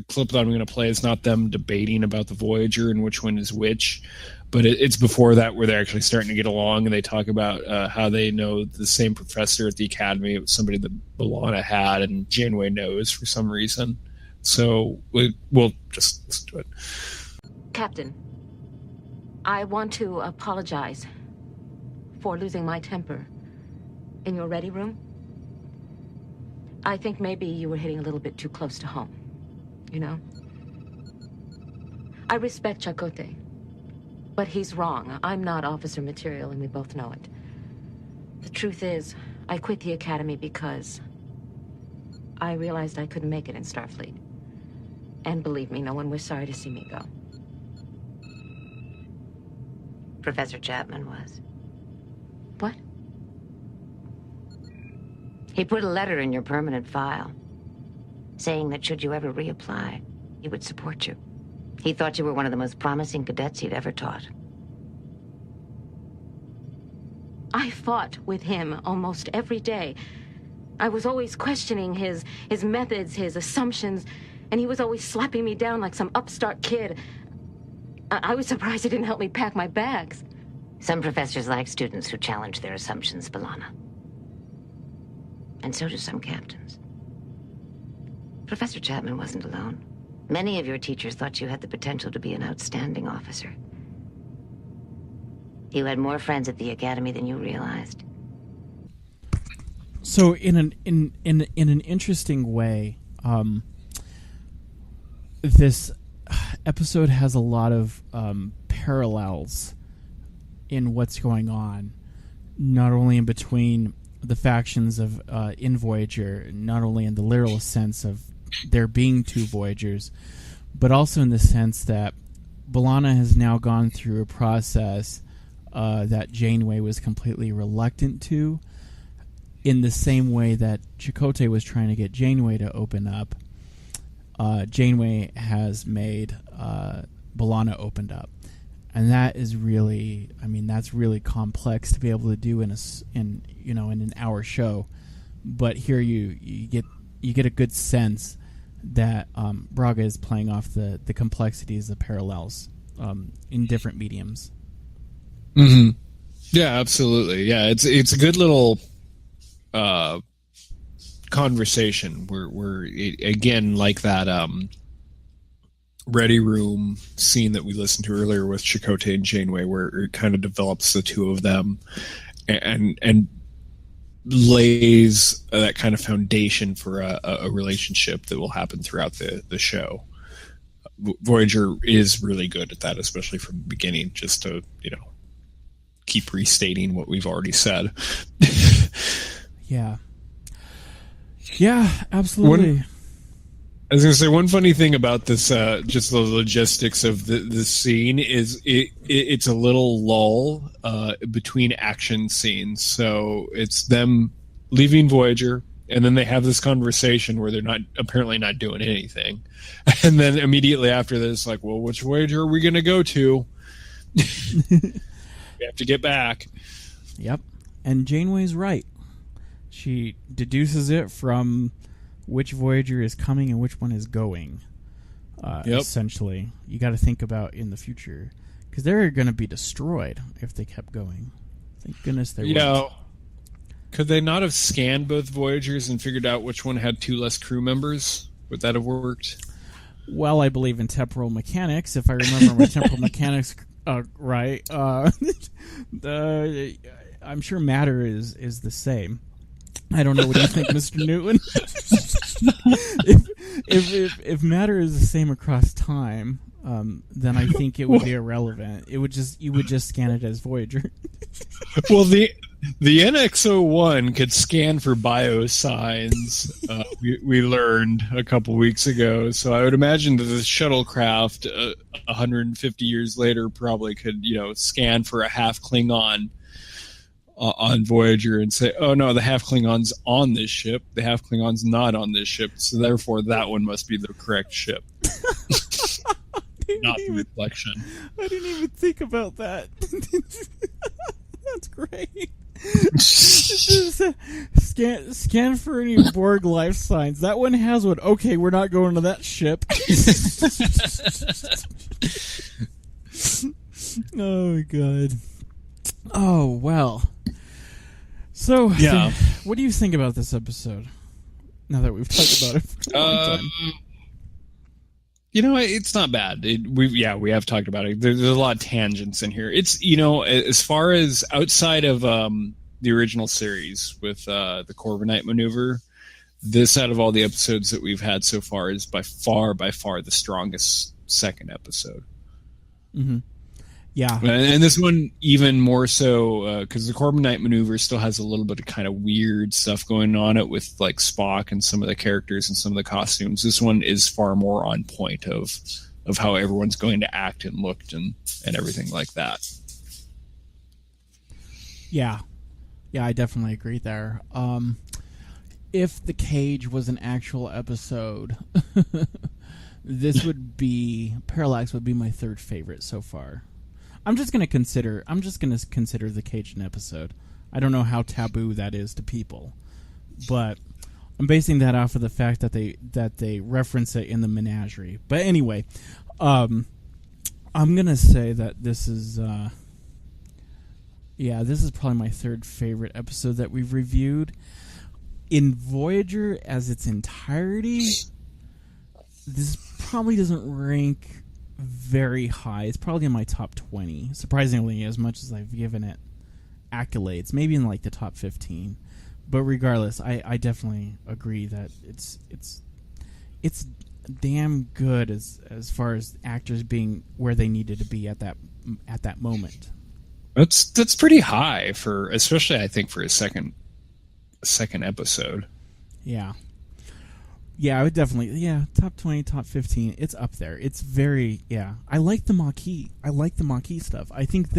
clip that I'm going to play is not them debating about the Voyager and which one is which, but it's before that where they're actually starting to get along, and they talk about how they know the same professor at the academy. It was somebody that B'Elanna had, and Janeway knows for some reason. So we'll just listen to it. Captain, I want to apologize for losing my temper in your ready room. I think maybe you were hitting a little bit too close to home. I respect Chakotay, but he's wrong. I'm not officer material, and we both know it. The truth is, I quit the academy because I realized I couldn't make it in Starfleet. And believe me, no one was sorry to see me go. Professor Chapman was. What? He put a letter in your permanent file, saying that should you ever reapply, he would support you. He thought you were one of the most promising cadets he'd ever taught. I fought with him almost every day. I was always questioning his methods, his assumptions, and he was always slapping me down like some upstart kid. I was surprised he didn't help me pack my bags. Some professors like students who challenge their assumptions, B'Elanna. And so do some captains. Professor Chapman wasn't alone. Many of your teachers thought you had the potential to be an outstanding officer. You had more friends at the academy than you realized. So, in an interesting way, this episode has a lot of parallels in what's going on, not only in between the factions of in Voyager, not only in the literal sense of there being two Voyagers, but also in the sense that B'Elanna has now gone through a process that Janeway was completely reluctant to, in the same way that Chakotay was trying to get Janeway to open up, Janeway has made B'Elanna opened up. And that is really, I mean, that's really complex to be able to do in an hour show. But here you get a good sense that Braga is playing off the complexities, the parallels in different mediums. Mm-hmm. Yeah, absolutely. Yeah, it's a good little conversation where again, like that Ready Room scene that we listened to earlier with Chakotay and Janeway, where it kind of develops the two of them and lays that kind of foundation for a relationship that will happen throughout the show. Voyager is really good at that, especially from the beginning, just to, keep restating what we've already said. Yeah, absolutely. I was going to say, one funny thing about this, just the logistics of the scene, is it's a little lull between action scenes. So it's them leaving Voyager, and then they have this conversation where they're apparently not doing anything. And then immediately after this, like, well, which Voyager are we going to go to? We have to get back. Yep. And Janeway's right. She deduces it from which Voyager is coming and which one is going. Essentially, you got to think about in the future, because they're going to be destroyed if they kept going. Thank goodness they weren't. Could they not have scanned both Voyagers and figured out which one had two less crew members? Would that have worked? Well, I believe in temporal mechanics. If I remember my temporal mechanics right, I'm sure matter is the same. I don't know. What do you think, Mr. Newton? if matter is the same across time, then I think it would be irrelevant. You would just scan it as Voyager. Well, the NX-01 could scan for biosigns. We learned a couple weeks ago. So I would imagine that the shuttlecraft, 150 years later, probably could scan for a half Klingon on Voyager and say, oh no, the half Klingon's on this ship, the half Klingon's not on this ship, so therefore that one must be the correct ship. Not the reflection. I didn't even think about that. That's great. Scan for any Borg life signs. That one has one. Okay, we're not going to that ship. Oh god. Oh well. So yeah, what do you think about this episode? Now that we've talked about it for a long time. It's not bad. We have talked about it. There's a lot of tangents in here. It's as far as outside of the original series with the Corbinite maneuver, this out of all the episodes that we've had so far is by far the strongest second episode. Mm-hmm. Yeah, and this one even more so because the Corbinite maneuver still has a little bit of kind of weird stuff going on it with like Spock and some of the characters and some of the costumes. This one is far more on point of how everyone's going to act and looked and everything like that. Yeah, I definitely agree there. If The Cage was an actual episode, Parallax would be my third favorite so far. I'm just gonna consider The Cage an episode. I don't know how taboo that is to people, but I'm basing that off of the fact that they reference it in the menagerie. But anyway, I'm gonna say that this is probably my third favorite episode that we've reviewed. In Voyager as its entirety, this probably doesn't rank very high. It's probably in my top 20, surprisingly, as much as I've given it accolades, maybe in like the top 15. But regardless, I definitely agree that it's damn good as far as actors being where they needed to be at that moment. That's pretty high for, especially I think for a second episode. Yeah, I would definitely, top 20, top 15, it's up there. It's very, I like the Maquis. I like the Maquis stuff. I think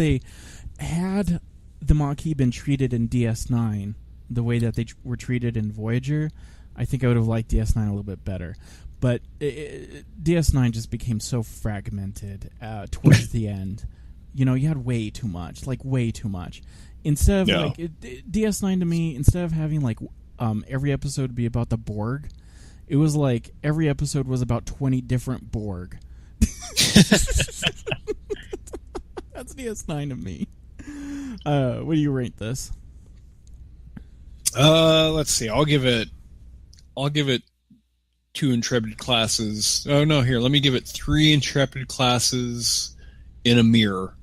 had the Maquis been treated in DS9 the way that they were treated in Voyager, I think I would have liked DS9 a little bit better. But DS9 just became so fragmented towards the end. You had way too much, way too much. Instead of DS9 to me, instead of having every episode be about the Borg, it was like every episode was about 20 different Borg. That's DS9 to me. What do you rate this? Let's see. I'll give it 2 intrepid classes. Oh no, here, let me give it 3 intrepid classes in a mirror.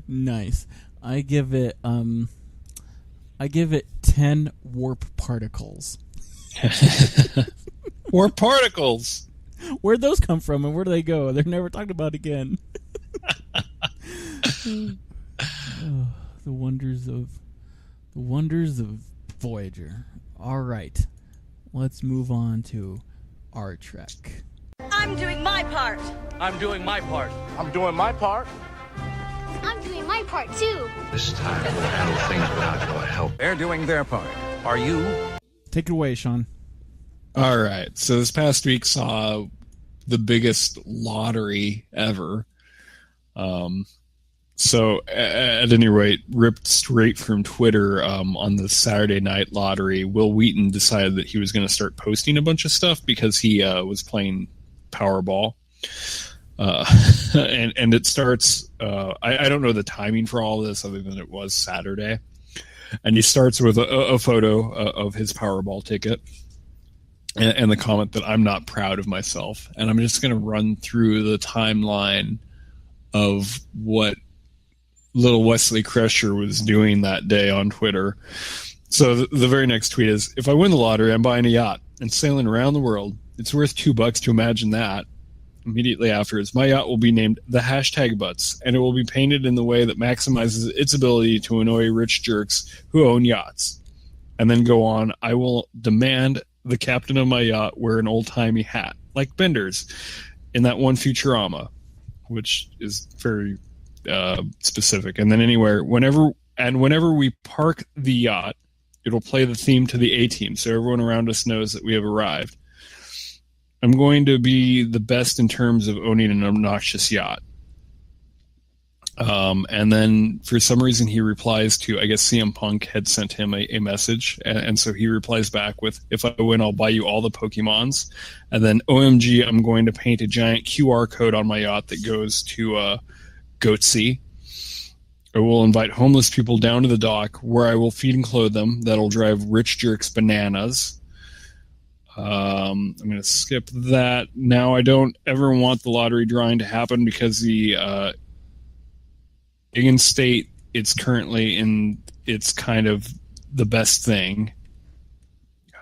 Nice. I give it 10 warp particles. Warp particles. Where'd those come from and where do they go? They're never talked about again. The wonders of Voyager. All right. Let's move on to our Trek. I'm doing my part. I'm doing my part. I'm doing my part. I'm doing my part, too. This time we'll handle things without your help. They're doing their part. Are you? Take it away, Shaun. All right. So this past week saw the biggest lottery ever. So at any rate, ripped straight from Twitter on the Saturday night lottery, Will Wheaton decided that he was going to start posting a bunch of stuff because he was playing Powerball. And it starts, I don't know the timing for all of this other than it was Saturday. And he starts with a photo of his Powerball ticket and the comment that I'm not proud of myself. And I'm just going to run through the timeline of what little Wesley Crusher was doing that day on Twitter. So the very next tweet is, if I win the lottery, I'm buying a yacht and sailing around the world. It's worth $2 to imagine that. Immediately afterwards, my yacht will be named the #Butts, and it will be painted in the way that maximizes its ability to annoy rich jerks who own yachts. And then go on, I will demand the captain of my yacht wear an old-timey hat, like Bender's, in that one Futurama, which is very specific. And then whenever we park the yacht, it'll play the theme to the A-Team, so everyone around us knows that we have arrived. I'm going to be the best in terms of owning an obnoxious yacht. And then for some reason he replies to, I guess CM Punk had sent him a message. And so he replies back with, if I win, I'll buy you all the Pokemons. And then OMG, I'm going to paint a giant QR code on my yacht that goes to Goatsy. I will invite homeless people down to the dock where I will feed and clothe them. That'll drive rich jerks bananas. I'm going to skip that. Now, I don't ever want the lottery drawing to happen because the Higgins State, it's currently in, it's kind of the best thing.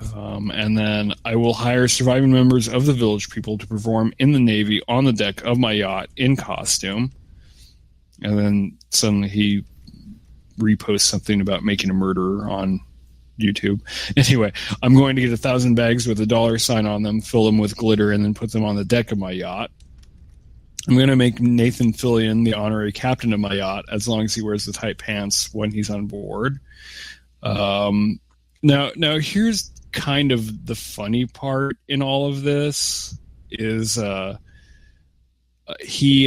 And then I will hire surviving members of the village people to perform in the Navy on the deck of my yacht in costume. And then suddenly he reposts something about making a murderer on YouTube. Anyway, I'm going to get 1,000 bags with a $sign on them, fill them with glitter, and then put them on the deck of my yacht. I'm going to make Nathan Fillion the honorary captain of my yacht as long as he wears the tight pants when he's on board. Now here's kind of the funny part in all of this is he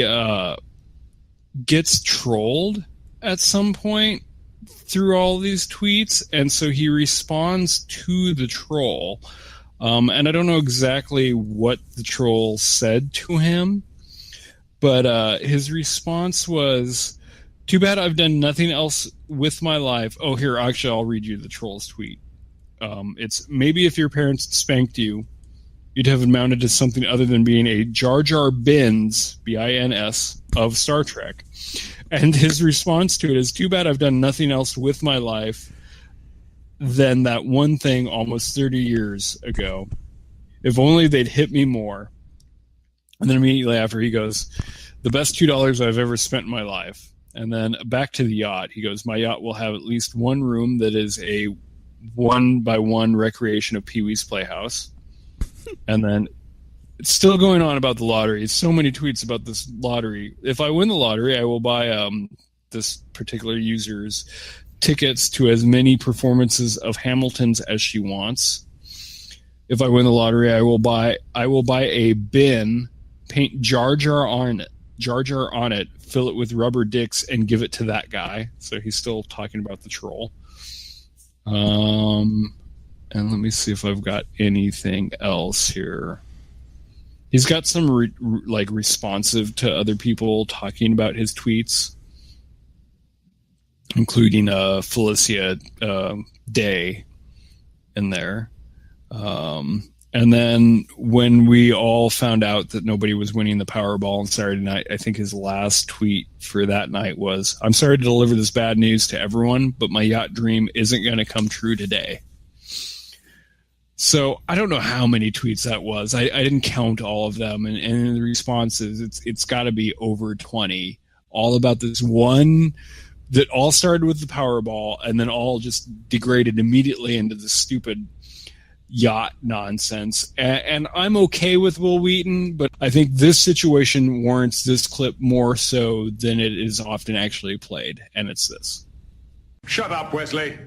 gets trolled at some point through all these tweets, and so he responds to the troll. And I don't know exactly what the troll said to him, but his response was, too bad I've done nothing else with my life. Oh, here, actually, I'll read you the troll's tweet. It's, maybe if your parents spanked you, you'd have amounted to something other than being a Jar Jar Binns, B-I-N-S, of Star Trek. And his response to it is, too bad I've done nothing else with my life than that one thing almost 30 years ago. If only they'd hit me more. And then immediately after he goes, the best $2 I've ever spent in my life. And then back to the yacht. He goes, my yacht will have at least one room that is a 1-by-1 recreation of Pee-wee's Playhouse. And then it's still going on about the lottery. It's so many tweets about this lottery. If I win the lottery, I will buy this particular user's tickets to as many performances of Hamilton's as she wants. If I win the lottery, I will buy a bin, paint Jar Jar on it, fill it with rubber dicks, and give it to that guy. So he's still talking about the troll. And let me see if I've got anything else here. He's got some responsive to other people talking about his tweets, including Felicia Day in there. And then when we all found out that nobody was winning the Powerball on Saturday night, I think his last tweet for that night was, "I'm sorry to deliver this bad news to everyone, but my yacht dream isn't going to come true today." So I don't know how many tweets that was. I didn't count all of them. And in the responses, it's got to be over 20, all about this one that all started with the Powerball and then all just degraded immediately into this stupid yacht nonsense. And I'm okay with Will Wheaton, but I think this situation warrants this clip more so than it is often actually played, and it's this. Shut up, Wesley.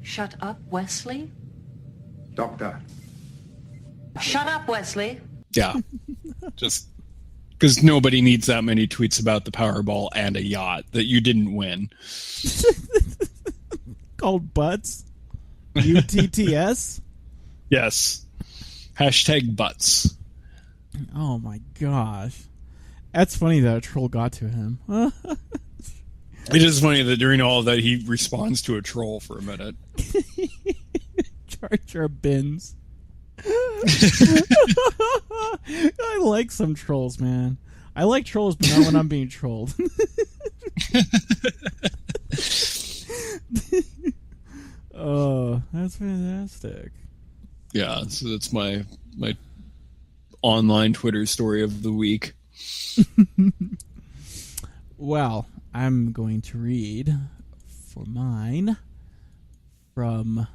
Shut up, Wesley? Doctor. Shut up, Wesley. Yeah. Just because nobody needs that many tweets about the Powerball and a yacht that you didn't win. Called butts? UTTS? Yes. Hashtag butts. Oh my gosh. That's funny that a troll got to him. It is funny that during all of that he responds to a troll for a minute. Jar Jar bins. I like some trolls, man. I like trolls, but not when I'm being trolled. Oh, that's fantastic. Yeah, so that's my online Twitter story of the week. Well, I'm going to read for mine from,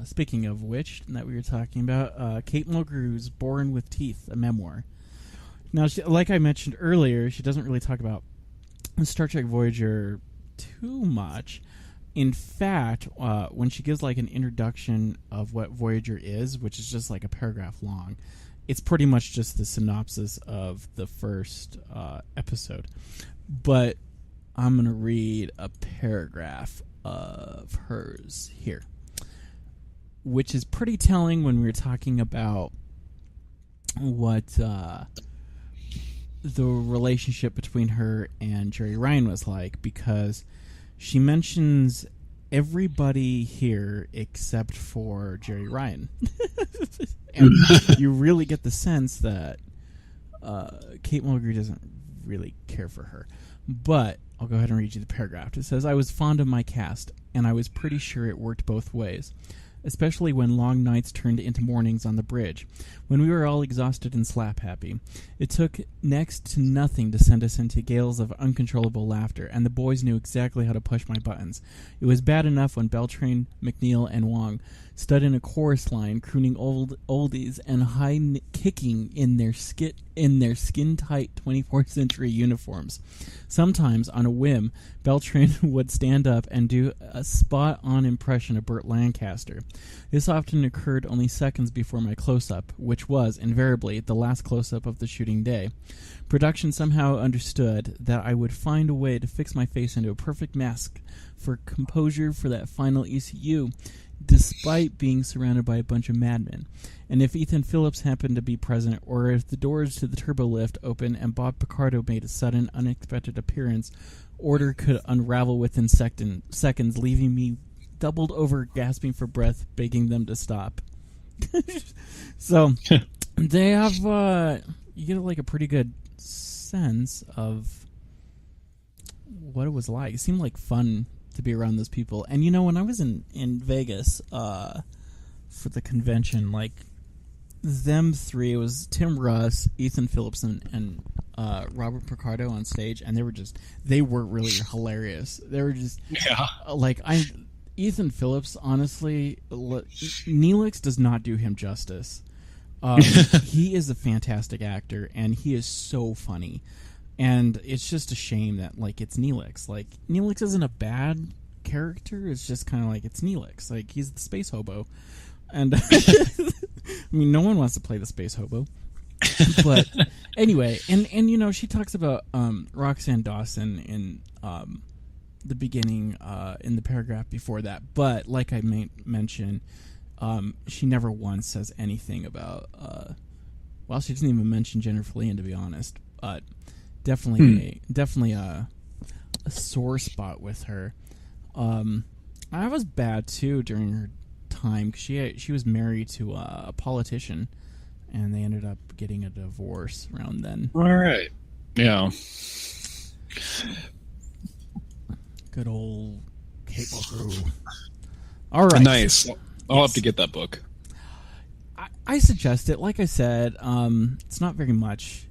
speaking of which, that we were talking about, Kate Mulgrew's Born with Teeth, a memoir. Now, like I mentioned earlier, she doesn't really talk about Star Trek Voyager too much. In fact, when she gives like an introduction of what Voyager is, which is just like a paragraph long, it's pretty much just the synopsis of the first episode. But I'm going to read a paragraph of hers here, which is pretty telling when we were talking about what the relationship between her and Jerry Ryan was like, because she mentions everybody here except for Jerry Ryan. And you really get the sense that Kate Mulgrew doesn't really care for her. But I'll go ahead and read you the paragraph. It says, "I was fond of my cast, and I was pretty sure it worked both ways, especially when long nights turned into mornings on the bridge, when we were all exhausted and slap-happy. It took next to nothing to send us into gales of uncontrollable laughter, and the boys knew exactly how to push my buttons. It was bad enough when Beltran, McNeil, and Wong stood in a chorus line crooning oldies and high-kicking in their skin-tight 24th century uniforms. Sometimes, on a whim, Beltran would stand up and do a spot-on impression of Burt Lancaster. This often occurred only seconds before my close-up, which was, invariably, the last close-up of the shooting day. Production somehow understood that I would find a way to fix my face into a perfect mask for composure for that final ECU, despite being surrounded by a bunch of madmen. And if Ethan Phillips happened to be present, or if the doors to the turbo lift opened and Bob Picardo made a sudden, unexpected appearance, order could unravel within seconds, leaving me doubled over, gasping for breath, begging them to stop." So they have you get like a pretty good sense of what it was like. It seemed like fun to be around those people. And you know, when I was in Vegas for the convention, like them three, it was Tim Russ, Ethan Phillips, and Robert Picardo on stage, and they were really hilarious. They were just like Ethan Phillips, honestly, Neelix does not do him justice. He is a fantastic actor, and he is so funny. And it's just a shame that, like, it's Neelix. Like, Neelix isn't a bad character is just kind of like, it's Neelix. Like, he's the space hobo. And, I mean, no one wants to play the space hobo. But, anyway, and you know, she talks about Roxanne Dawson in the beginning, in the paragraph before that. But, like I mentioned, she never once says anything about, well, she doesn't even mention Jennifer Leigh, to be honest. But definitely a sore spot with her. I was bad too during her time, because she was married to a politician, and they ended up getting a divorce around then. All right, yeah. Good old Kate Mulgrew. All right, nice. I'll have to get that book. I suggest it. Like I said, it's not very much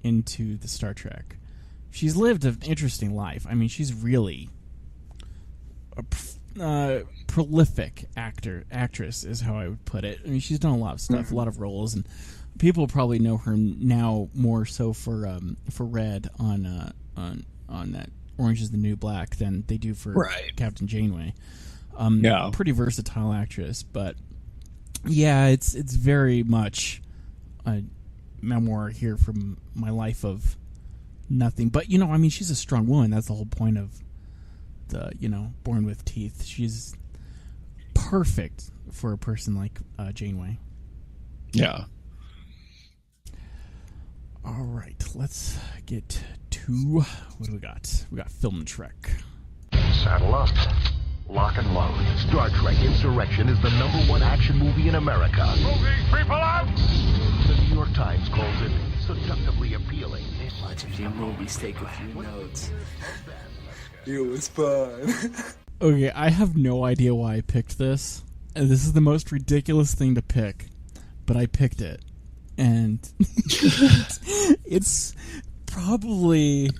into the Star Trek. She's lived an interesting life. I mean, she's really a prolific actress is how I would put it. I mean, she's done a lot of stuff, a lot of roles, and people probably know her now more so for Red on that Orange Is the New Black than they do for Captain Janeway. Yeah, pretty versatile actress, but yeah, it's very much a memoir here from my life of nothing. But, you know, I mean, she's a strong woman. That's the whole point of the, you know, Born with Teeth. She's perfect for a person like Janeway. Yeah. All right, let's get to what do we got? We got Film Trek. Saddle up. Lock and load. Star Trek Insurrection is the #1 action movie in America. Moving people out! The New York Times calls it seductively appealing. Watch a few movies, take a few notes. It was fun. Okay, I have no idea why I picked this. And this is the most ridiculous thing to pick, but I picked it. And it's probably...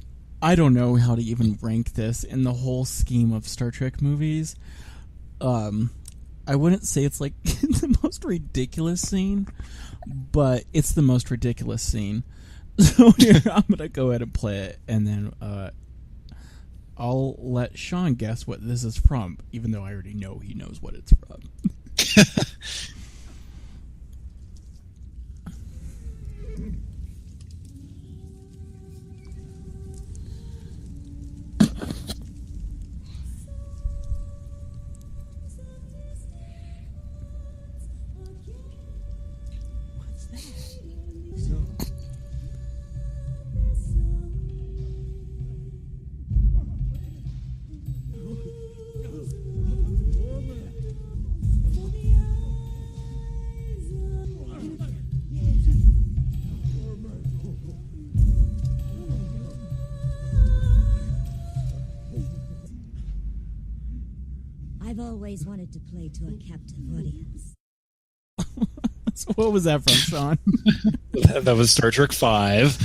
I don't know how to even rank this in the whole scheme of Star Trek movies. I wouldn't say it's like the most ridiculous scene, but it's the most ridiculous scene. So here, I'm going to go ahead and play it, and then I'll let Shaun guess what this is from, even though I already know he knows what it's from. I've always wanted to play to a captive audience. So what was that from, Shaun? That was Star Trek 5.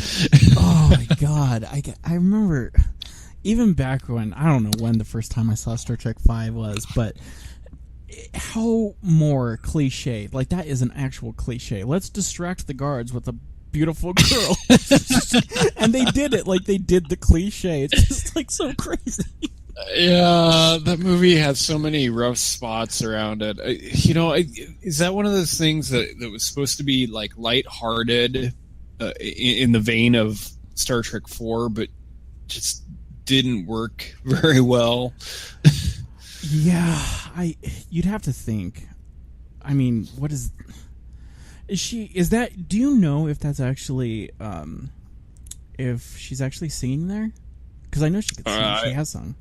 Oh my god. I remember even back when, I don't know when the first time I saw Star Trek 5 was, but how more cliche. Like, that is an actual cliche. Let's distract the guards with a beautiful girl. And they did it. Like, they did the cliche. It's just like so crazy. Yeah, that movie has so many rough spots around it. You know, is that one of those things that was supposed to be like lighthearted in the vein of Star Trek 4, but just didn't work very well? Yeah, you'd have to think. I mean, what is that? Do you know if that's actually if she's actually singing there? Because I know she could sing. She has sung.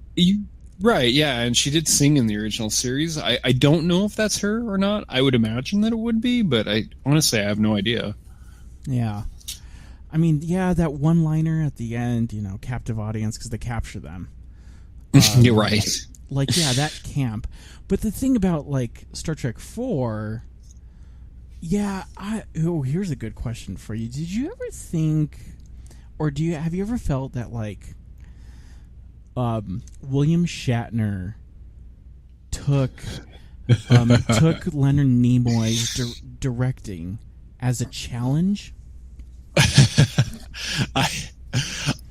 Right, yeah, and she did sing in the original series. I don't know if that's her or not. I would imagine that it would be, but honestly, I have no idea. Yeah. I mean, yeah, that one-liner at the end, you know, captive audience, because they capture them. You're right. Like, yeah, that camp. But the thing about, like, Star Trek 4... Yeah, here's a good question for you. Did you ever think... Or have you ever felt that, like... William Shatner took Leonard Nimoy's directing as a challenge?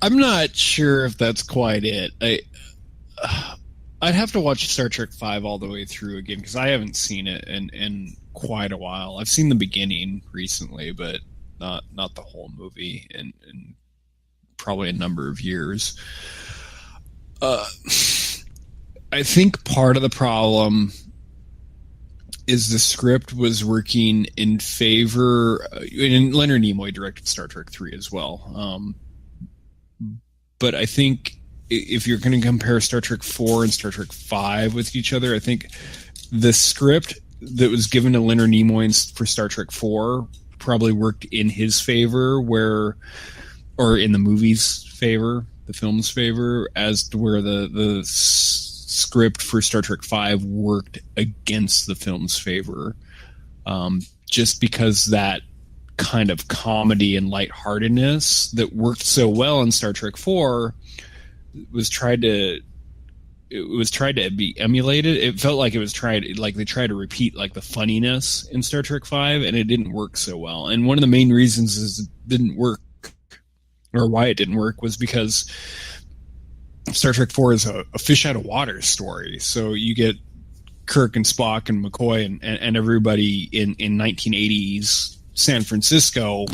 I'm not sure if that's quite it. I'd have to watch Star Trek V all the way through again because I haven't seen it in quite a while. I've seen the beginning recently, but not the whole movie in probably a number of years. I think part of the problem is the script was working in favor. And Leonard Nimoy directed Star Trek 3 as well. But I think if you're going to compare Star Trek 4 and Star Trek 5 with each other, I think the script that was given to Leonard Nimoy for Star Trek 4 probably worked in his favor, or in the movie's favor, the film's favor, as to where the script for Star Trek V worked against the film's favor, just because that kind of comedy and lightheartedness that worked so well in Star Trek IV was tried to be emulated. It felt like they tried to repeat like the funniness in Star Trek V, and it didn't work so well. And one of the main reasons is it didn't work, or why it didn't work, was because Star Trek IV is a fish out of water story. So you get Kirk and Spock and McCoy and everybody in 1980s San Francisco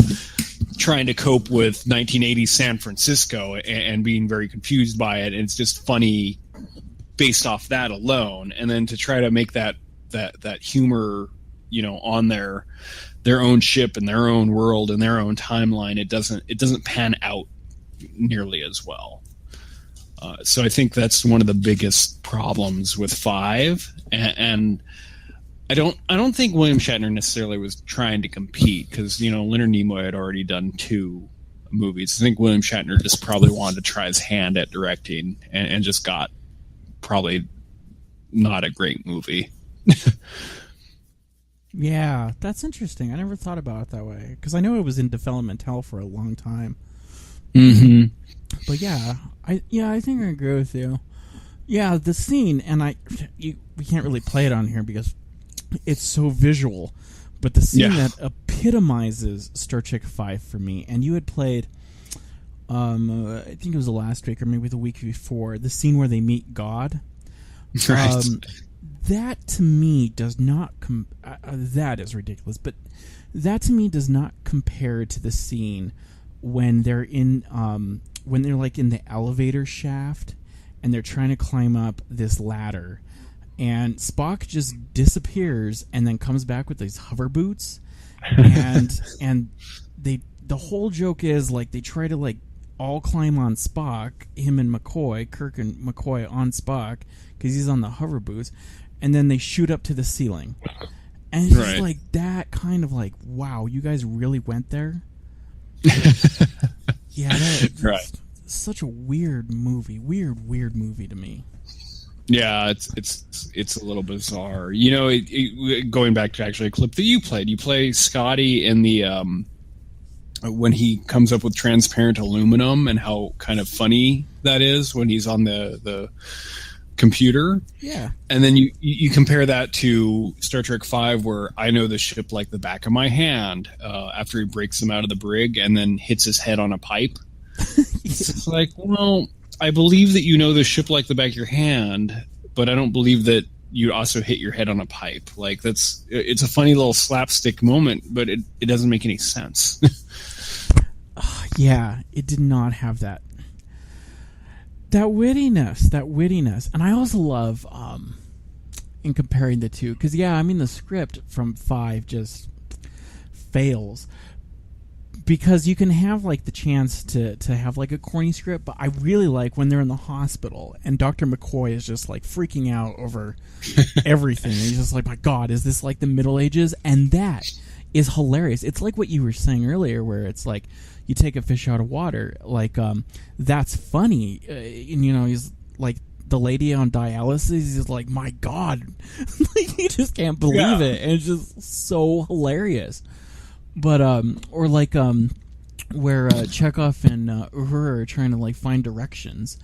trying to cope with 1980s San Francisco and being very confused by it. And it's just funny based off that alone. And then to try to make that humor, on their own ship and their own world and their own timeline, it doesn't pan out nearly as well. So I think that's one of the biggest problems with 5, and I don't think William Shatner necessarily was trying to compete, because Leonard Nimoy had already done 2 movies. I think William Shatner just probably wanted to try his hand at directing, and just got probably not a great movie. Yeah, that's interesting. I never thought about it that way, because I know it was in development hell for a long time. Mm-hmm. But I think I agree with you. Yeah, the scene, and we can't really play it on here because it's so visual, but the scene that epitomizes Star Trek V for me, and you had played, I think it was the last week or maybe the week before, the scene where they meet God. Right. That to me does not that is ridiculous, but that to me does not compare to the scene when they're in like in the elevator shaft and they're trying to climb up this ladder, and Spock just disappears and then comes back with these hover boots, and the whole joke is like they try to like all climb on Spock, him and McCoy, Kirk and McCoy on Spock because he's on the hover boots, and then they shoot up to the ceiling, and it's just like that kind of like, wow, you guys really went there. Yeah, that's such a weird movie to me. Yeah, it's a little bizarre. Going back to actually a clip that you play Scotty in the when he comes up with transparent aluminum, and how kind of funny that is when he's on the computer. Yeah. And then you compare that to Star Trek V, where I know the ship like the back of my hand, after he breaks them out of the brig and then hits his head on a pipe. It's like, well, I believe that you know the ship like the back of your hand, but I don't believe that you also hit your head on a pipe. Like, it's a funny little slapstick moment, but it doesn't make any sense. Yeah, it did not have that wittiness. And I also love in comparing the two, because the script from 5 just fails, because you can have like the chance to have like a corny script, but I really like when they're in the hospital and Dr. McCoy is just like freaking out over everything, and he's just like, my God, is this like the Middle Ages? And that is hilarious. It's like what you were saying earlier, where it's like you take a fish out of water, like that's funny, and he's like, the lady on dialysis is like, my God, like, you just can't believe it, and it's just so hilarious. But or like where Chekhov and Uhura are trying to like find directions,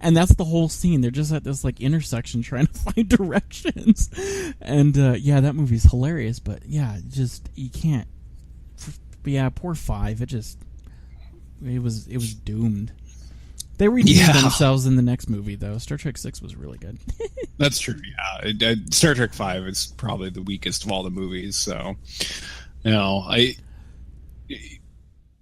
and that's the whole scene. They're just at this like intersection trying to find directions, and that movie's hilarious. But just you can't. But poor 5. It was doomed. They redeemed themselves in the next movie, though. Star Trek 6 was really good. That's true, yeah. Star Trek 5 is probably the weakest of all the movies, so...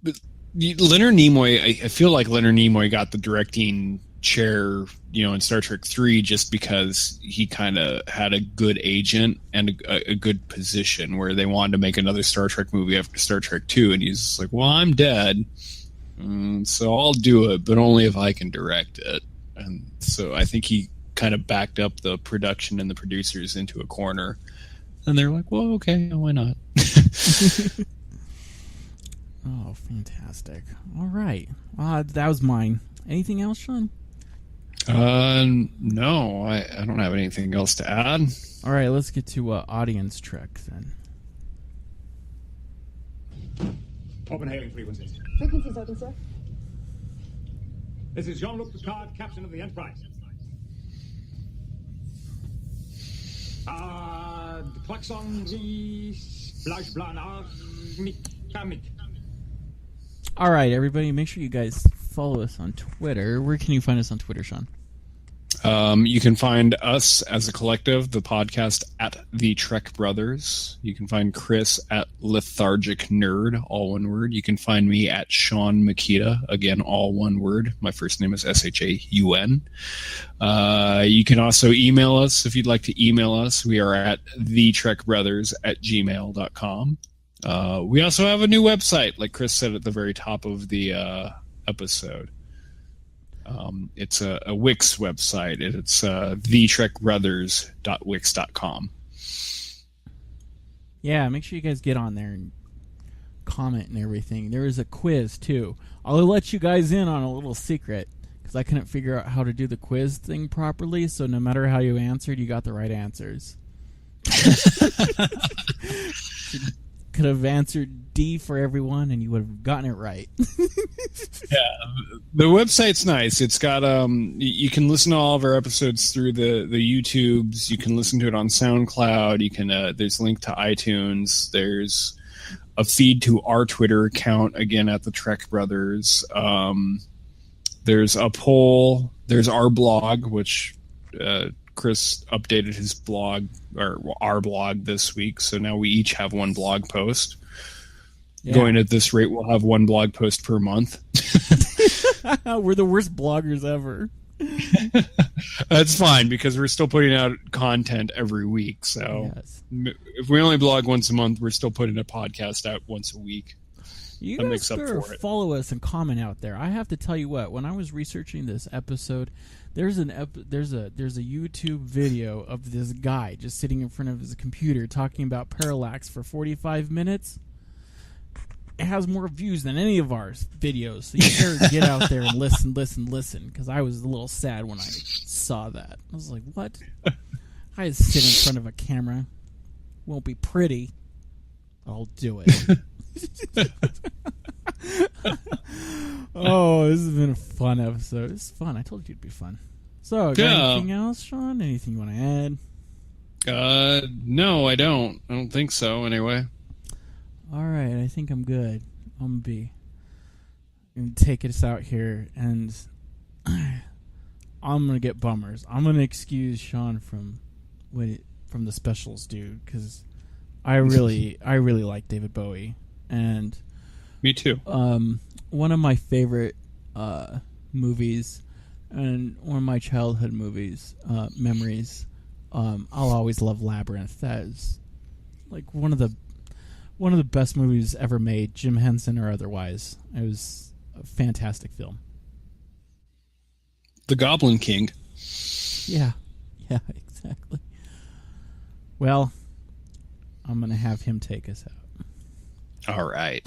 But Leonard Nimoy, I feel like Leonard Nimoy got the directing chair, in Star Trek 3 just because he kind of had a good agent and a good position where they wanted to make another Star Trek movie after Star Trek 2, and he's like, well, I'm dead, so I'll do it, but only if I can direct it. And so I think he kind of backed up the production and the producers into a corner, and they're like, well, okay, why not? Oh, fantastic. All right. That was mine. Anything else, Shaun? No, I don't have anything else to add. All right, let's get to audience Trek then. Open hailing frequencies. Frequencies open, sir. This is Jean-Luc Picard, captain of the Enterprise. Klaxon Splash Blanar Mikamik. All right, everybody, make sure you guys follow us on Twitter. Where can you find us on Twitter, Shaun? You can find us as a collective, the podcast, at The Trek Brothers. You can find Chris at Lethargic Nerd, all one word. You can find me at Shaun Makita, again, all one word. My first name is Shaun. You can also email us if you'd like to email us. We are at thetrekbrothers@gmail.com. We also have a new website, like Chris said at the very top of the episode. It's a Wix website. It's thetrekbrothers.wix.com. Yeah, make sure you guys get on there and comment and everything. There is a quiz, too. I'll let you guys in on a little secret, because I couldn't figure out how to do the quiz thing properly, so no matter how you answered, you got the right answers. Could have answered D for everyone, and you would have gotten it right. Yeah, the website's nice. It's got you can listen to all of our episodes through the YouTubes. You can listen to it on SoundCloud. You can there's a link to iTunes. There's a feed to our Twitter account, again at the Trek Brothers. There's a poll. There's our blog, which Chris updated his blog, or our blog, this week, so now we each have one blog post. Yeah. Going at this rate, we'll have one blog post per month. We're the worst bloggers ever. That's fine, because we're still putting out content every week, so if we only blog once a month, we're still putting a podcast out once a week. You guys better follow us and comment out there. I have to tell you what, when I was researching this episode, there's a YouTube video of this guy just sitting in front of his computer talking about parallax for 45 minutes. It has more views than any of our videos, so you better get out there and listen, because I was a little sad when I saw that. I was like, what? I sit in front of a camera. Won't be pretty, but I'll do it. Oh, this has been a fun episode. It's fun. I told you it'd be fun. So, got anything else, Shaun? Anything you want to add? No, I don't. I don't think so, anyway. All right, I think I'm good. I'm going to take us out here, and I'm going to get bummers. I'm going to excuse Shaun from the specials, dude, because I really like David Bowie. And me too. One of my favorite movies, and one of my childhood memories. I'll always love Labyrinth. That is like one of the best movies ever made, Jim Henson or otherwise. It was a fantastic film. The Goblin King. Yeah, exactly. Well, I'm gonna have him take us out. All right.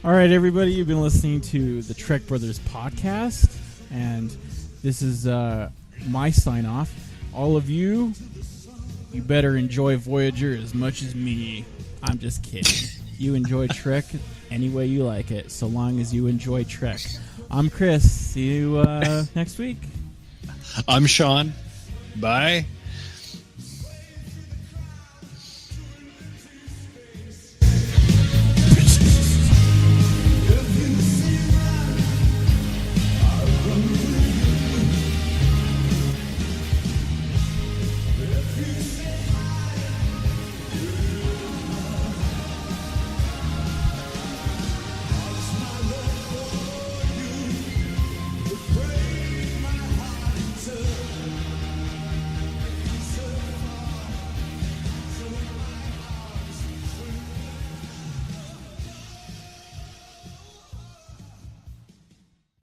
All right, everybody, you've been listening to the Trek Brothers podcast, and this is my sign-off. All of you, you better enjoy Voyager as much as me. I'm just kidding. You enjoy Trek any way you like it, so long as you enjoy Trek. I'm Chris. See you next week. I'm Shaun. Bye.